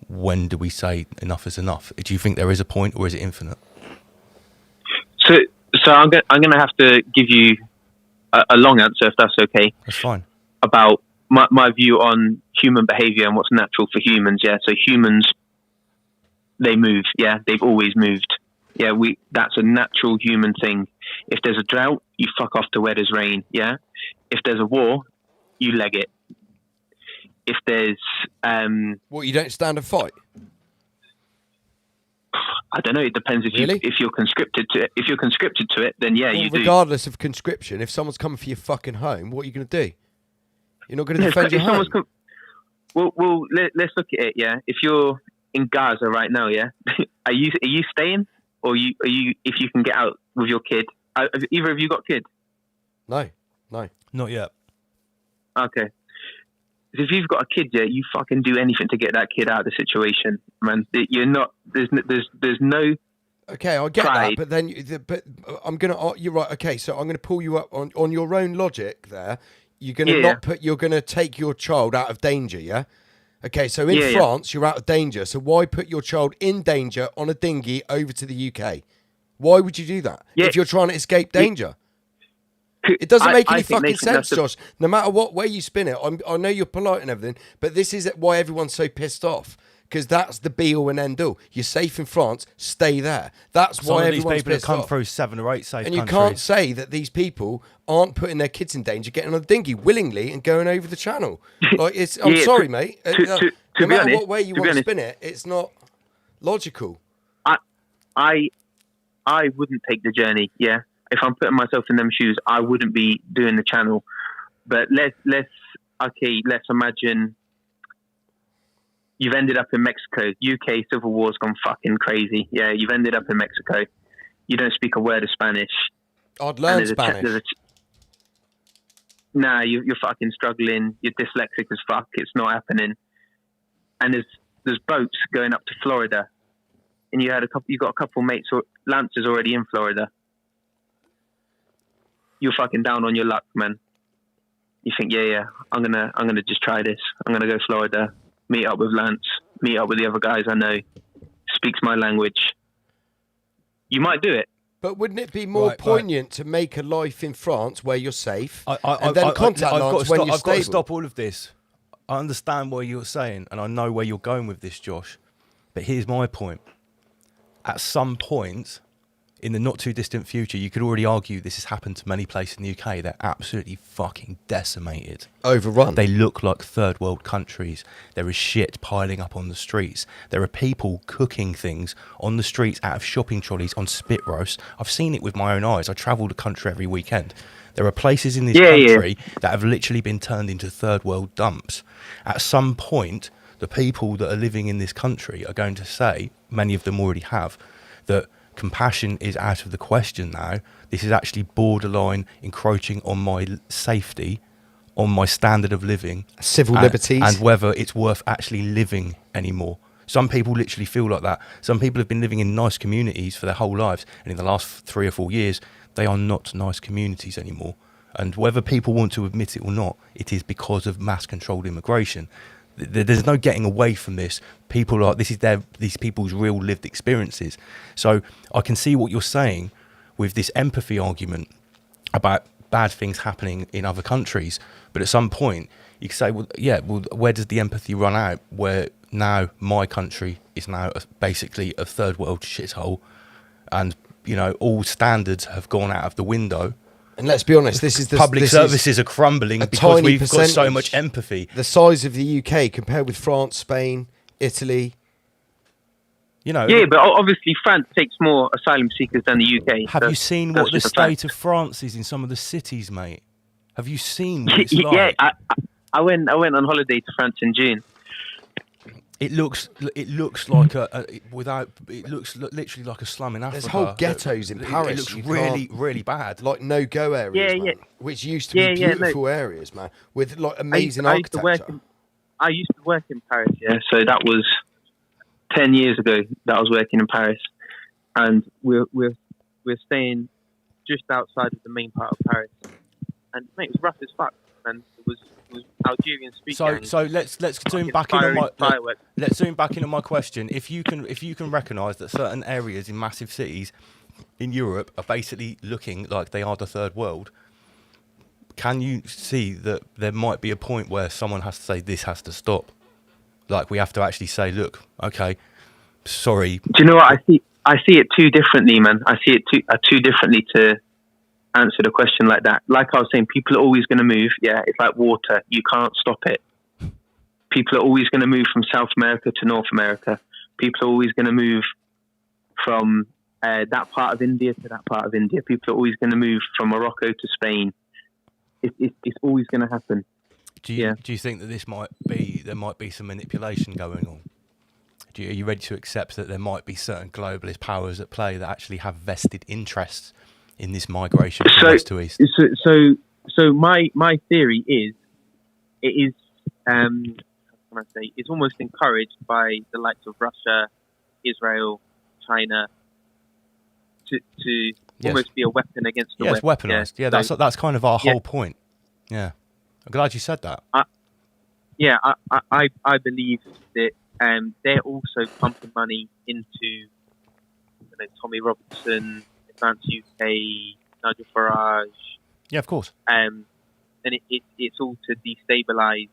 When do we say enough is enough? Do you think there is a point, or is it infinite? So I'm going to have to give you a long answer, if that's okay. That's fine. About my view on human behaviour and what's natural for humans. Yeah, so humans, they move. Yeah, they've always moved. Yeah, that's a natural human thing. If there's a drought, you fuck off to where there's rain. Yeah, if there's a war, you leg it. If there's you don't stand and fight? I don't know. It depends if you're conscripted to it. If you're conscripted to it, then you do. Regardless of conscription, if someone's coming for your fucking home, what are you going to do? You're not going to defend your home. Well, let's look at it. Yeah, if you're in Gaza right now, yeah, are you staying, or you if you can get out with your kid? Either of you got kid? No, not yet. Okay. If you've got a kid, you fucking do anything to get that kid out of the situation, man. You're not. There's no. Okay, I get pride. that, but then I'm gonna. You're right. Okay, so I'm gonna pull you up on your own logic. There, you're gonna You're gonna take your child out of danger. Yeah. Okay, so in France, you're out of danger. So why put your child in danger on a dinghy over to the UK? Why would you do that if you're trying to escape danger? It doesn't make any fucking sense, Josh. No matter what way you spin it, I know you're polite and everything, but this is why everyone's so pissed off, because that's the be-all and end-all. You're safe in France, stay there. That's why everyone's pissed off. These people have come through 7 or 8 safe countries. And you countries. can't say that these people aren't putting their kids in danger, getting on a dinghy willingly and going over the channel. Like, I'm sorry, mate. No matter what way you want to spin it, it's not logical. I wouldn't take the journey, yeah. If I'm putting myself in them shoes, I wouldn't be doing the channel. But let's imagine you've ended up in Mexico. UK civil war's gone fucking crazy. Yeah, you've ended up in Mexico. You don't speak a word of Spanish. I'd learn Spanish. You're fucking struggling. You're dyslexic as fuck. It's not happening. And there's boats going up to Florida, and you got a couple mates. Lance is already in Florida. You're fucking down on your luck, man. You think, I'm gonna just try this. I'm gonna go Florida, meet up with Lance, meet up with the other guys I know, speaks my language. You might do it. But wouldn't it be more Right, poignant to make a life in France where you're safe, and then contact I've got Lance to when stop, you're I've got to stable? stop all of this. I understand what you're saying, and I know where you're going with this, Josh. But here's my point. At some point in the not too distant future, you could already argue this has happened to many places in the UK. They're absolutely fucking decimated. Overrun. They look like third world countries. There is shit piling up on the streets. There are people cooking things on the streets out of shopping trolleys on spit roasts. I've seen it with my own eyes. I travel the country every weekend. There are places in this country that have literally been turned into third world dumps. At some point, the people that are living in this country are going to say, many of them already have, that compassion is out of the question now. This is actually borderline encroaching on my safety, on my standard of living, Civil liberties. and whether it's worth actually living anymore. Some people literally feel like that. Some people have been living in nice communities for their whole lives, and in the last 3 or 4 years, they are not nice communities anymore. And whether people want to admit it or not, it is because of mass-controlled immigration. There's no getting away from this. People are, this is these people's real lived experiences. So I can see what you're saying with this empathy argument about bad things happening in other countries. But at some point, you can say, well, yeah, well, where does the empathy run out? Where now my country is now basically a third world shithole, and you know all standards have gone out of the window. And let's be honest, this is the public services are crumbling because we've got so much empathy. The size of the UK compared with France, Spain, Italy. You know. Yeah, but obviously France takes more asylum seekers than the UK. Have you seen what the state of France is in some of the cities, mate? Have you seen what it's Yeah, like? I went on holiday to France in June. It looks like it looks literally like a slum in Africa. There's whole ghettos in Paris. It looks really bad. Like no-go areas, man, which used to be beautiful areas, man, with like amazing architecture. I used to work in Paris, yeah. So that was 10 years ago that I was working in Paris, and we're staying just outside of the main part of Paris, and mate, it was rough as fuck, and it was Algerian speaking. So let's zoom back into my question. If you can recognise that certain areas in massive cities in Europe are basically looking like they are the third world, can you see that there might be a point where someone has to say this has to stop? Like we have to actually say, look, okay, sorry. Do you know what I see it too differently, man. I see it too differently to answer the question like that. Like I was saying, people are always going to move. Yeah, it's like water. You can't stop it. People are always going to move from South America to North America. People are always going to move from that part of India to that part of India. People are always going to move from Morocco to Spain. It's always going to happen. Do you think that there might be some manipulation going on? Are you ready to accept that there might be certain globalist powers at play that actually have vested interests in this migration from west to east? So my theory is, it is how can I say? It's almost encouraged by the likes of Russia, Israel, China to almost be a weapon against the West. It's weaponized. Yeah, that's kind of our whole point. Yeah, I'm glad you said that. I believe that they're also pumping money into Tommy Robinson, France, UK, Nigel Farage. Yeah, of course. And it's all to destabilise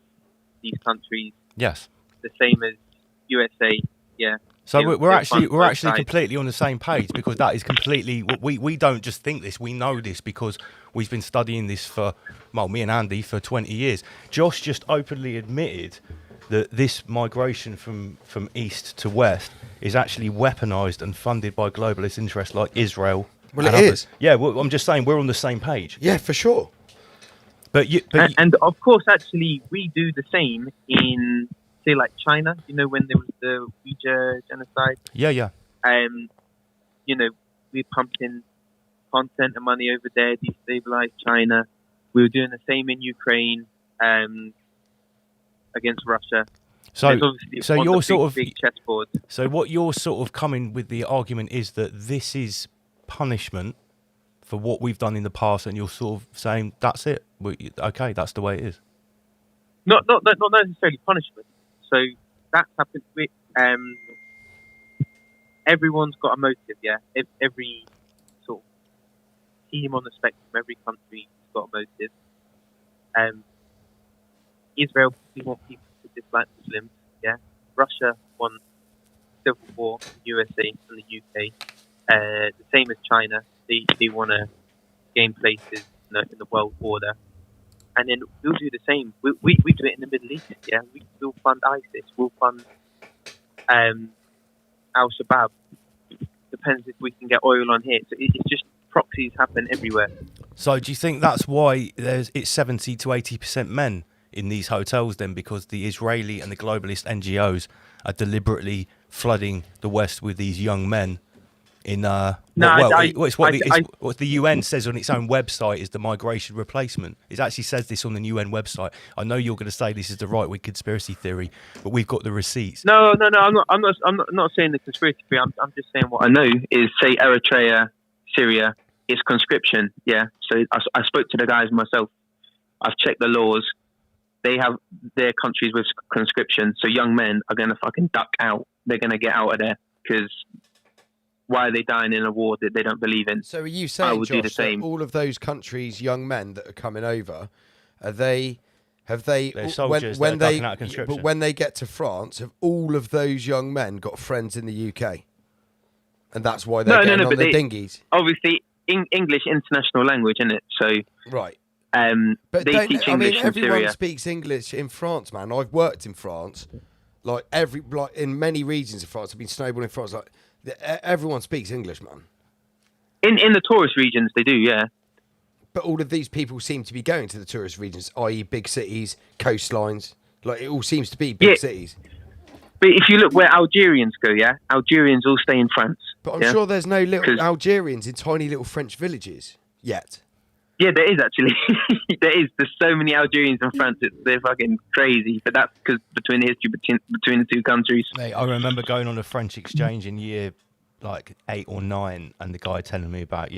these countries. Yes. The same as USA. Yeah. So we're actually completely on the same page, because that is completely we don't just think this, we know this because we've been studying this for me and Andy for 20 years. Josh just openly admitted that this migration from east to west is actually weaponized and funded by globalist interests like Israel. Well, it is. Yeah, I'm just saying we're on the same page. Yeah, for sure. And of course, actually, we do the same in, say, like China. You know, when there was the Uyghur genocide. Yeah. We pumped in content and money over there, destabilized China. We were doing the same in Ukraine against Russia. So you're sort of big chessboard. So what you're sort of coming with the argument is that this is punishment for what we've done in the past, and you're sort of saying that's it. Okay, that's the way it is. Not necessarily punishment. So that's happened with everyone's got a motive. Yeah, every sort of see him on the spectrum. Every country's got a motive. Israel, we want people to dislike Muslims. Yeah, Russia won civil war in the USA and the UK. The same as China, they want to gain places in the world order. And then we'll do the same. We do it in the Middle East. Yeah, we'll fund ISIS. We'll fund Al Shabaab. Depends if we can get oil on here. So it's just proxies happen everywhere. So do you think that's why it's 70 to 80% men in these hotels then, because the Israeli and the globalist NGOs are deliberately flooding the West with these young men in what the UN says on its own website is the migration replacement. It actually says this on the UN website. I know you're going to say this is the right-wing conspiracy theory, but we've got the receipts. No. I'm not saying the conspiracy theory. I'm just saying what I know is, say, Eritrea, Syria, it's conscription. Yeah. So I spoke to the guys myself. I've checked the laws. They have their countries with conscription. So young men are going to fucking duck out. They're going to get out of there because why are they dying in a war that they don't believe in? So are you saying, I would do the Josh, same. that all of those countries' young men that are coming over, they're soldiers that are ducking out of conscription. But when they get to France, have all of those young men got friends in the UK? And that's why they're getting on the dinghies? Obviously, English international language, isn't it? So right. But they teach English in everyone Syria. speaks English in France, man. I've worked in France, like in many regions of France. I've been snowballing in France. Like everyone speaks English, man. In the tourist regions, they do, yeah. But all of these people seem to be going to the tourist regions, i.e., big cities, coastlines. Like it all seems to be big cities. But if you look where Algerians go, yeah, Algerians all stay in France. But I'm sure there's no little Algerians in tiny little French villages yet. Yeah, there is actually. There is. There's so many Algerians in France. They're fucking crazy. But that's because between the history between the two countries. Mate, I remember going on a French exchange in year like 8 or 9, and the guy telling me about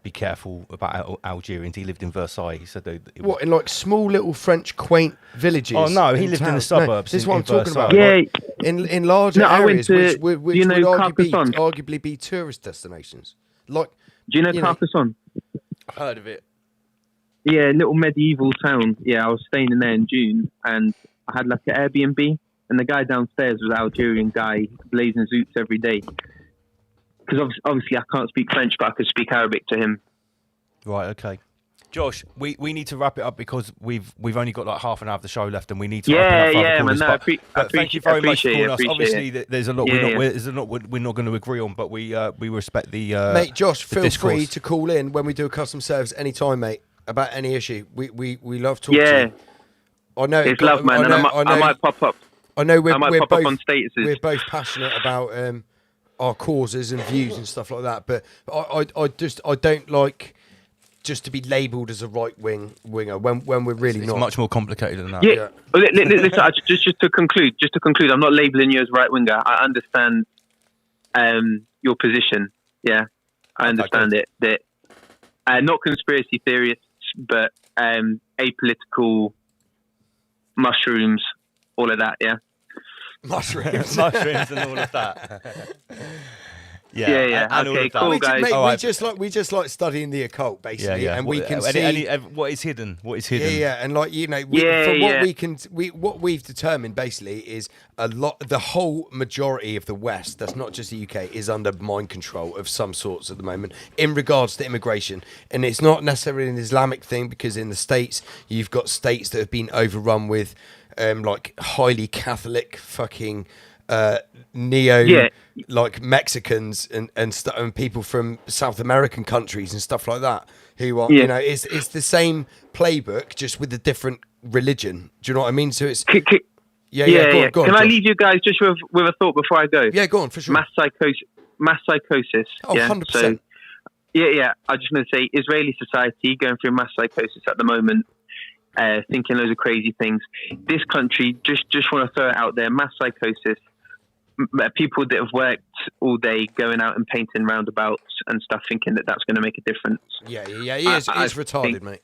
be careful about Algerians. He lived in Versailles. He said what, in like small little French quaint villages? Oh no, he lived in the suburbs. This is what I'm talking Versailles. about. Yeah, like, in larger areas, which would arguably be tourist destinations. Like, do you know Carcassonne? I've heard of it. Yeah, little medieval town. Yeah, I was staying in there in June, and I had like an Airbnb, and the guy downstairs was an Algerian guy, blazing zoots every day. Because obviously I can't speak French, but I could speak Arabic to him. Right, okay. Josh, we need to wrap it up because we've only got like half an hour of the show left, and we need to wrap it up. Yeah, man. No, thank you very much for calling us. It. Obviously, there's a lot we're not going to agree on, but we respect the mate. Josh, feel discourse. free to call in when we do a custom service anytime, mate. About any issue, we love talking to you. I know it's love, man. I might pop up. I know we're pop both up on statuses. We're both passionate about our causes and views and stuff like that. But I don't like just to be labelled as a right winger when we're really it's not. Much more complicated than that. Yeah. Listen, just to conclude, I'm not labelling you as right winger. I understand your position. Yeah, I understand it. That not conspiracy theorists, but apolitical mushrooms, all of that. Yeah. Mushrooms and all of that. Yeah. And okay, cool, guys. Mate, we just like studying the occult, basically, and we can see what is hidden. What is hidden? Yeah, and like what we've determined basically is the whole majority of the West, that's not just the UK, is under mind control of some sorts at the moment in regards to immigration, and it's not necessarily an Islamic thing because in the States you've got states that have been overrun with like highly Catholic fucking like Mexicans and people from South American countries and stuff like that who are it's the same playbook just with a different religion. Do you know what I mean? So it's go on, Can I leave you guys just with a thought before I go? Yeah, go on, for sure. Mass psychosis. Oh, 100%. So, yeah. I just want to say Israeli society going through mass psychosis at the moment. Thinking loads of crazy things. This country, just want to throw it out there, mass psychosis. People that have worked all day going out and painting roundabouts and stuff, thinking that's going to make a difference. Yeah, he is retarded, mate.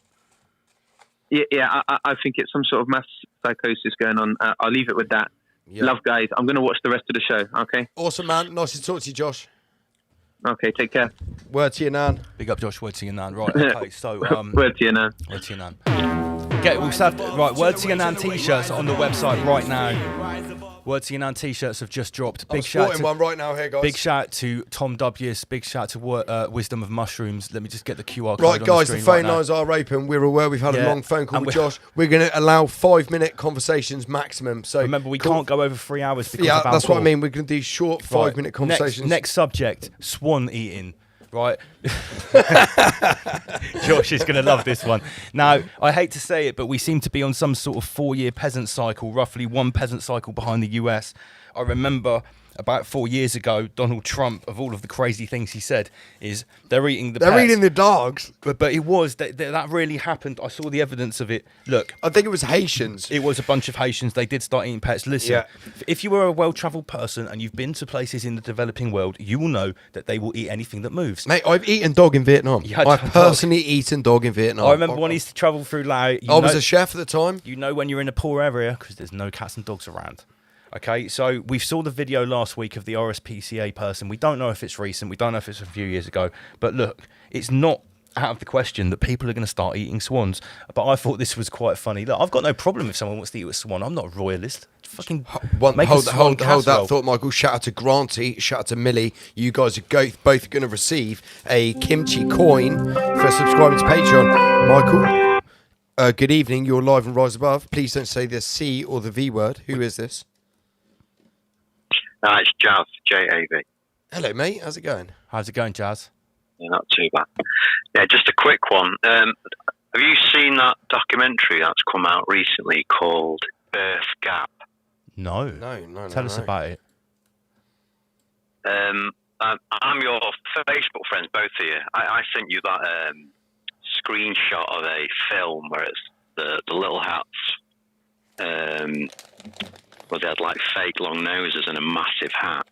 Yeah, I think it's some sort of mass psychosis going on. I'll leave it with that. Yeah. Love, guys. I'm going to watch the rest of the show, okay? Awesome, man. Nice to talk to you, Josh. Okay, take care. Word to your nan. Big up, Josh. Word to your nan. Right. Okay. So Word to your nan. Word to your nan. Right. Word to your nan t-shirts on the website right now. Word to your nan t-shirts have just dropped. I'm sporting one right now here, guys. Big shout out to Tom W's. Big shout out to Wisdom of Mushrooms. Let me just get the QR code. Right, guys, on the the phone screen lines are open. We're aware we've had a Yeah. long phone call And with Josh. We're going to allow 5-minute conversations maximum. So remember, we can't go over 3 hours because of that's alcohol. what I mean. We're going to do short 5-minute conversations. Next subject: swan eating. Right, Josh is going to love this one. Now, I hate to say it, but we seem to be on some sort of 4-year peasant cycle, roughly one peasant cycle behind the US. I remember about 4 years ago, Donald Trump, of all of the crazy things he said, is they're eating the They're pets. eating the dogs. But it was, that really happened. I saw the evidence of it. Look. I think it was Haitians. It was a bunch of Haitians. They did start eating pets. Listen, Yeah. if you are a well-travelled person and you've been to places in the developing world, you will know that they will eat anything that moves. Mate, I've eaten dog in Vietnam. You had I've dog. personally eaten dog in Vietnam. I remember when I used to travel through Laos. I was a chef at the time. You know when you're in a poor area because there's no cats and dogs around. Okay, so we saw the video last week of the RSPCA person. We don't know if it's recent. We don't know if it's a few years ago. But look, it's not out of the question that people are going to start eating swans. But I thought this was quite funny. Look, I've got no problem if someone wants to eat a swan. I'm not a royalist. Fucking make a swan Hold casserole. that thought, Michael. Shout out to Granty. Shout out to Millie. You guys are both going to receive a kimchi coin for subscribing to Patreon. Michael, good evening. You're live and Rise Above. Please don't say the C or the V word. Who is this? It's Jav, J-A-V. Hello, mate. How's it going? How's it going, Jazz? Yeah, not too bad. Yeah, just a quick one. Have you seen that documentary that's come out recently called Birth Gap? No. No. Tell us about it. I'm your Facebook friends, both of you. I sent you that screenshot of a film where it's the little hats. Where they had like fake long noses and a massive hat.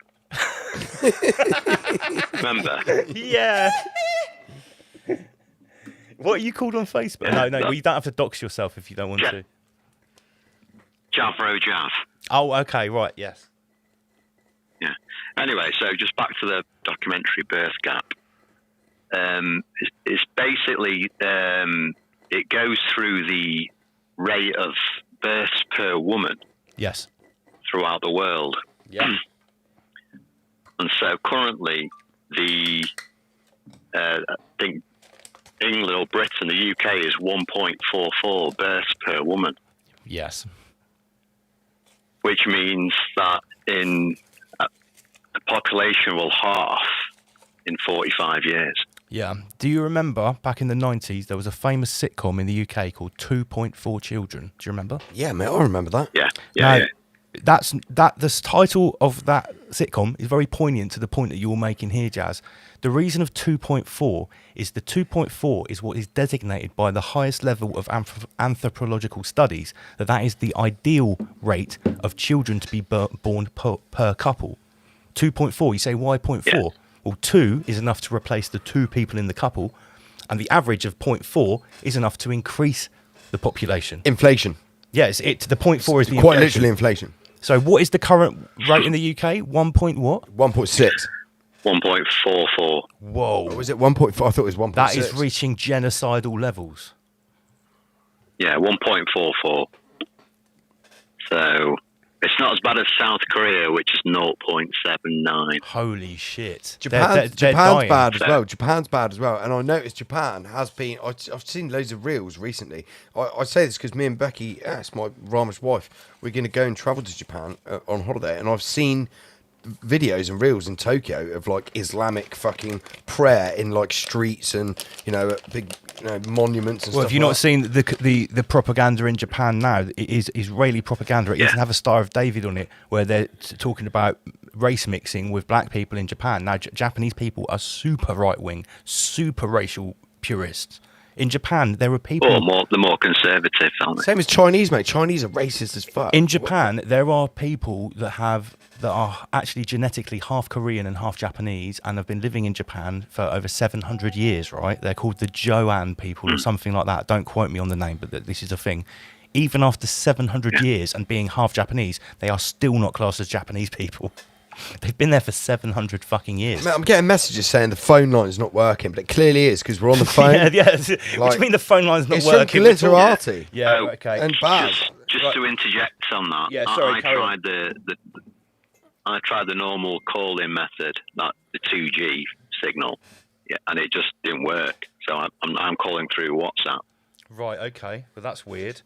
Remember? Yeah. What are you called on Facebook? Yeah, No, well, you don't have to dox yourself if you don't want to. Javro Jav. Oh, okay, right, yes. Yeah. Anyway, so just back to the documentary Birth Gap. It's basically it goes through the rate of births per woman. Yes. Throughout the world. Yeah. And so currently I think England or Britain, the UK is 1.44 births per woman. Yes. Which means that the population will half in 45 years. Yeah. Do you remember back in the 90s there was a famous sitcom in the UK called 2.4 Children? Do you remember? Yeah, mate, I remember that. Yeah. Now, the title of that sitcom is very poignant to the point that you're making here, Jazz. The reason of 2.4 is the 2.4 is what is designated by the highest level of anthropological studies that is the ideal rate of children to be born per couple. 2.4, you say why 0.4? Yeah. Well, 2 is enough to replace the 2 people in the couple, and the average of 0.4 is enough to increase the population. Inflation. Yes, the 0.4 is the quite inflation. literally inflation. So what is the current rate in the UK? 1 point what? 1.6. 1.44. Whoa. Was it 1.4? I thought it was 1.6. That is reaching genocidal levels. Yeah, 1.44. So it's not as bad as South Korea, which is 0.79. Holy shit. Japan's dying. bad as well. Japan's bad as well. And I noticed Japan has been... I've seen loads of reels recently. I say this because me and Becky, it's my Ramish wife, we're going to go and travel to Japan on holiday. And I've seen videos and reels in Tokyo of like Islamic fucking prayer in like streets and, big monuments and stuff. Well, have you not seen the propaganda in Japan now? It is Israeli propaganda. It doesn't have a Star of David on it where they're talking about race mixing with black people in Japan. Now, Japanese people are super right-wing, super racial purists. In Japan, there are people... the more conservative, aren't they? Same as Chinese, mate. Chinese are racist as fuck. In Japan, there are people that are actually genetically half Korean and half Japanese and have been living in Japan for over 700 years, right? They're called the Joan people or something like that. Don't quote me on the name, but this is a thing. Even after 700 years and being half Japanese, they are still not classed as Japanese people. They've been there for 700 fucking years. I'm getting messages saying the phone line's not working, but it clearly is because we're on the phone. yeah. What do you mean the phone line's not it's working? It's from Glitterati. Yeah, okay. And Baz. Just to interject on that, Yeah, sorry, I tried the normal call-in method, not the 2G signal, and it just didn't work. So I'm calling through WhatsApp. Right, okay. Well, that's weird.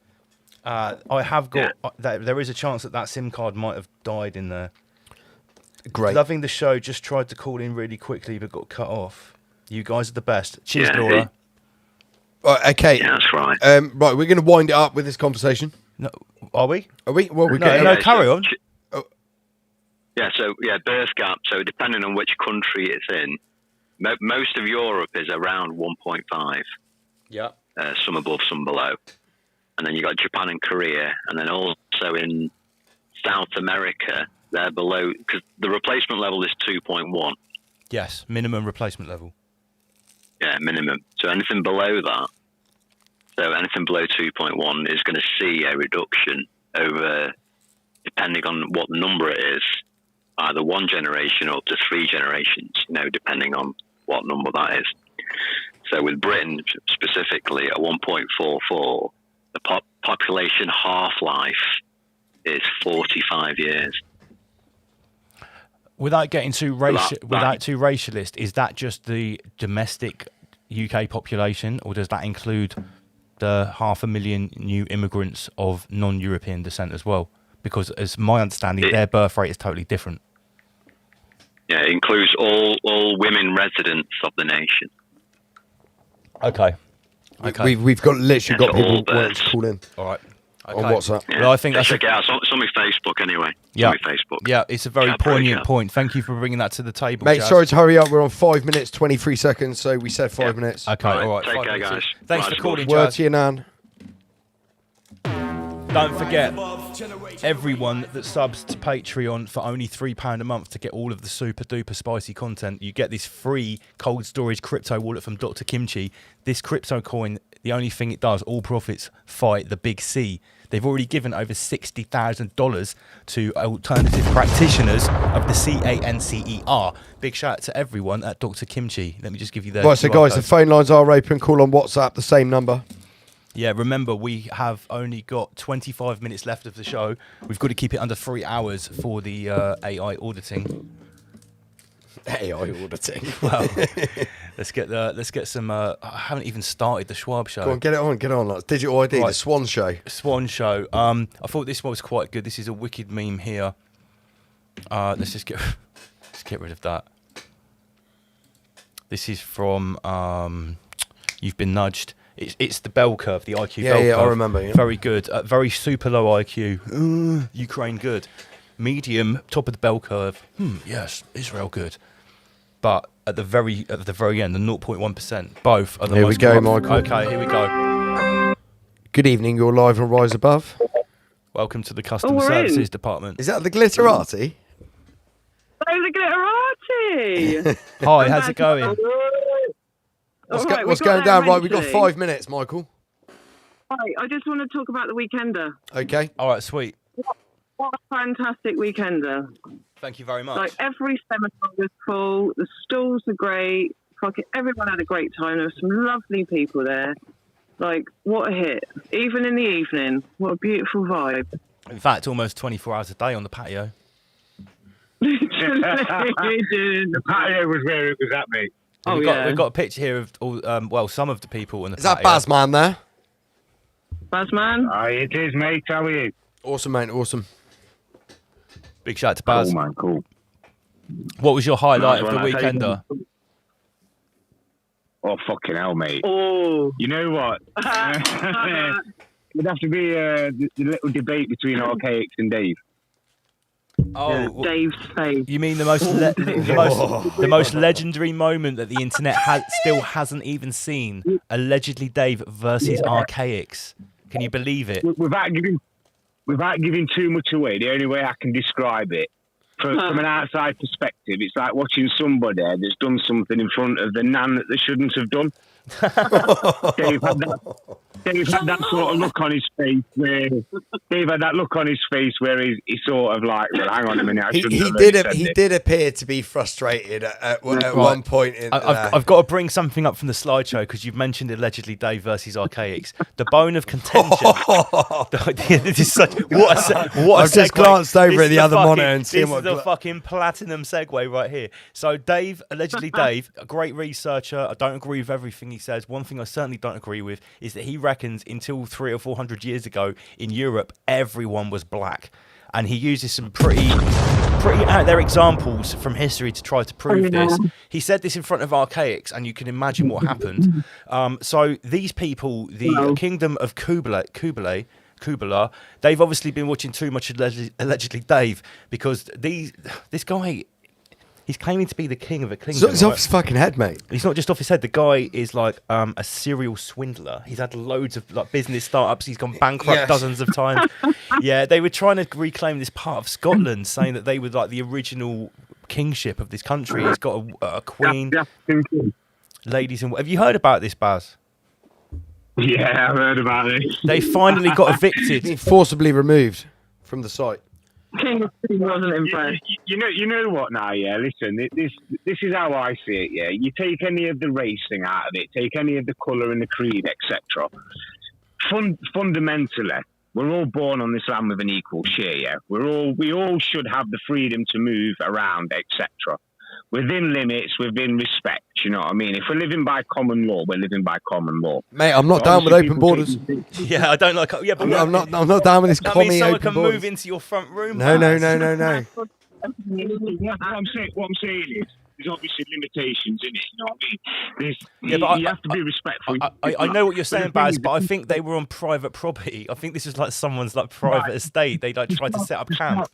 I have got... there is a chance that SIM card might have died in there. Great. Loving the show. Just tried to call in really quickly, but got cut off. You guys are the best. Cheers, Laura. Okay. Yeah, that's right. Right, we're going to wind it up with this conversation. No, are we? Are we? Well, we no, carry on. Yeah, so, birth gap. So depending on which country it's in, most of Europe is around 1.5. Yeah. Some above, some below. And then you got Japan and Korea. And then also in South America, they're below, because the replacement level is 2.1. Yes, minimum replacement level. Yeah, minimum. So anything below that, so anything below 2.1 is going to see a reduction over, depending on what number it is, either one generation or up to 3 generations, depending on what number that is. So with Britain specifically at 1.44, the population half-life is 45 years. Without getting too racialist, is that just the domestic UK population, or does that include the 500,000 new immigrants of non-European descent as well? Because as my understanding, their birth rate is totally different. Yeah, it includes all women residents of the nation. Okay. We've got literally got people wanting to call in. All right. On WhatsApp. Yeah. Well, I think that's check it out. It's on my Facebook anyway. Yeah. It's on my Facebook. Yeah, it's a very poignant point. Thank you for bringing that to the table, Mate, Jazz. sorry to hurry up. We're on 5 minutes, 23 seconds, so we said 5 minutes. Okay, all right. Take care, guys. Thanks for calling, Word Jazz. to your nan. Don't forget, everyone that subs to Patreon for only £3 a month to get all of the super duper spicy content, you get this free cold storage crypto wallet from Dr. Kimchi. This crypto coin, the only thing it does, all profits fight the big C. They've already given over $60,000 to alternative practitioners of the CANCER. Big shout out to everyone at Dr. Kimchi. Let me just give you their Right, so QR guys, code. the phone lines are open. Call on WhatsApp, the same number. Yeah, remember, we have only got 25 minutes left of the show. We've got to keep it under 3 hours for the AI auditing. AI auditing. Well, let's get some. I haven't even started the Schwab show. Go on, get it on. Like Digital ID, Right. the Swan Show. Swan show. I thought this one was quite good. This is a wicked meme here. Let's get rid of that. This is from You've Been Nudged. It's the bell curve, the IQ bell curve. Yeah, I remember. Yeah. Very good. Very super low IQ. Ukraine good. Medium, top of the bell curve. Yes, Israel good. But at the very end, the 0.1%, both are the Here most we go, corrupt. Michael. Okay, here we go. Good evening, you're live on Rise Above. Welcome to the Customer Services Department. Is that the Glitterati? Glitterati! Hi, how's it going? What's going down? Right, we've got 5 minutes, Michael. Right, I just want to talk about the Weekender. Okay. All right, sweet. What a fantastic Weekender. Thank you very much. Like, every seminar was full. The stalls are great. Everyone had a great time. There were some lovely people there. Like, what a hit. Even in the evening. What a beautiful vibe. In fact, almost 24 hours a day on the patio. The patio was where it was at, mate. Oh, We've got a picture here of all, some of the people on the Is that patio. Bazman there? Bazman? Aye, it is, mate. How are you? Awesome, mate. Awesome. Big shout out to Baz. Cool, man. Cool. What was your highlight Nice of the one, I tell you. Weekender? Oh, fucking hell, mate. Oh. You know what? It'd have to be the little debate between Archaics and Dave. Oh, Dave's face. You mean the most legendary moment that the internet still hasn't even seen? Allegedly Dave versus Archaics. Can you believe it? Without giving too much away, the only way I can describe it, from an outside perspective, it's like watching somebody that's done something in front of the nan that they shouldn't have done. Dave had that sort of look on his face where he sort of like, well, hang on a minute. He did appear to be frustrated at one point. I've got to bring something up from the slideshow because you've mentioned allegedly Dave versus Archaics. The bone of contention. This is such what I've just glanced over at the other monitor and seen what. This is the fucking platinum segue right here. So Dave, allegedly Dave, a great researcher. I don't agree with everything he says. One thing I certainly don't agree with is that he reckons until 300 or 400 years ago in Europe, everyone was black. And he uses some pretty out there examples from history to try to prove this. He said this in front of Archaics, and you can imagine what happened. So these people, the kingdom of Kubala, they've obviously been watching too much allegedly Dave, because this guy, he's claiming to be the king of a kingdom. So it's off his fucking head, mate. He's not just off his head. The guy is like a serial swindler. He's had loads of like business startups. He's gone bankrupt dozens of times. Yeah, they were trying to reclaim this part of Scotland, saying that they were like the original kingship of this country. He's got a queen, ladies and... Have you heard about this, Baz? Yeah, I've heard about this. They finally got evicted. Forcibly removed from the site. King wasn't impressed. You know what now, yeah? Listen, this is how I see it, yeah? You take any of the race thing out of it, take any of the colour and the creed, etc. Fundamentally, we're all born on this land with an equal share, yeah? We all should have the freedom to move around, etc. Within limits, within respect, you know what I mean? If we're living by common law, we're living by common law. Mate, I'm not down with open borders. Yeah, I don't like... Yeah, but I'm not down with this commie someone open can borders. move into your front room. No. What I'm saying is obviously limitations in it, you know what I mean? You have to be respectful. I know what you're saying, Baz, but I think they were on private property. I think this is like someone's like private estate. They like tried to set up camp.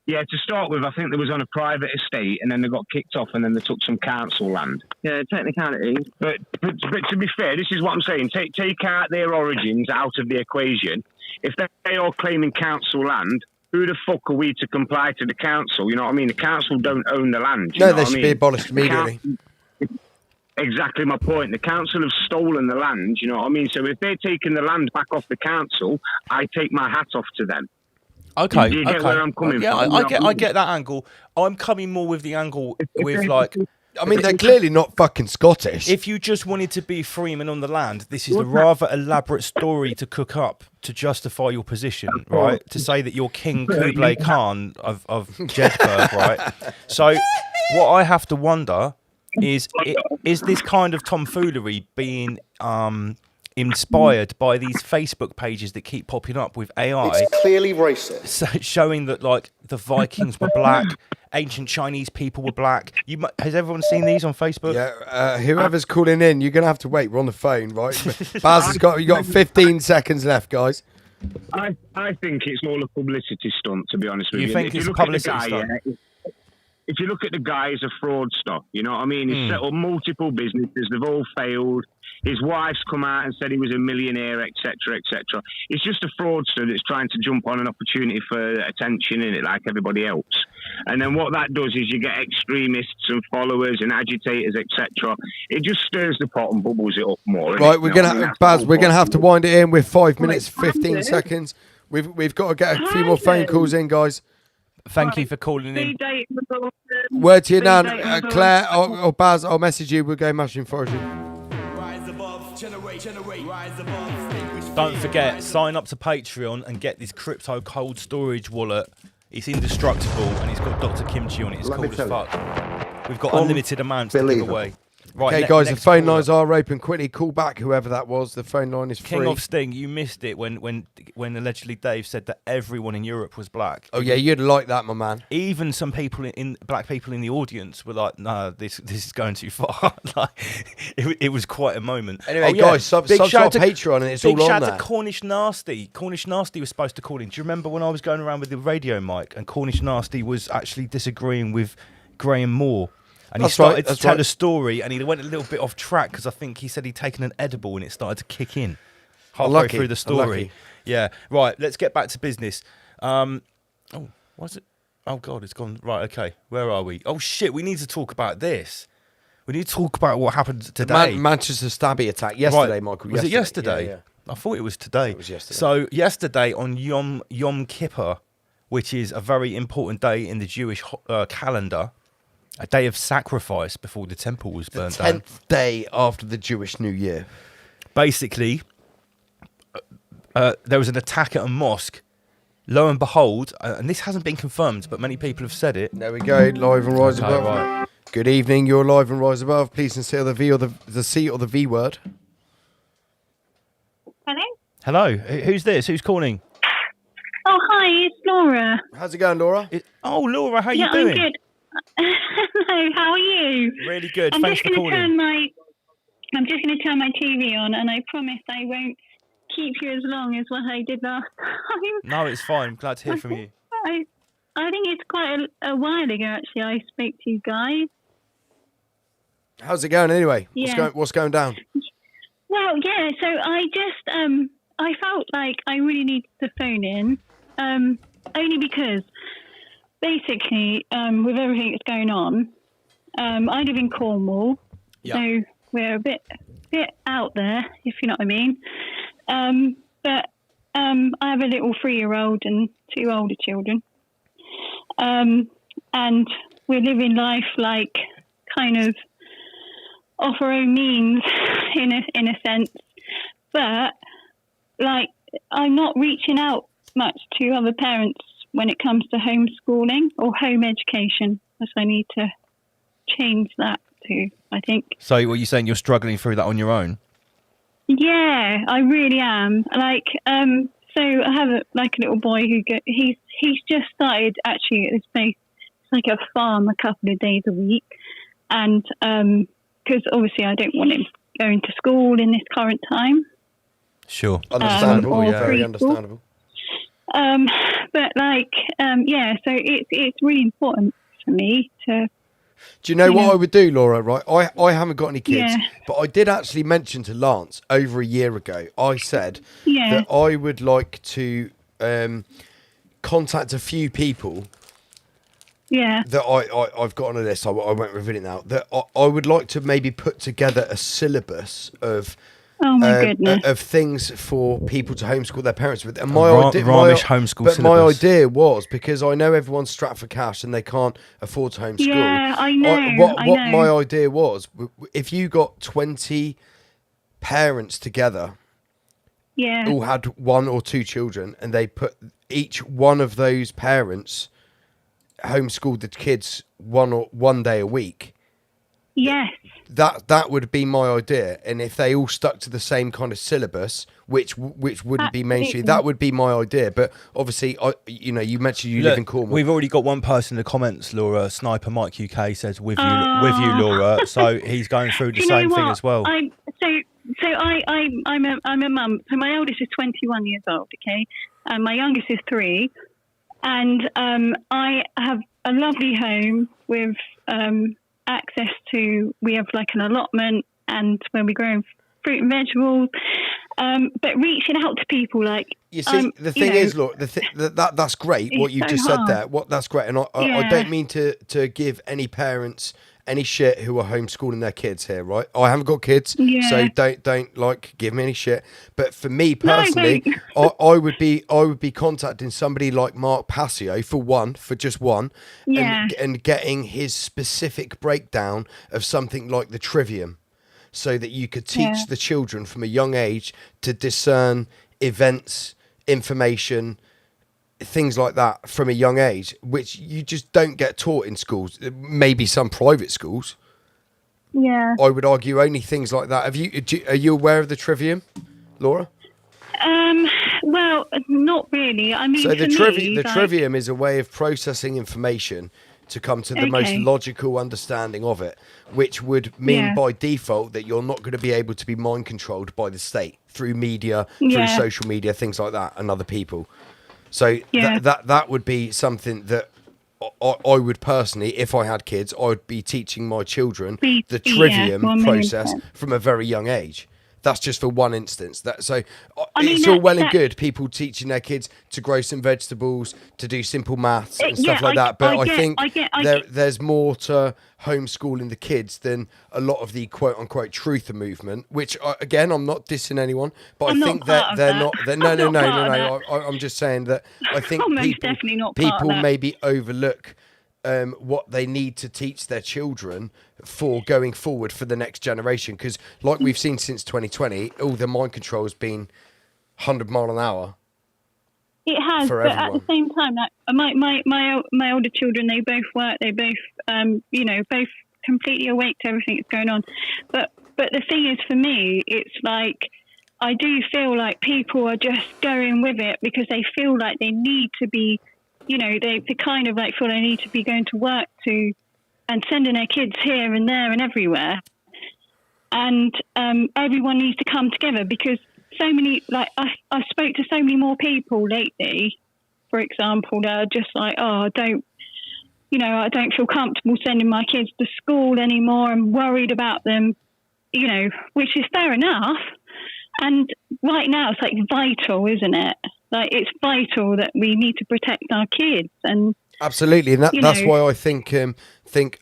Yeah, to start with, I think they was on a private estate, and then they got kicked off, and then they took some council land. Yeah, technicalities. But to be fair, this is what I'm saying. Take out their origins out of the equation. If they are claiming council land, who the fuck are we to comply to the council? You know what I mean? The council don't own the land. No, they should be abolished immediately. Exactly my point. The council have stolen the land, you know what I mean? So if they're taking the land back off the council, I take my hat off to them. Okay, you get where I'm coming yeah, from? I get that angle. I'm coming more with the angle with like... I mean, they're clearly not fucking Scottish. If you just wanted to be freemen on the land, this is a rather elaborate story to cook up to justify your position, right? To say that you're King Kublai Khan of Jedburgh, right? So what I have to wonder is this kind of tomfoolery being inspired by these Facebook pages that keep popping up with AI? It's clearly racist. Showing that like the Vikings were black, ancient Chinese people were black. Has everyone seen these on Facebook? Yeah, whoever's calling in, you're gonna have to wait. We're on the phone, right? Baz has you got 15 seconds left, guys. I think it's all a publicity stunt, to be honest with you. You think it's a publicity stunt? If you look at the guy, he's a fraudster. You know what I mean? He's set up multiple businesses. They've all failed. His wife's come out and said he was a millionaire, etc., etc. He's just a fraudster that's trying to jump on an opportunity for attention in it, like everybody else. And then what that does is you get extremists and followers and agitators, etc. It just stirs the pot and bubbles it up more. Right, we're gonna Baz, we're gonna have to wind it in with 5 minutes, 15 seconds. We've got to get a few more phone calls in, guys. Thank you for calling in. Word to you now, Claire or Baz. I'll message you. We'll go mashing for you. Don't forget, sign up to Patreon and get this crypto cold storage wallet. It's indestructible and it's got Dr. Kimchi on it. It's cool as fuck. We've got unlimited amounts to give away. Right, okay, guys, the phone lines are open. Quickly call back whoever that was. The phone line is free. King of Sting, you missed it when allegedly Dave said that everyone in Europe was black. Oh yeah, you'd like that, my man. Even some people black people in the audience were like, "No, this is going too far." Like, it was quite a moment. Anyway, guys, subs our Patreon and it's all on there. Big shout to Cornish Nasty. Cornish Nasty was supposed to call in. Do you remember when I was going around with the radio mic and Cornish Nasty was actually disagreeing with Graham Moore? And he started to tell a story, and he went a little bit off track because I think he said he'd taken an edible, and it started to kick in halfway through the story. Unlucky. Yeah, right. Let's get back to business. What's it? Oh God, it's gone. Right, okay. Where are we? Oh shit, we need to talk about this. We need to talk about what happened today. Manchester Stabby attack yesterday, Right. Michael. Was it yesterday? Yeah. I thought it was today. It was yesterday. So yesterday on Yom Kippur, which is a very important day in the Jewish calendar, a day of sacrifice before the temple was burned down. 10th day after the Jewish New Year. Basically, there was an attack at a mosque. Lo and behold, and this hasn't been confirmed, but many people have said it. There we go, live and rise above. Right. Good evening, you're live and rise above. Please conceal the V or the C or the V word. Hello? Hello, who's this? Who's calling? Oh, hi, it's Laura. How's it going, Laura? Oh, Laura, how you doing? I'm good. Hello, how are you? Really good. I'm Thanks just for gonna calling. I'm just going to turn my TV on, and I promise I won't keep you as long as what I did last time. No, it's fine. I'm glad to hear from you. I think it's quite a while ago, actually, I spoke to you guys. How's it going anyway? Yeah. What's going down? Well, yeah, so I just, I felt like I really needed to phone in, only because, basically, with everything that's going on, I live in Cornwall, so we're a bit out there, if you know what I mean. But I have a little 3-year-old and 2 older children. And we're living life like kind of off our own means in a sense. But like I'm not reaching out much to other parents when it comes to homeschooling or home education, as I need to change that to, I think. So, what you're saying, you're struggling through that on your own? Yeah, I really am. Like, so I have a little boy he's just started actually at this place. It's like a farm a couple of days a week, and because obviously I don't want him going to school in this current time. Sure, understandable. Or Very preschool. understandable. But like, yeah, so it's really important for me to. Do you know what I would do, Laura? Right, I haven't got any kids, Yeah. but I did actually mention to Lance over a year ago. I said Yeah. that I would like to contact a few people. Yeah. That I've got on a list. I won't reveal it now. That I would like to maybe put together a syllabus of. Oh my goodness. Of things for people to homeschool their parents with, and Ramesh homeschool But my syllabus. idea was, because I know everyone's strapped for cash and they can't afford to homeschool. Yeah, I know. What I know. my idea was, if you got 20 parents together, Yeah. all had 1 or 2 children, and they put each one of those parents homeschooled the kids one day a week. Yes. That would be my idea, and if they all stuck to the same kind of syllabus, which wouldn't be mainstream, that would be my idea. But obviously, you mentioned you live in Cornwall. We've already got one person in the comments, Laura. Sniper Mike UK says with you, Laura. So he's going through the Do you know same thing what? as well. I'm a mum. So my oldest is 21 years old. Okay, and my youngest is 3, and I have a lovely home with access to. We have like an allotment, and when we grow fruit and vegetables. But reaching out to people like you see, the thing is, look, that's great. What It's you so just said hard. there, that's great, and I Yeah. don't mean to give any parents any shit who are homeschooling their kids here, right? I haven't got kids, so Yeah. don't like give me any shit. But for me No, personally, don't. I would be contacting somebody like Mark Passio for just one, Yeah. and getting his specific breakdown of something like the Trivium, so that you could teach Yeah. the children from a young age to discern events, information, things like that from a young age, which you just don't get taught in schools. Maybe some private schools. Yeah. I would argue only things like that. Are you aware of the Trivium, Laura? Well, not really. I mean, So the for me, like- Trivium is a way of processing information to come to the most Okay. logical understanding of it, which would mean Yeah. by default that you're not going to be able to be mind controlled by the state through media, Yeah. through social media, things like that, and other people. So Yeah. that would be something that I would personally, if I had kids, I would be teaching my children the yeah, Trivium 1,000,000%. process from a very young age. That's just for one instance. It's mean, all well and that- good, people teaching their kids to grow some vegetables, to do simple maths and Yeah, stuff like that. But I get- there's more to homeschooling the kids than a lot of the quote unquote truther movement. Which again, I'm not dissing anyone, but I'm I think not that part of they're that. not. I'm No. not part of that. I'm just saying that I think I'm most people definitely not part of people that. maybe overlook what they need to teach their children for going forward for the next generation. Because like we've seen since 2020, all the mind control has been 100 mile an hour. It has, for but at everyone. the same time, like my older children, they both work. They both, both completely awake to everything that's going on. But the thing is, for me, it's like I do feel like people are just going with it because they feel like they need to be, they kind of like feel they need to be going to work to and sending their kids here and there and everywhere. And everyone needs to come together because so many, like I spoke to so many more people lately, for example, that are just like, oh, I don't feel comfortable sending my kids to school anymore. I'm worried about them, which is fair enough. And right now it's like vital, isn't it? Like it's vital that we need to protect our kids. And Absolutely, and that's why I think a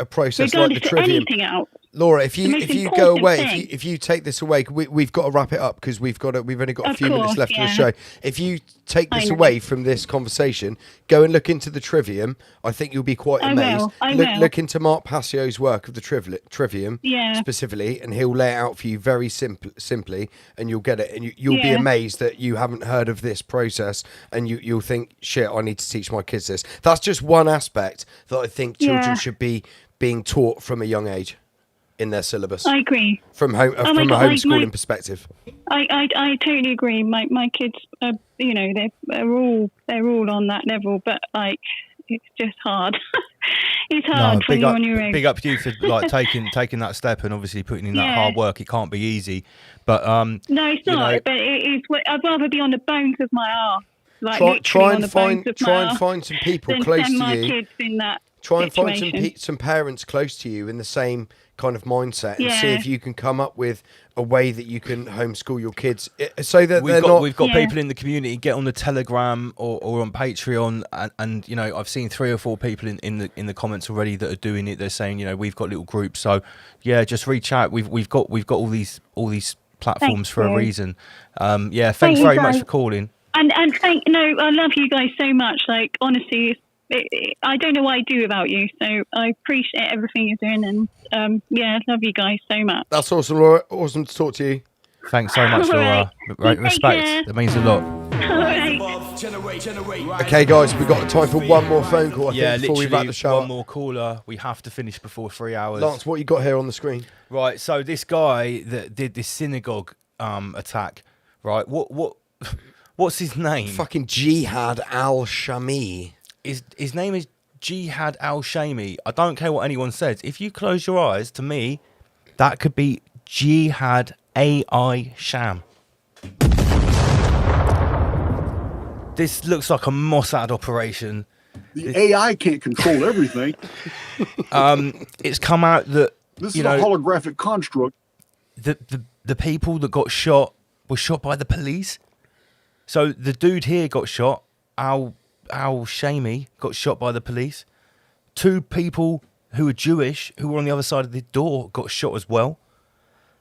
process like the regardless of Trivium. anything else. Laura, if The you most go important away, thing. if you take this away, we've got to wrap it up because we've only got a Of few minutes course, left of the yeah. show. If you take I this know. away from this conversation, go and look into the Trivium. I think you'll be quite I amazed. will, I look, will. look into Mark Passio's work of the Trivium Yeah. specifically, and he'll lay it out for you very simply, and you'll get it, and you'll be Yeah. amazed that you haven't heard of this process, and you'll think, shit, I need to teach my kids this. That's just one aspect that I think children Yeah. should be being taught from a young age in their syllabus. I agree. From Oh my from a God, like homeschooling perspective. I totally agree. My kids, they're all on that level, but like it's just hard. It's hard when you're on your own. Big up to you for like taking that step and obviously putting in that Yeah. hard work. It can't be easy, but No, it's you not. know- But I'd rather be on the bones of my arse. Like Try literally on and the find bones of my arse find some people than close send to my you. kids in that Try and find situation. some parents close to you in the same kind of mindset, and see Yeah. if you can come up with a way that you can homeschool your kids, so that we've they're got not. we've got people in the community get on the Telegram or on Patreon, and I've seen 3 or 4 people in the comments already that are doing it. They're saying we've got little groups, so yeah, just reach out. We've got all these platforms for a you. reason. Thanks Thank you, very much guys. for calling. And I love you guys so much. Like honestly, I don't know what I'd do without you. So I appreciate everything you're doing, and I love you guys so much. That's awesome, Laura. Awesome to talk to you. Thanks so much, All Laura. right. Take Respect. care. That means a lot. All right. Okay, guys, we've got time for one more phone call. I Yeah, think, before we literally wrap the show one up. more caller. We have to finish before 3 hours. Lance, what you got here on the screen? Right, so this guy that did this synagogue attack, right? What's his name? Fucking Jihad al-Shami. His name is Jihad al-Shami. I don't care what anyone says. If you close your eyes, to me, that could be Jihad AI Sham. This looks like a Mossad operation. The AI can't control everything. It's come out that This is a holographic construct. the people that got shot were shot by the police. So the dude here got shot. Al-Shami got shot by the police. 2 people who were Jewish, who were on the other side of the door, got shot as well.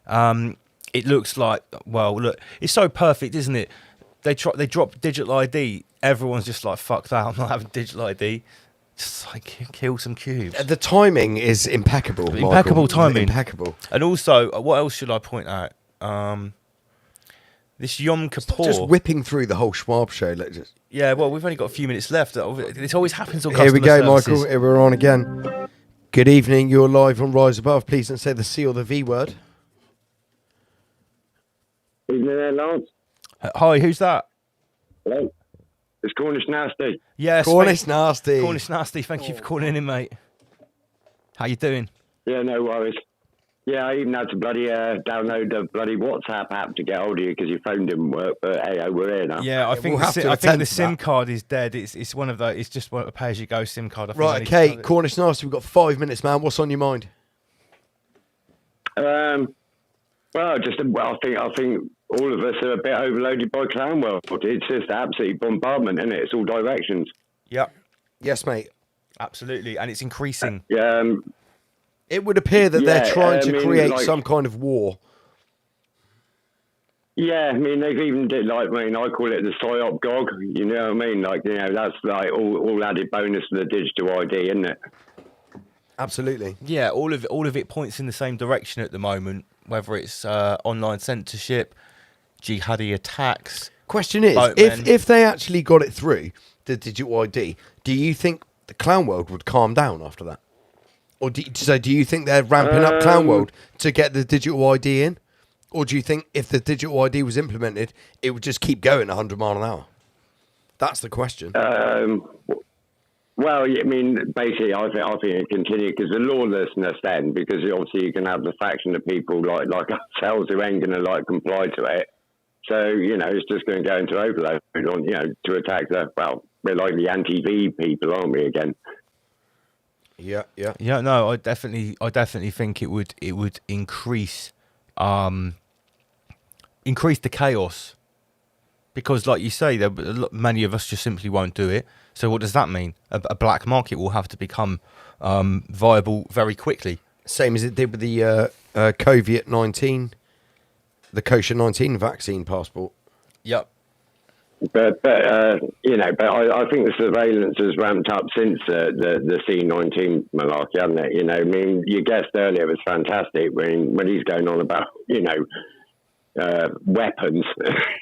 It looks like, look, it's so perfect, isn't it? They drop digital ID. Everyone's just like, fuck that, I'm not having digital ID. Just like kill some cubes. The timing is impeccable. Impeccable Michael. timing. Impeccable. And also, what else should I point out? This Yom Kippur. Just whipping through the whole Schwab show. Let's just... Yeah, well, we've only got a few minutes left. This always happens on Here we customer go, services. Michael. Here we're on again. Good evening. You're live on Rise Above. Please don't say the C or the V word. Evening there, Lance. Hi, who's that? Hello. It's Cornish Nasty. Yes, Cornish Nasty. Cornish Nasty. Thank you for calling in, mate. How you doing? Yeah, no worries. Yeah, I even had to bloody download the bloody WhatsApp app to get hold of you because your phone didn't work. But hey, we're here now. Yeah, I think we'll have to I think attend the to SIM that. card is dead. It's one of those. It's just a pay-as-you-go SIM card. I think I Right, need to okay. have it. Cornish Nasty, we've got 5 minutes, man. What's on your mind? Well, Well, I think all of us are a bit overloaded by Clown World. It's just absolutely bombardment, isn't it? It's all directions. Yep. Yes, mate. Absolutely, and it's increasing. It would appear that they're trying to create some kind of war. Yeah, I mean, they've even did, I call it the PSYOP GOG, you know what I mean? That's like all added bonus to the digital ID, isn't it? Absolutely. Yeah, all of it points in the same direction at the moment, whether it's online censorship, jihadi attacks. Question is, if they actually got it through, the digital ID, do you think the Clown World would calm down after that? Or do you think they're ramping up Clown World to get the digital ID in? Or do you think if the digital ID was implemented, it would just keep going 100 miles an hour? That's the question. Well, I mean, basically, I think it continues because the lawlessness then, because obviously you can have the faction of people like ourselves who ain't going to comply to it. So, it's just going to go into overload on, to attack we're like the anti-V people, aren't we, again? Yeah. No, I definitely think it would increase the chaos, because, like you say, many of us just simply won't do it. So what does that mean? A black market will have to become viable very quickly. Same as it did with the COVID-19, the kosher 19 vaccine passport. Yep. But I think the surveillance has ramped up since the C-19 malarkey, hasn't it? I mean, your guest earlier was fantastic when he's going on about, weapons.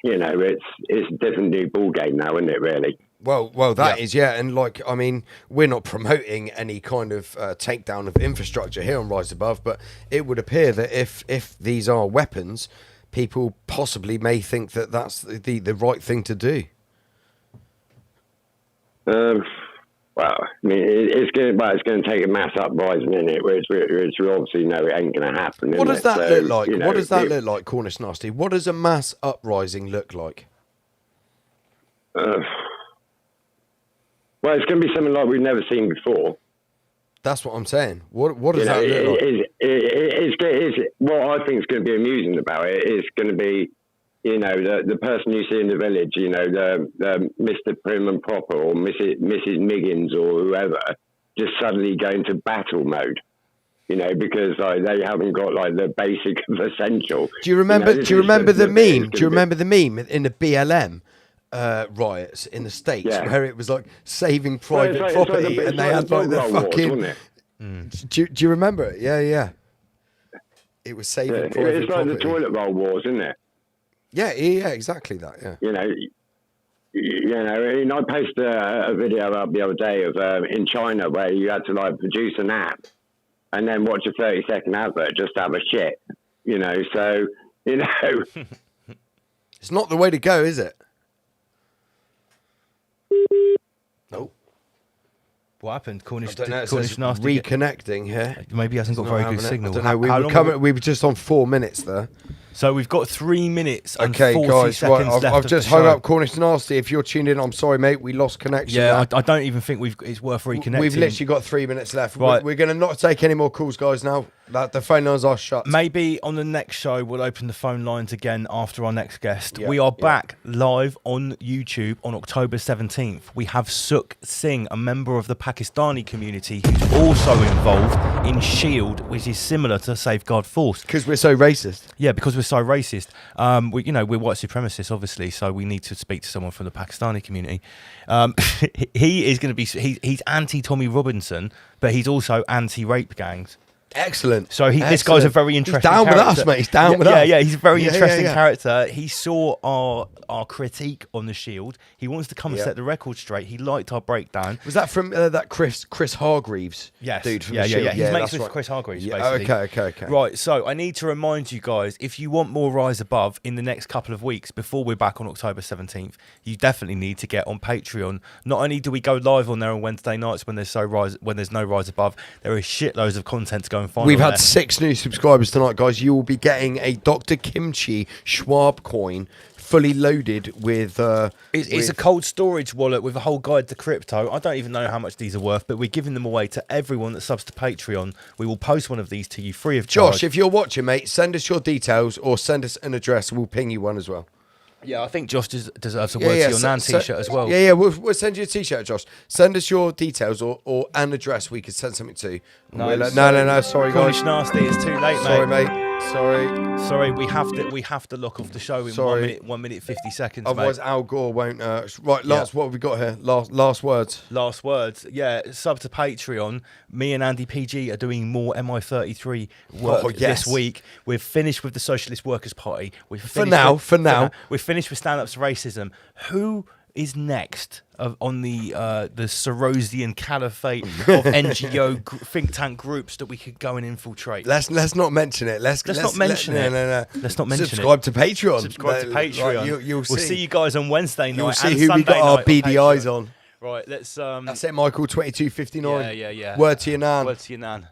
It's a different new ball game now, isn't it? Really. Well, that is, yeah. And we're not promoting any kind of takedown of infrastructure here on Rise Above, but it would appear that if these are weapons, people possibly may think that that's the right thing to do. Well, I mean, it's going to take a mass uprising in it, which we obviously know it ain't going to happen. What does that look like? What does that look like, Cornish Nasty? What does a mass uprising look like? Well, it's going to be something like we've never seen before. That's what I'm saying. What does that look like? What I think is going to be amusing about it is going to be, the person you see in the village, the Mr. Prim and Proper or Mrs. Miggins or whoever, just suddenly go into battle mode. Because they haven't got the basic of essential. Do you remember? Do you remember the meme? Do you remember the meme in the BLM? Riots in the States where it was saving private property and they had the fucking... Do you remember it? Yeah. It was saving private property. It's like the toilet roll wars, isn't it? Yeah, exactly that, yeah. I posted a video up the other day of in China where you had to produce an app and then watch a 30-second advert just to have a shit, so, It's not the way to go, is it? Nope. What happened? Cornish Nasty reconnecting here. Maybe he hasn't got very good signal. I don't know. We were just on 4 minutes there. So we've got 3 minutes and 40 guys, seconds left. I've just hung up Cornish Nasty. If you're tuned in, I'm sorry, mate. We lost connection. Yeah, I don't even think it's worth reconnecting. We've literally got 3 minutes left. Right. We're going to not take any more calls, guys, now. The phone lines are shut. Maybe on the next show, we'll open the phone lines again after our next guest. We are back live on YouTube on October 17th. We have Sukh Singh, a member of the Pakistani community, who's also involved in SHIELD, which is similar to Safeguard Force. Because we're so racist. Yeah, because we're so racist. We're white supremacists, obviously, so we need to speak to someone from the Pakistani community. He is going to be... He's anti-Tommy Robinson, but he's also anti-rape gangs. Excellent. So this guy's a very interesting character. He's down with us, mate. He's down with us. Yeah, he's a very interesting character. He saw our critique on the SHIELD. He wants to come and set the record straight. He liked our breakdown. Was that from that Chris Hargreaves? Yes. Dude from the SHIELD? He's mates with Chris Hargreaves, basically. Okay. Right, so I need to remind you guys, if you want more Rise Above in the next couple of weeks, before we're back on October 17th, you definitely need to get on Patreon. Not only do we go live on there on Wednesday nights when there's no Rise Above, there is shitloads of content to go and and find. We've all had there. 6 new subscribers tonight, guys. You will be getting a Dr. Kimchi Schwab coin, fully loaded with. It's a cold storage wallet with a whole guide to crypto. I don't even know how much these are worth, but we're giving them away to everyone that subs to Patreon. We will post one of these to you free of charge. Josh, if you're watching, mate, send us your details or send us an address. We'll ping you one as well. Yeah, I think Josh deserves a word to your Nan t-shirt as well. Yeah, we'll send you a t-shirt, Josh. Send us your details or an address we could send something to. No, sorry, Cornish guys. Nasty, it's too late, mate. Sorry, mate. Sorry, we have to lock off the show in 1 minute 50 seconds. Otherwise, mate. Al Gore won't. Right, what have we got here? Last words. Last words. Yeah, sub to Patreon. Me and Andy PG are doing more MI33 work this week. We've finished with the Socialist Workers' Party. For now. We've finished with Stand Up to Racism. Who is next on the Sorosian caliphate of NGO think tank groups that we could go and infiltrate? Let's not mention it. Let's not mention it. No. Let's not mention Subscribe it. to Patreon. Subscribe to Patreon. Right, you'll see. We'll see you guys on Wednesday night. You'll see and who Sunday we got our night beady on eyes Patreon. on. Right, let's. That's it, Michael. 22:59. Yeah. Word to your nan. Word to your nan.